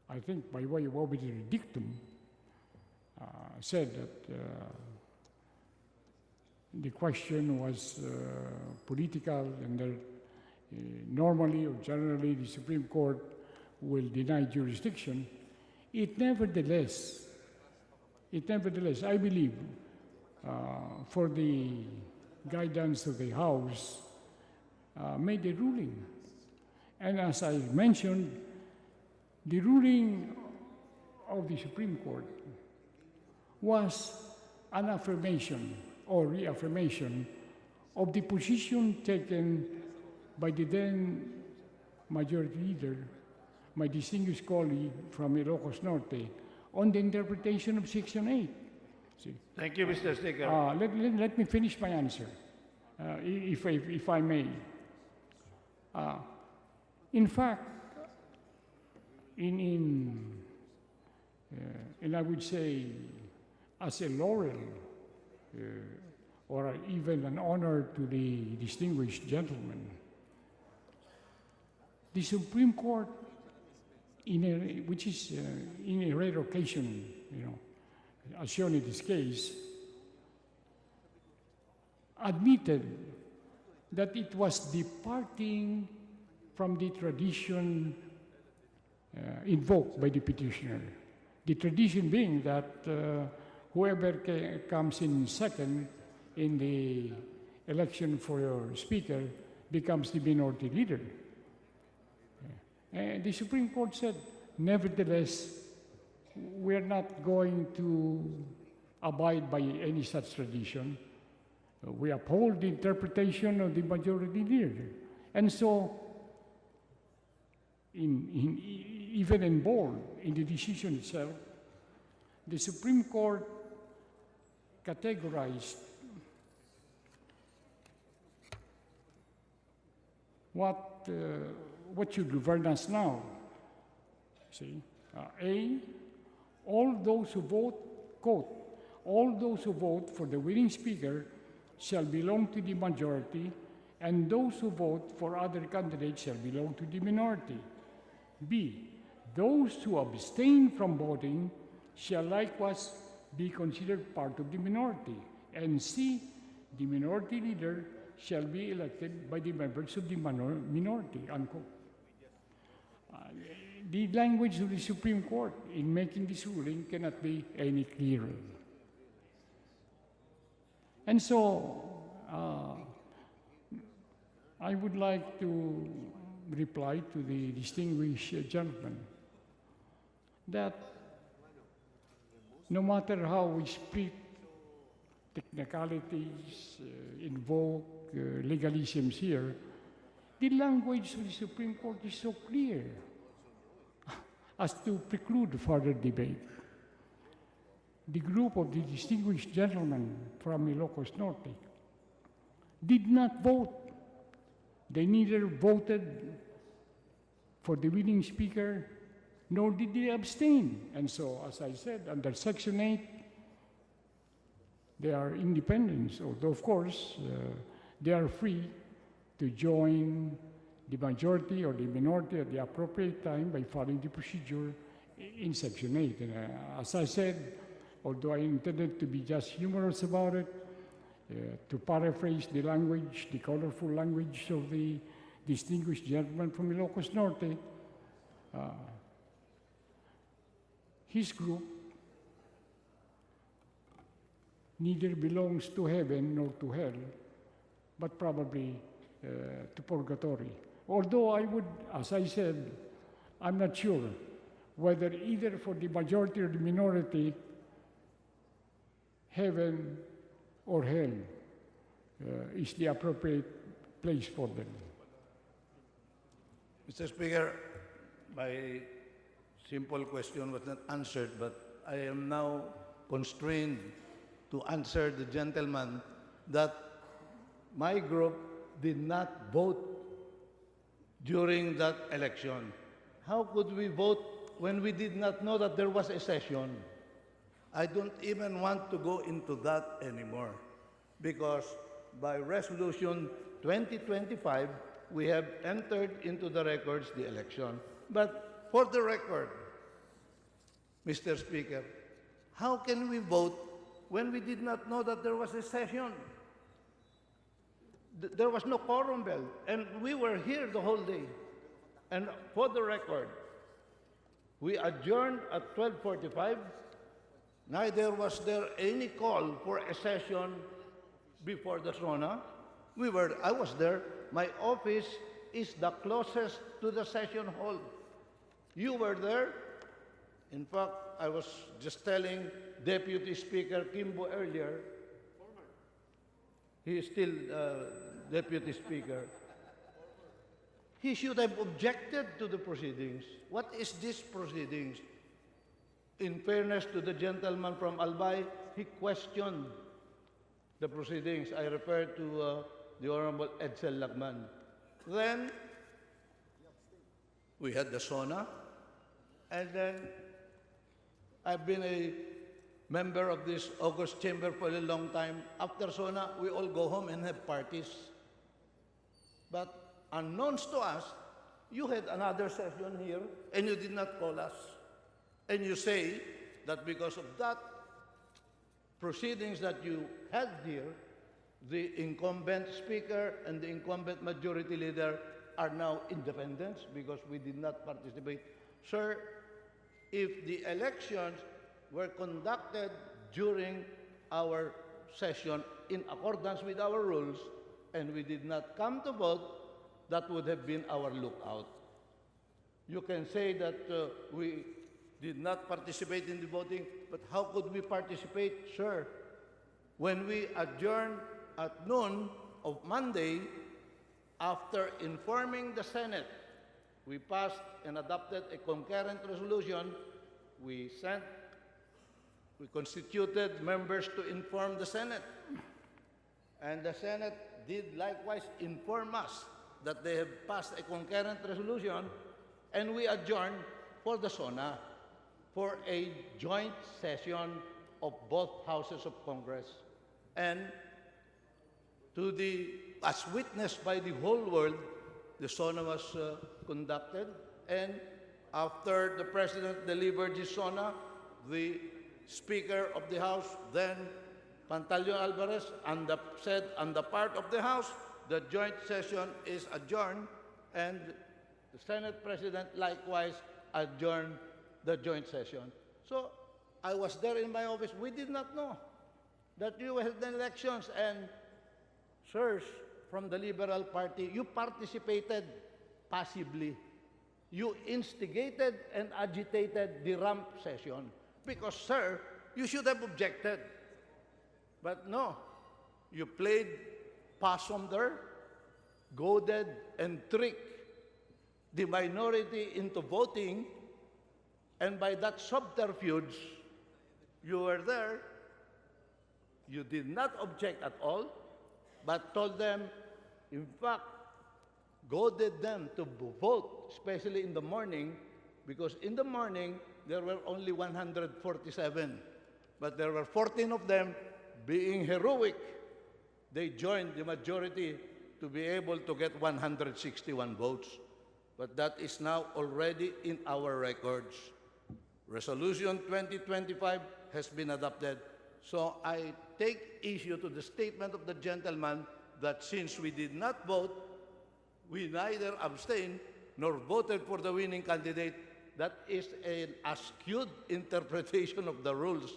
I think by way of obiter dictum, said that the question was political and that normally or generally the Supreme Court will deny jurisdiction. It nevertheless, I believe, for the guidance of the House, made a ruling. And as I mentioned, the ruling of the Supreme Court was an affirmation or reaffirmation of the position taken by the then majority leader, my distinguished colleague from Ilocos Norte, on the interpretation of Section 8. See? Thank you, Mr. Speaker. Let me finish my answer, if I may. In fact, and I would say, as a laurel or even an honor to the distinguished gentleman, the Supreme Court, which is in a rare occasion, as shown in this case, admitted that it was departing from the tradition invoked by the petitioner. The tradition being that whoever comes in second in the election for your speaker becomes the minority leader. And the Supreme Court said, nevertheless, we're not going to abide by any such tradition. We uphold the interpretation of the majority leader. And so, even in bold, in the decision itself, the Supreme Court categorized what should govern us now. See, A, all those who vote, quote, all those who vote for the winning speaker shall belong to the majority, and those who vote for other candidates shall belong to the minority. B, those who abstain from voting shall likewise be considered part of the minority. And C, the minority leader shall be elected by the members of the minority, unquote. The language of the Supreme Court in making this ruling cannot be any clearer. And so, I would like to reply to the distinguished gentleman that no matter how we split technicalities, invoke legalisms here, the language of the Supreme Court is so clear as to preclude further debate. The group of the distinguished gentlemen from Ilocos Norte did not vote. They neither voted for the winning speaker, nor did they abstain. And so, as I said, under Section 8, they are independent, although, of course, they are free to join the majority or the minority at the appropriate time by following the procedure in Section 8. And as I said, although I intended to be just humorous about it, to paraphrase the language, the colorful language of the distinguished gentleman from Ilocos Norte, his group neither belongs to heaven nor to hell, but probably to purgatory. Although I would, as I said, I'm not sure whether either for the majority or the minority, heaven or hell is the appropriate place for them. Mr. Speaker, my simple question was not answered, but I am now constrained to answer the gentleman that my group did not vote during that election. How could we vote when we did not know that there was a session? I don't even want to go into that anymore because by Resolution 2025, we have entered into the records the election. But for the record, Mr. Speaker, how can we vote when we did not know that there was a session? There was no quorum bell, and we were here the whole day. And for the record, we adjourned at 12:45. Neither was there any call for a session before the SONA. I was there. My office is the closest to the session hall. You were there. In fact, I was just telling Deputy Speaker Kimbo earlier, he is still Deputy Speaker. He should have objected to the proceedings. What is this proceedings? In fairness to the gentleman from Albay, he questioned the proceedings. I refer to the Honorable Edsel Lagman. Then, we had the SONA, and then I've been a member of this August Chamber for a long time. After SONA, we all go home and have parties. But unknowns to us, you had another session here, and you did not call us. And you say that because of that proceedings that you had here, the incumbent speaker and the incumbent majority leader are now independents because we did not participate. Sir, if the elections were conducted during our session in accordance with our rules and we did not come to vote, that would have been our lookout. You can say that we did not participate in the voting, but how could we participate, sir? When we adjourned at noon of Monday, after informing the Senate, we passed and adopted a concurrent resolution. We constituted members to inform the Senate. And the Senate did likewise inform us that they have passed a concurrent resolution, and we adjourned for the SONA for a joint session of both houses of Congress. And as witnessed by the whole world, the SONA was conducted, and after the President delivered his SONA, the Speaker of the House, then Pantaleon Alvarez, said on the part of the House, the joint session is adjourned, and the Senate President likewise adjourned the joint session. So I was there in my office. We did not know that you had the elections, and sirs from the Liberal Party, you participated passively. You instigated and agitated the ramp session because, sir, you should have objected. But no, you played possum there, goaded and tricked the minority into voting, and by that subterfuge, you were there. You did not object at all, but told them, in fact, goaded them to vote, especially in the morning, because in the morning, there were only 147. But there were 14 of them being heroic. They joined the majority to be able to get 161 votes. But that is now already in our records. Resolution 2025 has been adopted. So I take issue to the statement of the gentleman that since we did not vote, we neither abstained nor voted for the winning candidate. That is an skewed interpretation of the rules.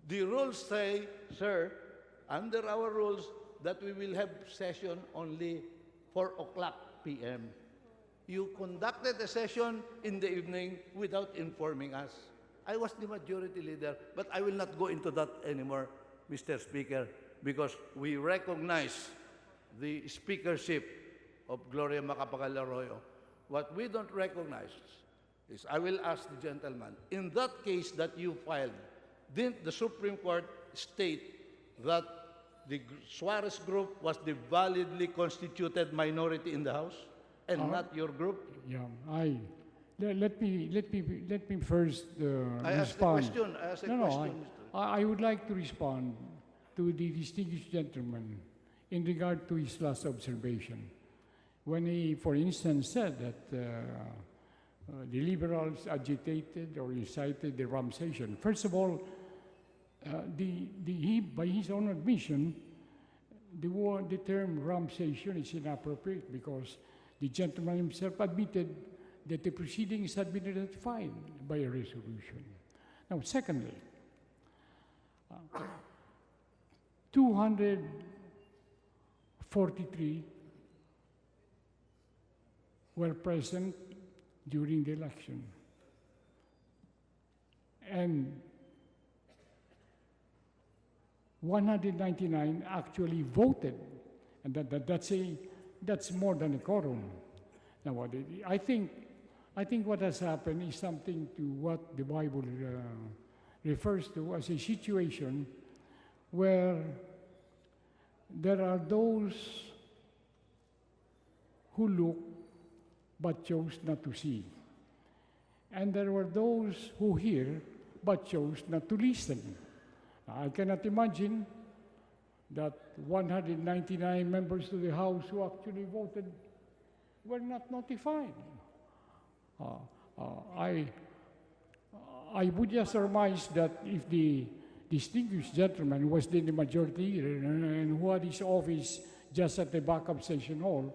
The rules say, sir, under our rules, that we will have session only 4:00 p.m. You conducted a session in the evening without informing us. I was the majority leader, but I will not go into that anymore, Mr. Speaker, because we recognize the speakership of Gloria Macapagal Arroyo. What we don't recognize is, I will ask the gentleman, in that case that you filed, didn't the Supreme Court state that the Suarez group was the validly constituted minority in the House and not your group? Yeah, let me first I asked a respond. question. I would like to respond to the distinguished gentleman in regard to his last observation. When he, for instance, said that the liberals agitated or incited the Ramsation. First of all, by his own admission, the term Ramsation is inappropriate because the gentleman himself admitted that the proceedings had been ratified by a resolution. Now, secondly, 243 were present during the election. And 199 actually voted, and that's more than a quorum. Now, I think what has happened is something to what the Bible refers to as a situation where there are those who look but chose not to see, and there were those who hear but chose not to listen. I cannot imagine that 199 members of the House who actually voted were not notified. I would just surmise that if the distinguished gentleman was in the majority leader and who had his office just at the back of Session Hall,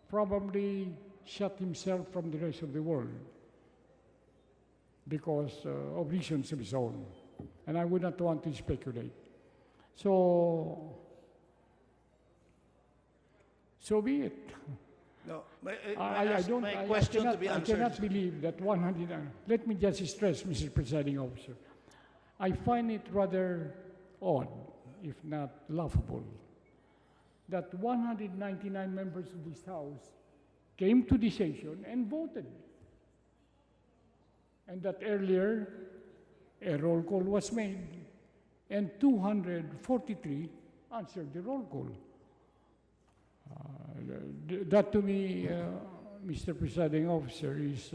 probably shut himself from the rest of the world because of reasons of his own. And I would not want to speculate. So be it. No, I cannot believe that 100. Let me just stress, Mr. Presiding Officer. I find it rather odd, if not laughable, that 199 members of this House came to the session and voted. And that earlier, a roll call was made, and 243 answered the roll call. That to me, Mr. Presiding Officer, is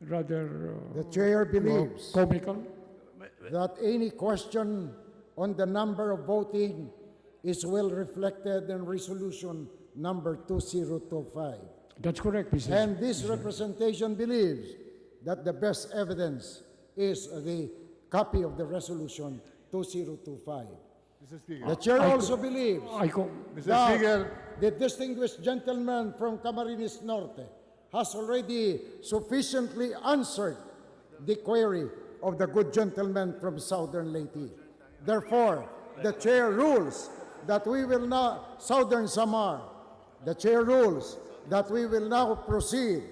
rather the chair believes comical. That any question on the number of voting is well reflected in resolution number 2025. That's correct, Mr. And this representation believes that the best evidence is the copy of the resolution 2025. Mr. Speaker. The chair also believes Mr. that Speaker. the distinguished gentleman from Camarines Norte has already sufficiently answered the query of the good gentleman from Southern Leyte. Therefore, the chair rules that we will now, Southern Samar, the chair rules that we will now proceed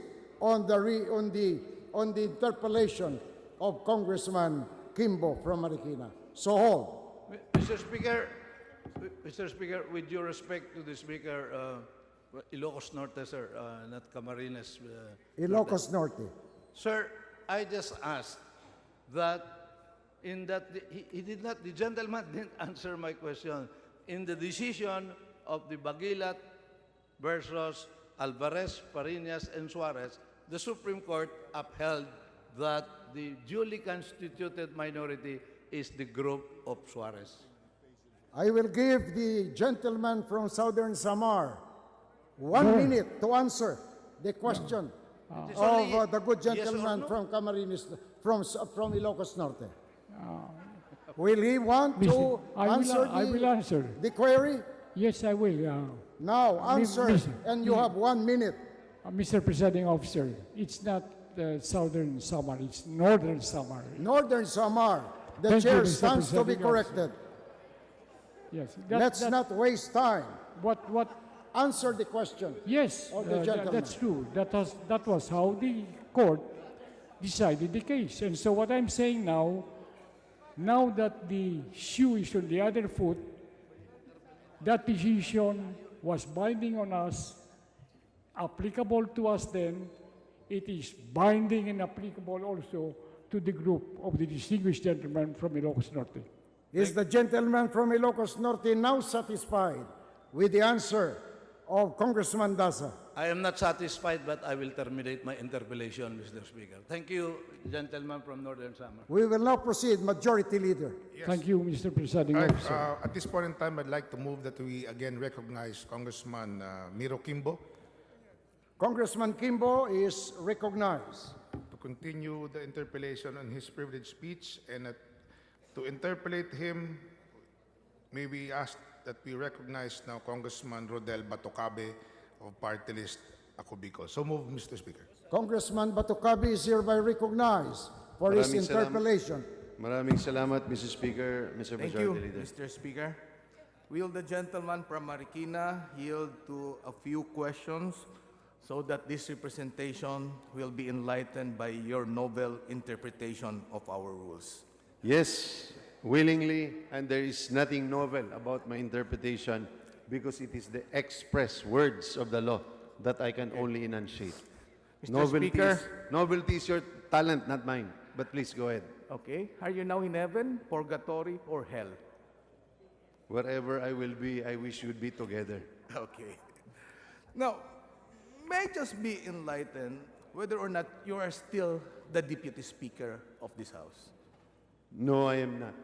on the interpellation of Congressman Kimbo from Marikina. So hold. Mr. Speaker, with due respect to the Speaker, Ilocos Norte, sir, not Camarines. Ilocos Norte. Sir, I just asked that the gentleman didn't answer my question. In the decision of the Bagilat versus Alvarez, Fariñas, and Suarez, the Supreme Court upheld that the duly constituted minority is the group of Suarez. I will give the gentleman from Southern Samar 1 minute to answer the question of the good gentleman from Camarines, from Ilocos Norte. Will he want to answer the query? Yes, I will. Now, answer, and you have 1 minute. Mr. Presiding Officer, it's not Southern Samar, it's Northern Samar. Northern Samar. The chair stands to be corrected. Yes. Let's not waste time. What? Answer the question. Yes, that's true. That was how the court decided the case. And so what I'm saying now that the shoe is on the other foot, that decision was binding on us, applicable to us then. It is binding and applicable also to the group of the distinguished gentleman from Ilocos Norte. Is the gentleman from Ilocos Norte now satisfied with the answer of Congressman Daza? I am not satisfied, but I will terminate my interpellation, Mr. Speaker. Thank you, gentleman from Northern Samar. We will now proceed, Majority Leader. Yes. Thank you, Mr. Presiding Officer. At this point in time, I'd like to move that we again recognize Congressman Miro Kimbo. Congressman Kimbo is recognized. To continue the interpellation on his privileged speech and to interpellate him, may we ask that we recognize now Congressman Rodel Batocabe of Party List Ako Bicol. So move, Mr. Speaker. Congressman Batocabe is hereby recognized for his interpellation. Maraming salamat, Mr. Speaker, Mr. Thank Majority you, Leader. Mr. Speaker. Will the gentleman from Marikina yield to a few questions so that this representation will be enlightened by your novel interpretation of our rules? Yes, willingly, and there is nothing novel about my interpretation because it is the express words of the law that I can only enunciate. Mr. Speaker. Novelty is your talent, not mine. But please go ahead. Okay. Are you now in heaven, purgatory, or hell? Wherever I will be, I wish you'd be together. Okay. Now, may I just be enlightened whether or not you are still the Deputy Speaker of this House? No, I am not.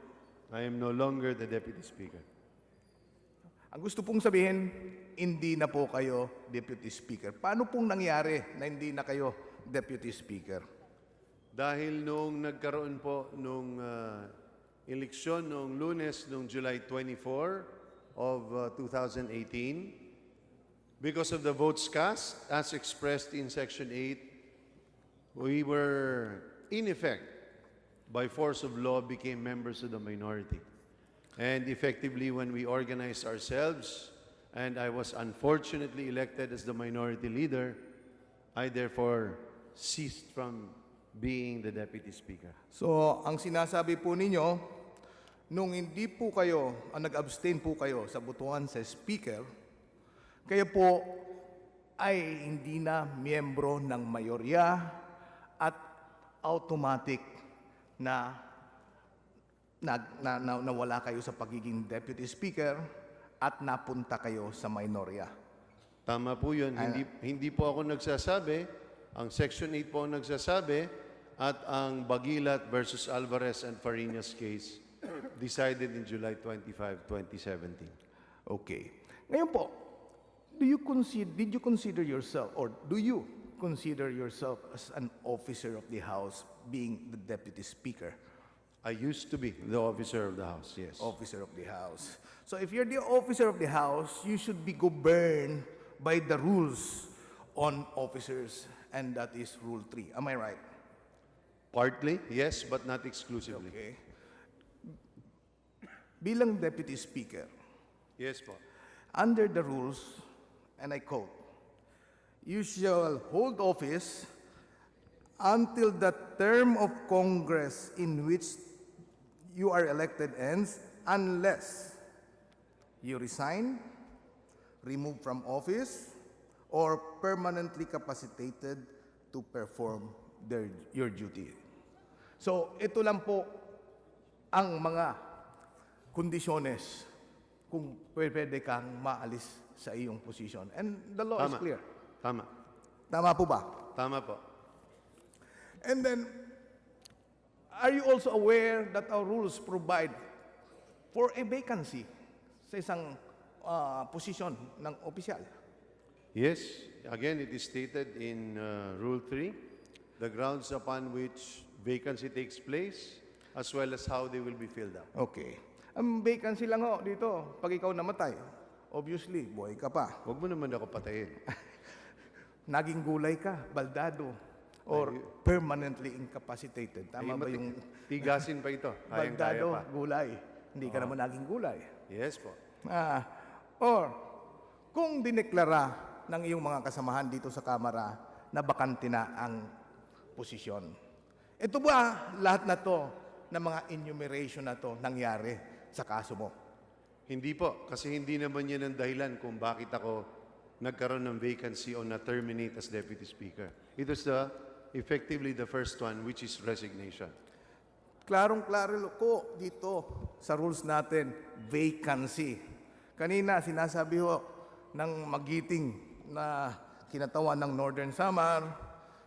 I am no longer the Deputy Speaker. Ang gusto pong sabihin, hindi na po kayo Deputy Speaker. Paano pong nangyari na hindi na kayo Deputy Speaker? Dahil noong nagkaroon po nung eleksyon noong Lunes, noong July 24 of 2018, because of the votes cast, as expressed in Section 8, we were, in effect, by force of law, became members of the minority. And effectively, when we organized ourselves, and I was unfortunately elected as the minority leader, I therefore ceased from being the Deputy Speaker. So, ang sinasabi po ninyo, nung hindi po kayo, nag-abstain po kayo sa botohan sa Speaker, kayo po ay hindi na miyembro ng mayorya at automatic na nawala kayo sa pagiging Deputy Speaker at napunta kayo sa minorya. Tama po yun. Hindi po ako nagsasabi. Ang Section 8 po ang nagsasabi at ang Bagilat versus Alvarez and Farinas case decided in July 25, 2017. Okay. Ngayon po, did you consider yourself as an officer of the House being the Deputy Speaker? I used to be the officer of the House, yes. Officer of the House. So if you're the officer of the House, you should be governed by the rules on officers, and that is Rule 3. Am I right? Partly, yes, but not exclusively. Okay. Bilang Deputy Speaker, yes po. Under the rules, and I quote, you shall hold office until the term of Congress in which you are elected ends, unless you resign, remove from office, or permanently capacitated to perform your duty. So, ito lang po ang mga kondisyones kung pwede kang maalis sa iyong posisyon. And the law is clear. Tama. Tama po ba? Tama po. And then, are you also aware that our rules provide for a vacancy sa isang posisyon ng opisyal? Yes. Again, it is stated in Rule 3, the grounds upon which vacancy takes place, as well as how they will be filled up. Okay. Ang vacancy lang ho dito, pag ikaw namatay, obviously, buhay ka pa. Huwag mo naman ako patayin. Naging gulay ka, baldado, or permanently incapacitated. Tama ba yung... Tigasin pa ito. Baldado, gulay. Hindi ka naman naging gulay. Yes po. Or, kung dineklara ng iyong mga kasamahan dito sa Kamara na bakante na ang posisyon. Ito ba lahat na to, na mga enumeration na to, nangyari sa kaso mo? Hindi po, kasi hindi naman yan ang dahilan kung bakit ako nagkaroon ng vacancy o na-terminate as Deputy Speaker. It was effectively the first one, which is resignation. Klarong-klaro ko dito sa rules natin, vacancy. Kanina, sinasabi ho ng magiting na kinatawan ng Northern Samar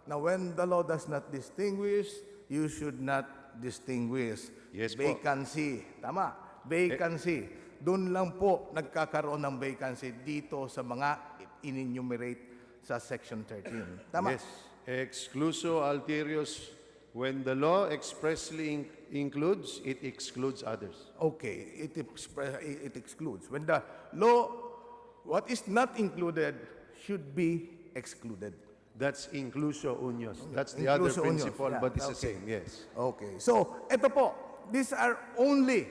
na when the law does not distinguish, you should not distinguish. Yes po. Vacancy. Tama. Vacancy. Doon lang po nagkakaroon ng vacancy dito sa mga in-enumerate sa Section 13. Tama? Yes. Excluso alterius, when the law expressly includes, it excludes others. Okay, it excludes. When the law, what is not included should be excluded. That's inclusio unius. That's the Inclusio other unius, principle, yeah, but it's the okay. same, yes. Okay. So, ito po, these are only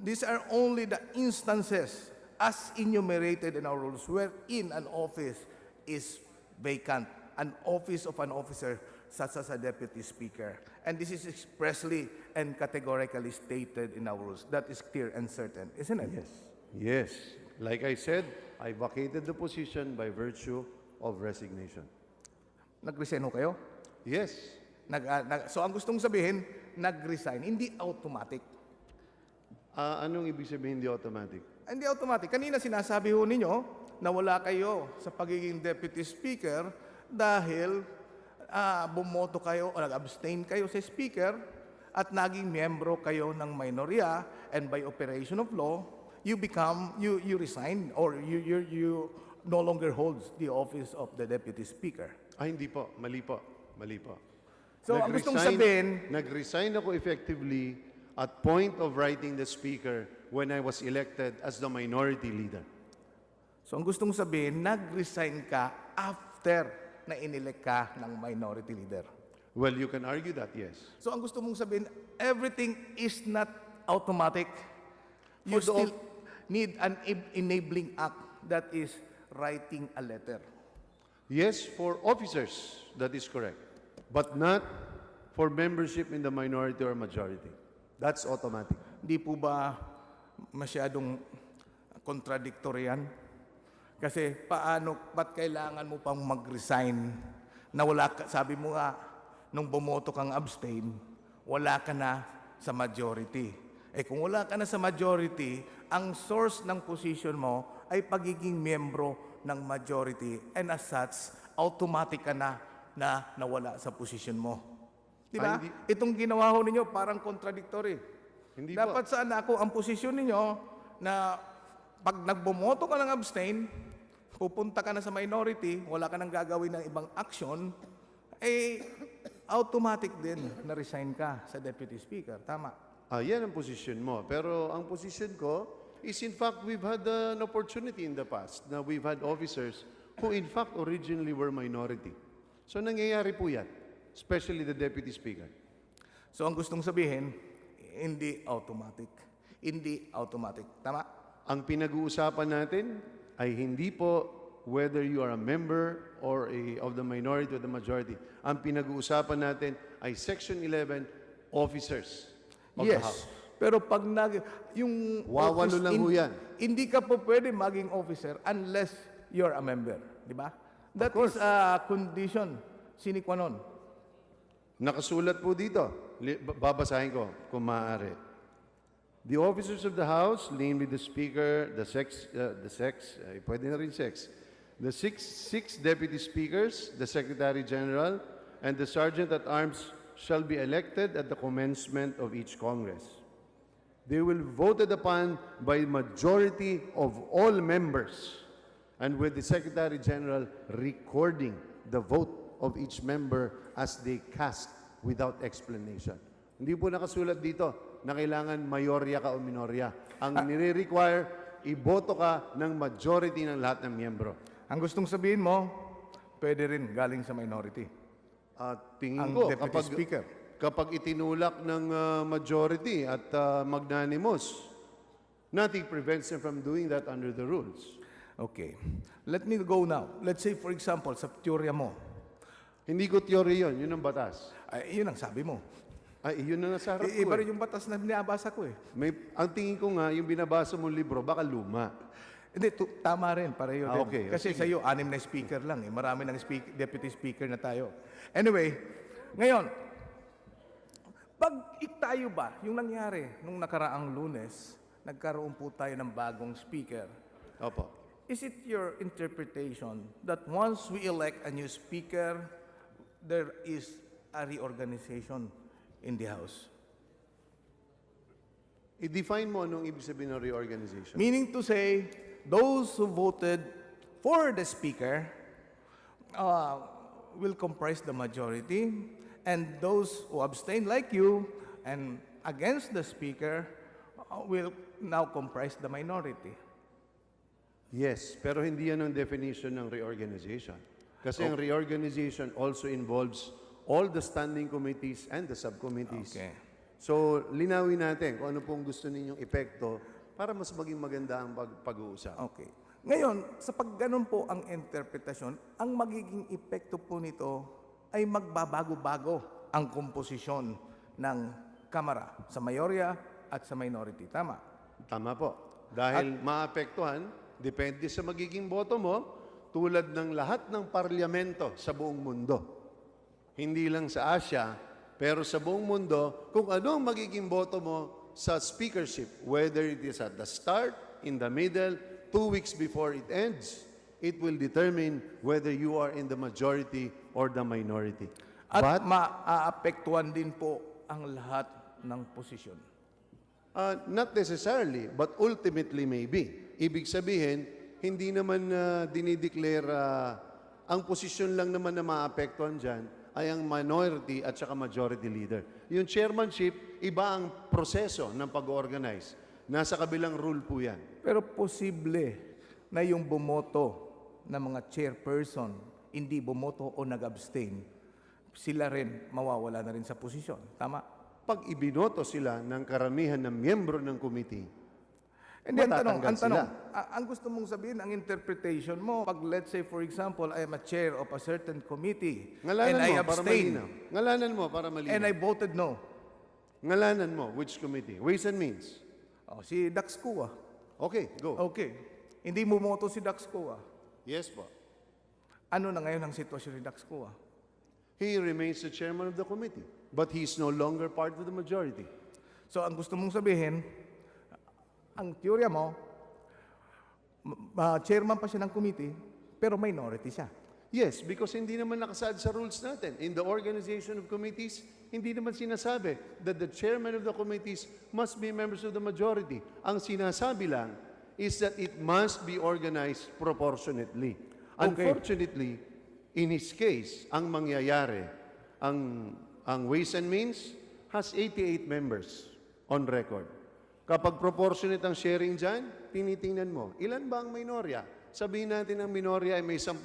the instances as enumerated in our rules wherein an office is vacant, an office of an officer such as a deputy speaker. And this is expressly and categorically stated in our rules. That is clear and certain, isn't it? Yes. Yes. Like I said, I vacated the position by virtue of resignation. Nag-resign ho kayo? Yes. So ang gustong sabihin, nag-resign, hindi automatic. Anong ibig sabihin hindi automatic? Hindi automatic. Kanina sinasabi ho ninyo na wala kayo sa pagiging deputy speaker dahil bumoto kayo o nag-abstain kayo sa speaker at naging miyembro kayo ng minorya, and by operation of law, you resign or you no longer holds the office of the deputy speaker. Hindi po. Mali po. Mali po. So, ang gustong sabihin, nag-resign ako effectively at point of writing the speaker when I was elected as the minority leader. So, ang gustong sabihin, nag-resign ka after na inelect ka ng minority leader. Well, you can argue that, yes. So, ang gusto mong sabihin, everything is not automatic. You still need an enabling act, that is writing a letter. Yes, for officers, that is correct. But not for membership in the minority or majority. That's automatic. Di po ba masyadong contradictory yan? Kasi ba't kailangan mo pang mag-resign na wala ka, sabi mo nga, nung bumoto kang abstain, wala ka na sa majority. Kung wala ka na sa majority, ang source ng position mo ay pagiging miyembro ng majority, and as such, automatic ka na nawala sa posisyon mo. Di ba? Itong ginawa ho ninyo parang contradictory. Hindi Dapat po. sana kung ang posisyon ninyo na pag nagbumoto ka ng abstain, pupunta ka na sa minority, wala ka nang gagawin ng ibang action, automatic din na resign ka sa deputy speaker. Tama? Yan ang posisyon mo. Pero ang posisyon ko is in fact we've had an opportunity in the past na we've had officers who in fact originally were minority. So nangyayari po yan, especially the deputy speaker. So ang gustong sabihin, hindi automatic. Hindi automatic. Tama? Ang pinag-uusapan natin ay hindi po whether you are a member or of the minority or the majority. Ang pinag-uusapan natin ay Section 11 officers of the House. Pero pag yung Wawalo lang ho yan. Hindi ka po pwede maging officer unless you're a member. Di ba? That is a condition sine qua non. Nakasulat po dito. Babasahin ko kung maaari. The officers of the House, namely the Speaker, pwede na rin sex, the six deputy speakers, the Secretary General, and the Sergeant at Arms shall be elected at the commencement of each Congress. They will be voted upon by majority of all members, and with the Secretary General recording the vote of each member as they cast without explanation. Hindi po nakasulat dito na kailangan mayorya ka o minorya. Ang nire-require, iboto ka ng majority ng lahat ng miyembro. Ang gustong sabihin mo, pwede rin galing sa minority. Tingin Ang ko, deputy speaker. kapag itinulak ng majority at magnanimous, nothing prevents them from doing that under the rules. Okay. Let me go now. Let's say, for example, sa teorya mo. Hindi ko teorya yun ang batas. Yun ang sabi mo. Yun ang nasa harap ko. Iba rin yung batas na binabasa ko Ang tingin ko nga, yung binabasa mong libro, baka luma. Hindi, tama rin, pareho din. Okay. Kasi sa iyo, 6 na speaker lang. Marami ng deputy speaker na tayo. Anyway, ngayon, pag tayo ba, yung nangyari nung nakaraang Lunes, nagkaroon po tayo ng bagong speaker. Opo. Is it your interpretation that once we elect a new speaker, there is a reorganization in the House? I-define mo anong ibig sabihin ng reorganization. Meaning to say, those who voted for the speaker will comprise the majority, and those who abstain like you and against the Speaker will now comprise the minority. Yes, pero hindi yan ang definition ng reorganization. Kasi ang reorganization also involves all the standing committees and the subcommittees. Okay. So, linawin natin kung ano pong gusto ninyong epekto para mas maging maganda ang pag-uusap. Okay. Ngayon, sa pagganon po ang interpretasyon, ang magiging epekto po nito ay magbabago-bago ang komposisyon ng Kamara sa mayorya at sa minority. Tama? Tama po. Dahil maapektuhan, depende sa magiging boto mo, tulad ng lahat ng parlamento sa buong mundo. Hindi lang sa Asia, pero sa buong mundo, kung ano ang magiging boto mo sa speakership, whether it is at the start, in the middle, 2 weeks before it ends, it will determine whether you are in the majority or the minority. At maaapektuhan din po ang lahat ng posisyon. Not necessarily, but ultimately maybe. Ibig sabihin, hindi naman dinideclare, ang posisyon lang naman na maapektuhan dyan ay ang minority at saka majority leader. Yung chairmanship, iba ang proseso ng pag-organize. Nasa kabilang rule po yan. Pero posible na yung bumoto ng mga chairperson, hindi bumoto o nag-abstain, sila rin mawawala na rin sa posisyon. Tama? Pag ibinoto sila ng karamihan ng miyembro ng committee, Hindi, ang tanong, sila. ang gusto mong sabihin, ang interpretation mo, pag let's say, for example, I am a chair of a certain committee, and I abstain, Ngalanan mo para malinaw. and I voted no. Ngalanan mo, which committee? Ways and Means. Si Dax Kua. Okay, go. Okay. Hindi mo moto si Dax Kua. Yes po. Ano na ngayon ang sitwasyon ni Dax Kua? He remains the chairman of the committee, but he's no longer part of the majority. So, ang gusto mong sabihin, ang teorya mo, chairman pa siya ng committee, pero minority siya. Yes, because hindi naman nakasaad sa rules natin. In the organization of committees, hindi naman sinasabi that the chairman of the committees must be members of the majority. Ang sinasabi lang is that it must be organized proportionately. Okay. Unfortunately, in his case, ang mangyayari, ang Ways and Means has 88 members on record. Kapag proportionate ang sharing dyan, tinitingnan mo, ilan ba ang minorya? Sabihin natin ang minorya ay may 10%,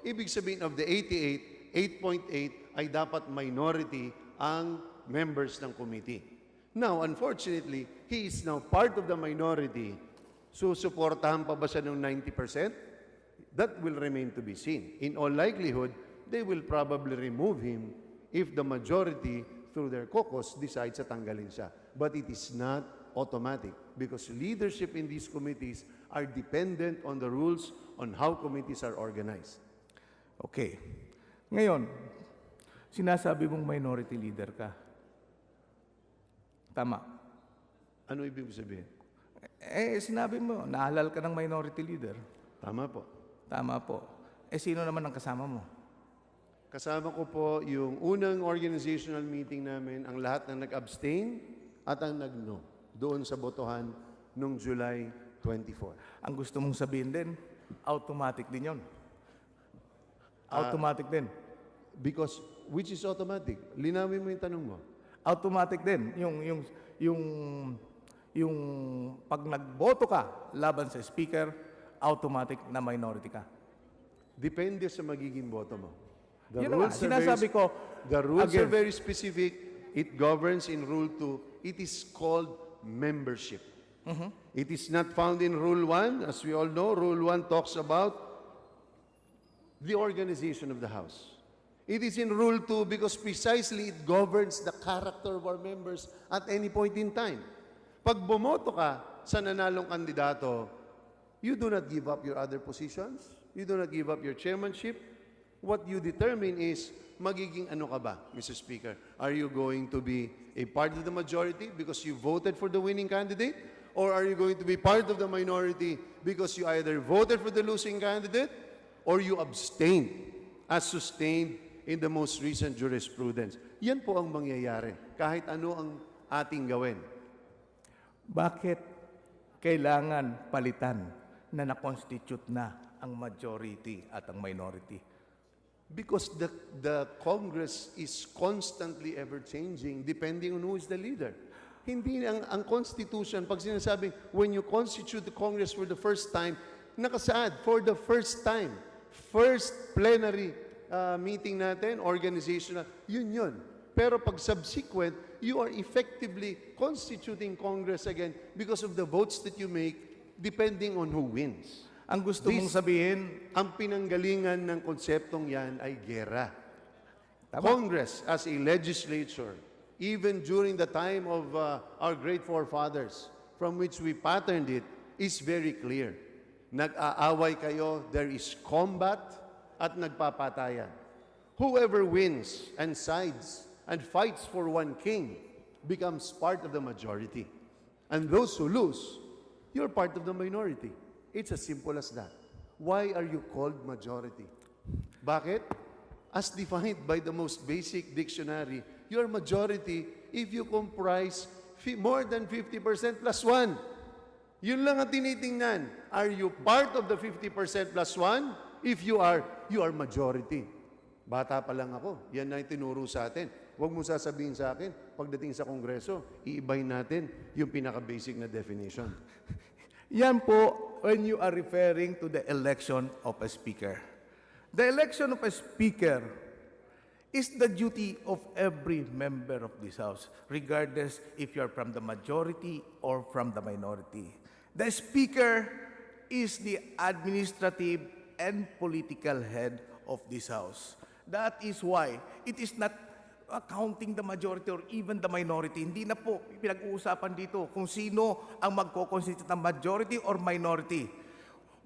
ibig sabihin of the 88, 8.8 ay dapat minority ang members ng committee. Now, unfortunately, he is now part of the minority. Susuportahan pa ba siya ng 90%? That will remain to be seen. In all likelihood, they will probably remove him if the majority, through their caucus, decides na tanggalin siya. But it is not automatic because leadership in these committees are dependent on the rules on how committees are organized. Okay. Ngayon, sinasabi mong minority leader ka. Tama. Ano ibig sabihin? Sinabi mo, nahalal ka ng minority leader. Tama po. Tama po. Sino naman ang kasama mo? Kasama ko po yung unang organizational meeting namin, ang lahat na nag-abstain at ang nag-no doon sa botohan noong July 24. Ang gusto mong sabihin din, automatic din yon. Automatic din. Because, which is automatic? Linawin mo yung tanong mo. Automatic din. Yung pag nagboto ka laban sa speaker, automatic na minority ka. Depende sa magiging boto mo. The Yun naman, sinasabi ko, the rules are again, very specific. It governs in Rule 2. It is called membership. It is not found in Rule 1. As we all know, Rule 1 talks about the organization of the House. It is in Rule 2 because precisely it governs the character of our members at any point in time. Pag bumoto ka sa nanalong kandidato, you do not give up your other positions. You do not give up your chairmanship. What you determine is, magiging ano ka ba, Mr. Speaker? Are you going to be a part of the majority because you voted for the winning candidate? Or are you going to be part of the minority because you either voted for the losing candidate or you abstained as sustained in the most recent jurisprudence? Yan po ang mangyayari kahit ano ang ating gawin. Bakit kailangan palitan na na-constitute na ang majority at ang minority? Because the Congress is constantly ever-changing depending on who is the leader. Hindi ang Constitution, pag sinasabing, when you constitute the Congress for the first time, nakasaad, for the first time, first plenary meeting natin, organizational, yun. Pero pag subsequent, you are effectively constituting Congress again because of the votes that you make depending on who wins. Ang gusto mong sabihin, ang pinanggalingan ng konseptong yan ay gera. Congress as a legislature, even during the time of our great forefathers, from which we patterned it, is very clear. Nag-aaway kayo, there is combat at nagpapatayan. Whoever wins and sides and fights for one king becomes part of the majority. And those who lose, you're part of the minority. It's as simple as that. Why are you called majority? Bakit? As defined by the most basic dictionary, you're majority if you comprise more than 50% plus 1. Yun lang ang tinitingnan. Are you part of the 50% plus 1? If you are majority. Bata pa lang ako. Yan na yung tinuro sa atin. Huwag mo sasabihin sa akin, pagdating sa Kongreso, iibahin natin yung pinaka-basic na definition. yan po when you are referring to the election of a speaker. The election of a speaker is the duty of every member of this House, regardless if you're from the majority or from the minority. The speaker is the administrative and political head of this House. That is why it is not counting the majority or even the minority. Hindi na po pinag-uusapan dito kung sino ang magko-constitute ng majority or minority.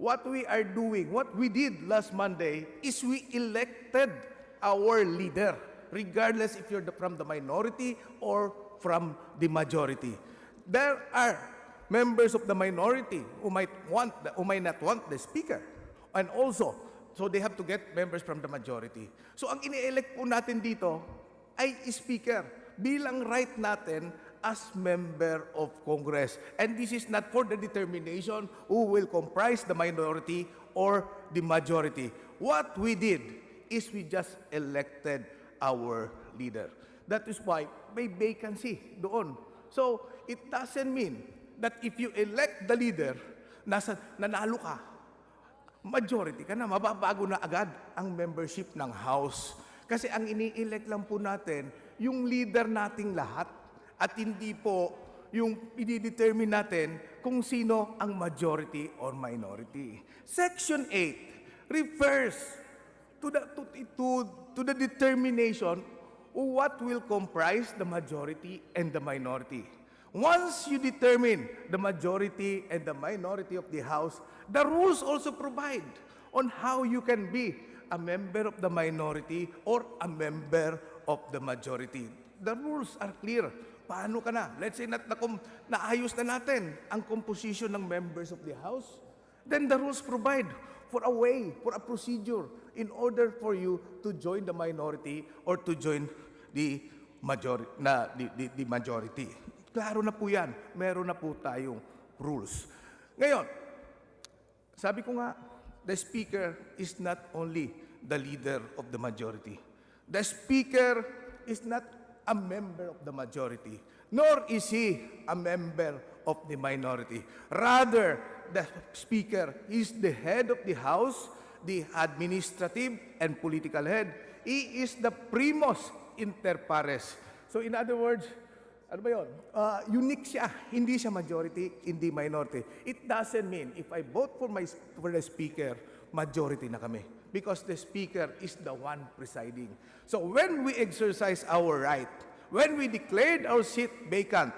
What we are doing, what we did last Monday is we elected our leader, regardless if you're from the minority or from the majority. There are members of the minority who might not want the speaker. And also, so they have to get members from the majority. So ang ini-elect po natin dito ay speaker bilang right natin as member of Congress. And this is not for the determination who will comprise the minority or the majority. What we did is we just elected our leader. That is why may vacancy doon. So it doesn't mean that if you elect the leader, nanalo ka, majority ka na, mababago na agad ang membership ng House. Kasi ang ini-elect lang po natin, yung leader nating lahat, at hindi po yung i-determine natin kung sino ang majority or minority. Section 8 refers to the determination of what will comprise the majority and the minority. Once you determine the majority and the minority of the House, the rules also provide on how you can be a member of the minority or a member of the majority. The rules are clear. Paano ka na? Let's say naayos na natin ang composition ng members of the House. Then the rules provide for a way, for a procedure in order for you to join the minority or to join the majority. Klaro na po yan. Meron na po tayong rules. Ngayon, sabi ko nga, the speaker is not only the leader of the majority. The speaker is not a member of the majority, nor is he a member of the minority. Rather, the speaker is the head of the House, the administrative and political head. He is the primus inter pares. So in other words, ano ba yun? Unique siya. Hindi siya majority, hindi minority. It doesn't mean if I vote for the speaker, majority na kami. Because the speaker is the one presiding. So when we exercise our right, when we declared our seat vacant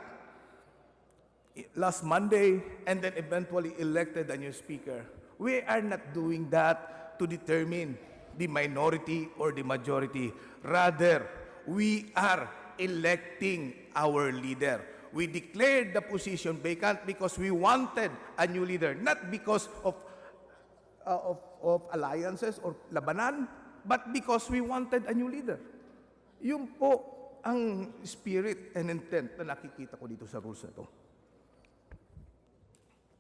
last Monday and then eventually elected a new speaker, we are not doing that to determine the minority or the majority. Rather, we are electing our leader. We declared the position vacant because we wanted a new leader, not because of alliances or labanan, but because we wanted a new leader. Yun po ang spirit and intent na nakikita ko dito sa rules na to.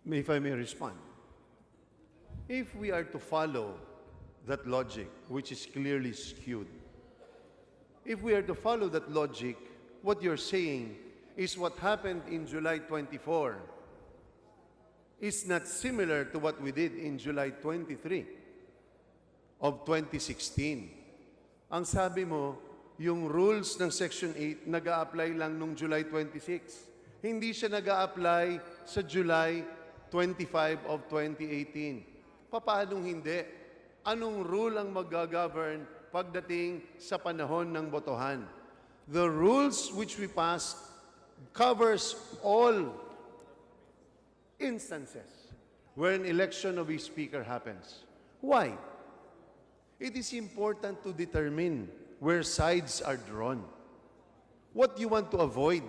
If I may respond. If we are to follow that logic, which is clearly skewed, if we are to follow that logic, what you're saying is what happened in July 24 is not similar to what we did in July 23 of 2016. Ang sabi mo, yung rules ng Section 8 nag-a-apply lang nung July 26. Hindi siya nag-a-apply sa July 25 of 2018. Paanong hindi? Anong rule ang mag-govern pagdating sa panahon ng botohan? The rules which we passed covers all instances where an election of a speaker happens. Why? It is important to determine where sides are drawn. What you want to avoid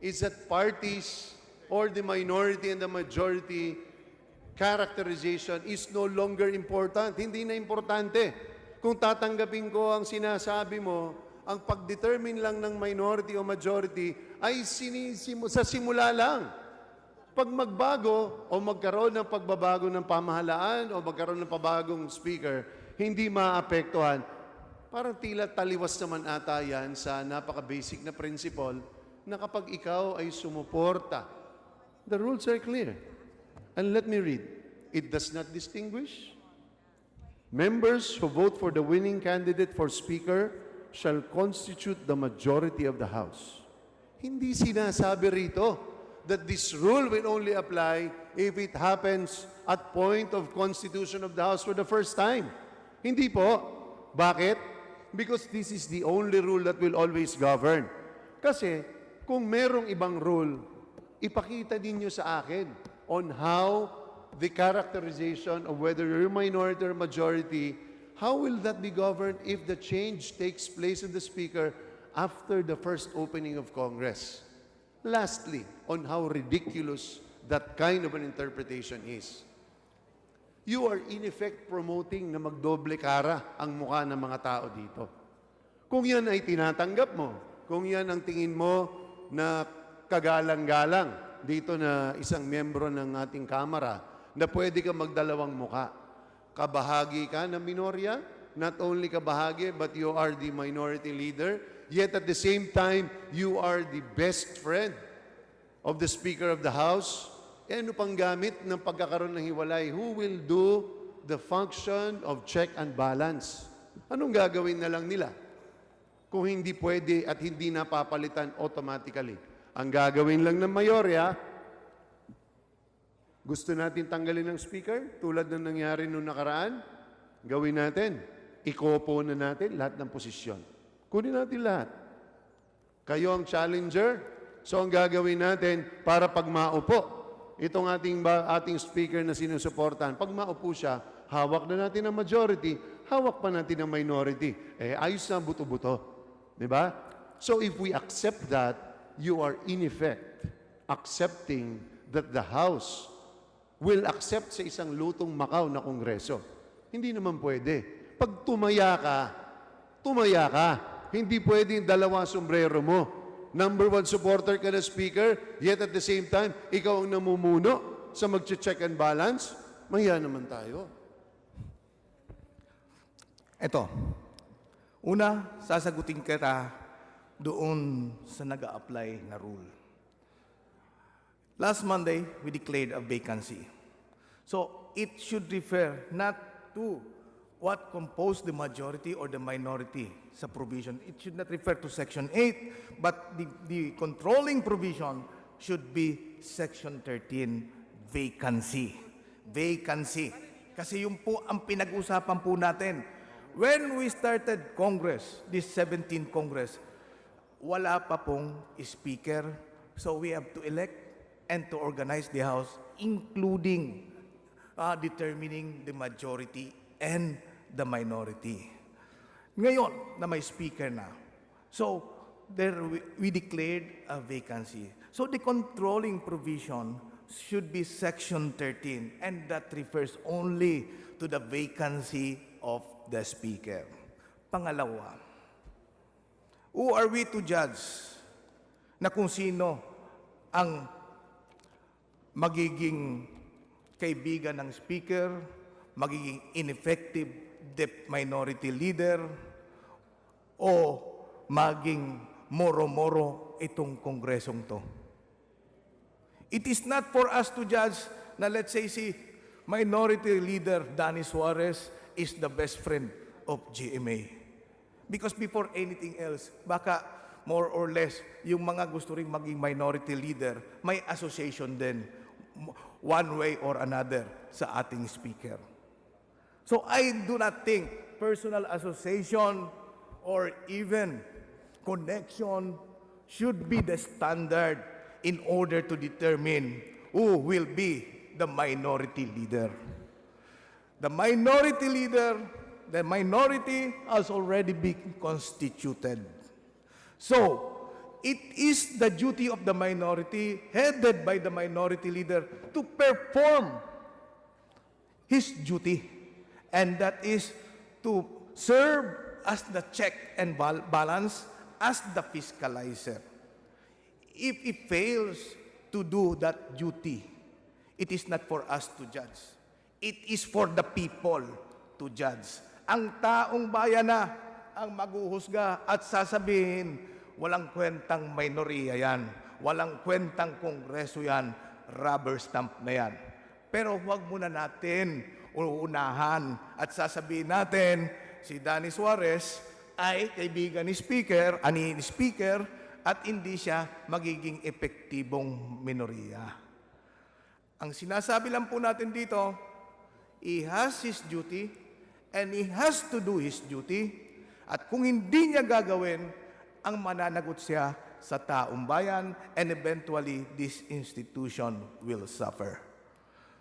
is that parties or the minority and the majority characterization is no longer important. Hindi na importante. Kung tatanggapin ko ang sinasabi mo, ang pag-determine lang ng minority o majority ay sa simula lang. Pag magbago o magkaroon ng pagbabago ng pamahalaan o magkaroon ng pabagong speaker, hindi maapektuhan. Parang tila taliwas naman ata yan sa napaka-basic na principle na kapag ikaw ay sumuporta, the rules are clear. And let me read. It does not distinguish. Members who vote for the winning candidate for speaker shall constitute the majority of the House. Hindi sinasabi rito that this rule will only apply if it happens at point of constitution of the House for the first time. Hindi po. Bakit? Because this is the only rule that will always govern. Kasi kung merong ibang rule, ipakita ninyo sa akin on how the characterization of whether you're minority or majority, how will that be governed if the change takes place in the Speaker after the first opening of Congress? Lastly, on how ridiculous that kind of an interpretation is. You are in effect promoting na magdoble kara ang mukha ng mga tao dito. Kung yan ay tinatanggap mo, kung yan ang tingin mo na kagalang-galang dito na isang miyembro ng ating Kamara, na pwede ka magdalawang mukha. Kabahagi ka ng minorya, not only kabahagi, but you are the minority leader, yet at the same time, you are the best friend of the Speaker of the House. E ano pang gamit ng pagkakaroon ng hiwalay? Who will do the function of check and balance? Anong gagawin na lang nila? Kung hindi pwede at hindi napapalitan automatically. Ang gagawin lang ng mayorya, gusto natin tanggalin ng speaker, tulad ng nangyari noong nakaraan, gawin natin. Ikopo na natin lahat ng posisyon. Kunin natin lahat. Kayo ang challenger, so ang gagawin natin para pag maupo, itong ating speaker na sinusuportahan, pag maupo siya, hawak na natin ang majority, hawak pa natin ang minority. Eh, ayos na buto-buto. Diba? So if we accept that, you are in effect accepting that the House will accept sa isang lutong Macau na Kongreso. Hindi naman pwede. Pag tumaya ka. Hindi pwede yung dalawa sombrero mo. Number one supporter ka na speaker, yet at the same time, ikaw ang namumuno sa mag-check and balance. Mahiya naman tayo. Ito. Una, sasagutin kita doon sa nag-a-apply na rule. Last Monday, we declared a vacancy. So, it should refer not to what composed the majority or the minority sa provision. It should not refer to Section 8, but the controlling provision should be Section 13, vacancy. Vacancy. Kasi yun po ang pinag-usapan po natin. When we started Congress, this 17th Congress, wala pa pong speaker. So we have to elect and to organize the House, including determining the majority and the minority. Ngayon na may speaker na, so there we declared a vacancy. So the controlling provision should be Section 13, and that refers only to the vacancy of the speaker. Pangalawa, who are we to judge na kung sino ang magiging kaibigan ng speaker, magiging ineffective minority leader, o maging moro-moro itong kongresong to. It is not for us to judge na let's say si Minority Leader Danny Suarez is the best friend of GMA. Because before anything else, baka more or less, yung mga gusto ring maging minority leader, may association din, one way or another, sa ating speaker. So I do not think personal association or even connection should be the standard in order to determine who will be the minority leader. The minority leader, the minority has already been constituted. So, it is the duty of the minority, headed by the minority leader, to perform his duty. And that is to serve as the check and balance, as the fiscalizer. If he fails to do that duty, it is not for us to judge. It is for the people to judge. Ang taong bayan na ang maghuhusga at sasabihin, walang kwentang minorya yan, walang kwentang kongreso yan, rubber stamp na yan. Pero huwag muna natin uunahan at sasabihin natin, si Danny Suarez ay kaibigan ni Speaker, at hindi siya magiging epektibong minorya. Ang sinasabi lang po natin dito, he has his duty and he has to do his duty, at kung hindi niya gagawin, ang mananagot siya sa taong bayan, and eventually this institution will suffer.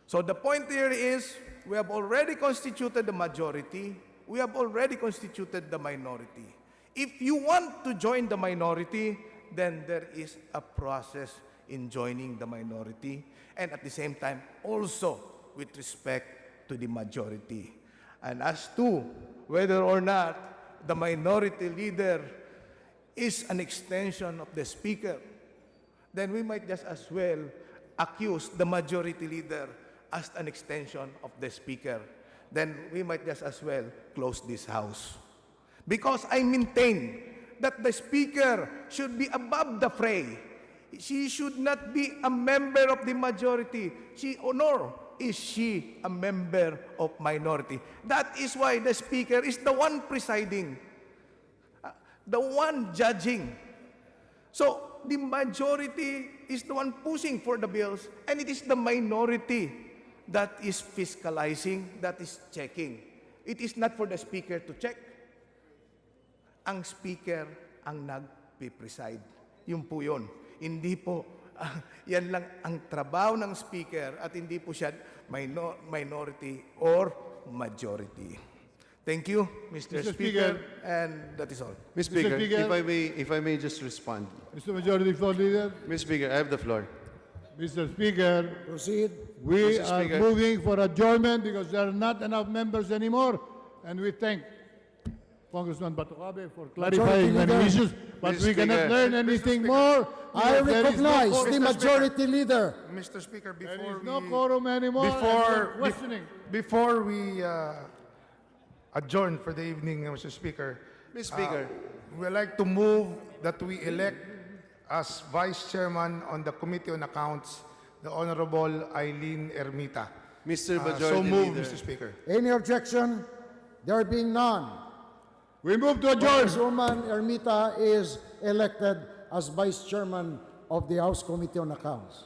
So the point here is, we have already constituted the majority, we have already constituted the minority. If you want to join the minority, then there is a process in joining the minority, and at the same time, also with respect to the majority. And as to whether or not the minority leader is an extension of the Speaker, then we might just as well accuse the majority leader as an extension of the Speaker. Then we might just as well close this House. Because I maintain that the Speaker should be above the fray. She should not be a member of the majority. Nor is she a member of minority. That is why the Speaker is the one presiding, the one judging. So the majority is the one pushing for the bills, and it is the minority that is fiscalizing, that is checking. It is not for the Speaker to check. Ang Speaker ang nagpipreside. Yun po yun. Hindi po, yan lang ang trabaho ng Speaker, at hindi po siya minority or majority. Thank you, Mr. Speaker, and that is all. Mr. Speaker, if I may just respond. Mr. Majority Floor Leader. Mr. Speaker, I have the floor. Mr. Speaker, proceed. We Mr. are Speaker. moving for adjournment because there are not enough members anymore, and we thank Congressman Batucabe for clarifying many issues, but Mr. we cannot Speaker. learn anything more. I because there is no recognize quorum. the majority leader. Mr. Speaker, There before is no quorum anymore. and we're questioning. before we adjourn for the evening, Mr. Speaker, Mr. Speaker. we'd like to move that we elect as Vice Chairman on the Committee on Accounts, the Honorable Eileen Ermita. Mr. So Majority moved, Leader. Mr. Speaker. Any objection? There being none, We move to adjourn. Congresswoman Ermita is elected as Vice Chairman of the House Committee on Accounts.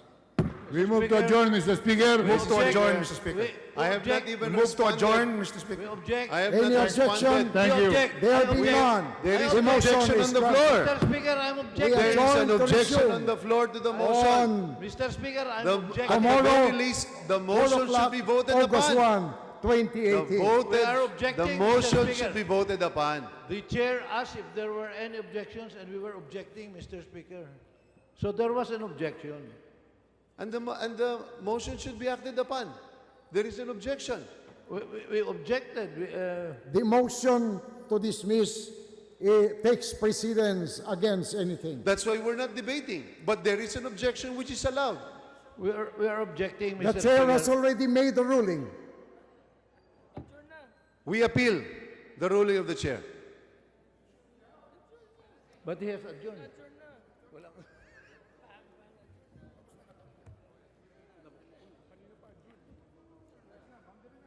We move to adjourn, Mr. Speaker. Move to adjourn, Mr. Speaker. I have not even Move to responded. adjourn, Mr. Speaker. I have Any not objection? responded. Thank you. There being none, There is the an motion objection is on the granted. floor. Mr. Speaker, I'm We objecting. There is adjourn an to objection resume. on the floor to the motion. On Mr. Speaker, I'm The, objecting. at the Tomorrow, very least, the 4 motion should o'clock, be voted August upon. 1, The 2018. We are objecting, the Mr. motion Speaker. should be voted upon. The chair asked if there were any objections, and we were objecting, Mr. Speaker. So there was an objection. And the motion should be acted upon. There is an objection. We objected. The motion to dismiss takes precedence against anything. That's why we're not debating. But there is an objection which is allowed. We are objecting, Mr. The chair Speaker. has already made the ruling. We appeal the ruling of the chair. But he has adjourned.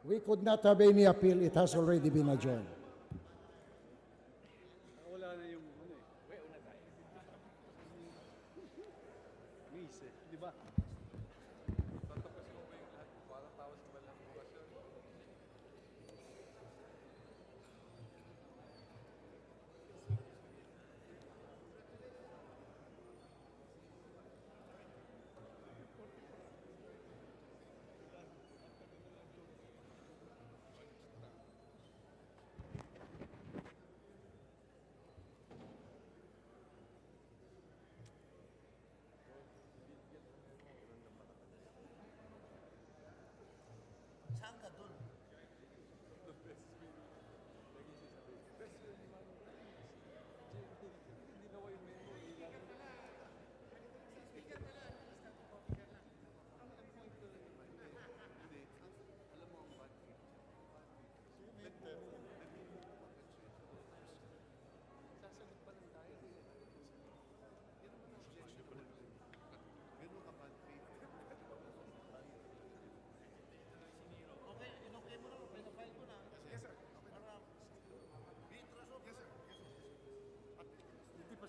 We could not have any appeal. It has already been adjourned.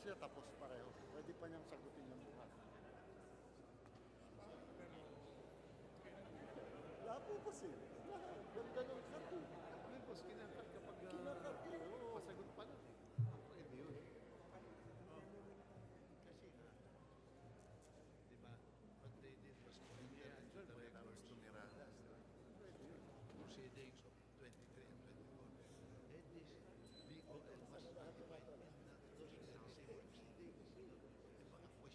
Siya tapos pareho. Pwede pa niyang sagutin yung buhat. Wala po kasi. Ganun sir. Ganun po, kinakat kapag... Kinakat.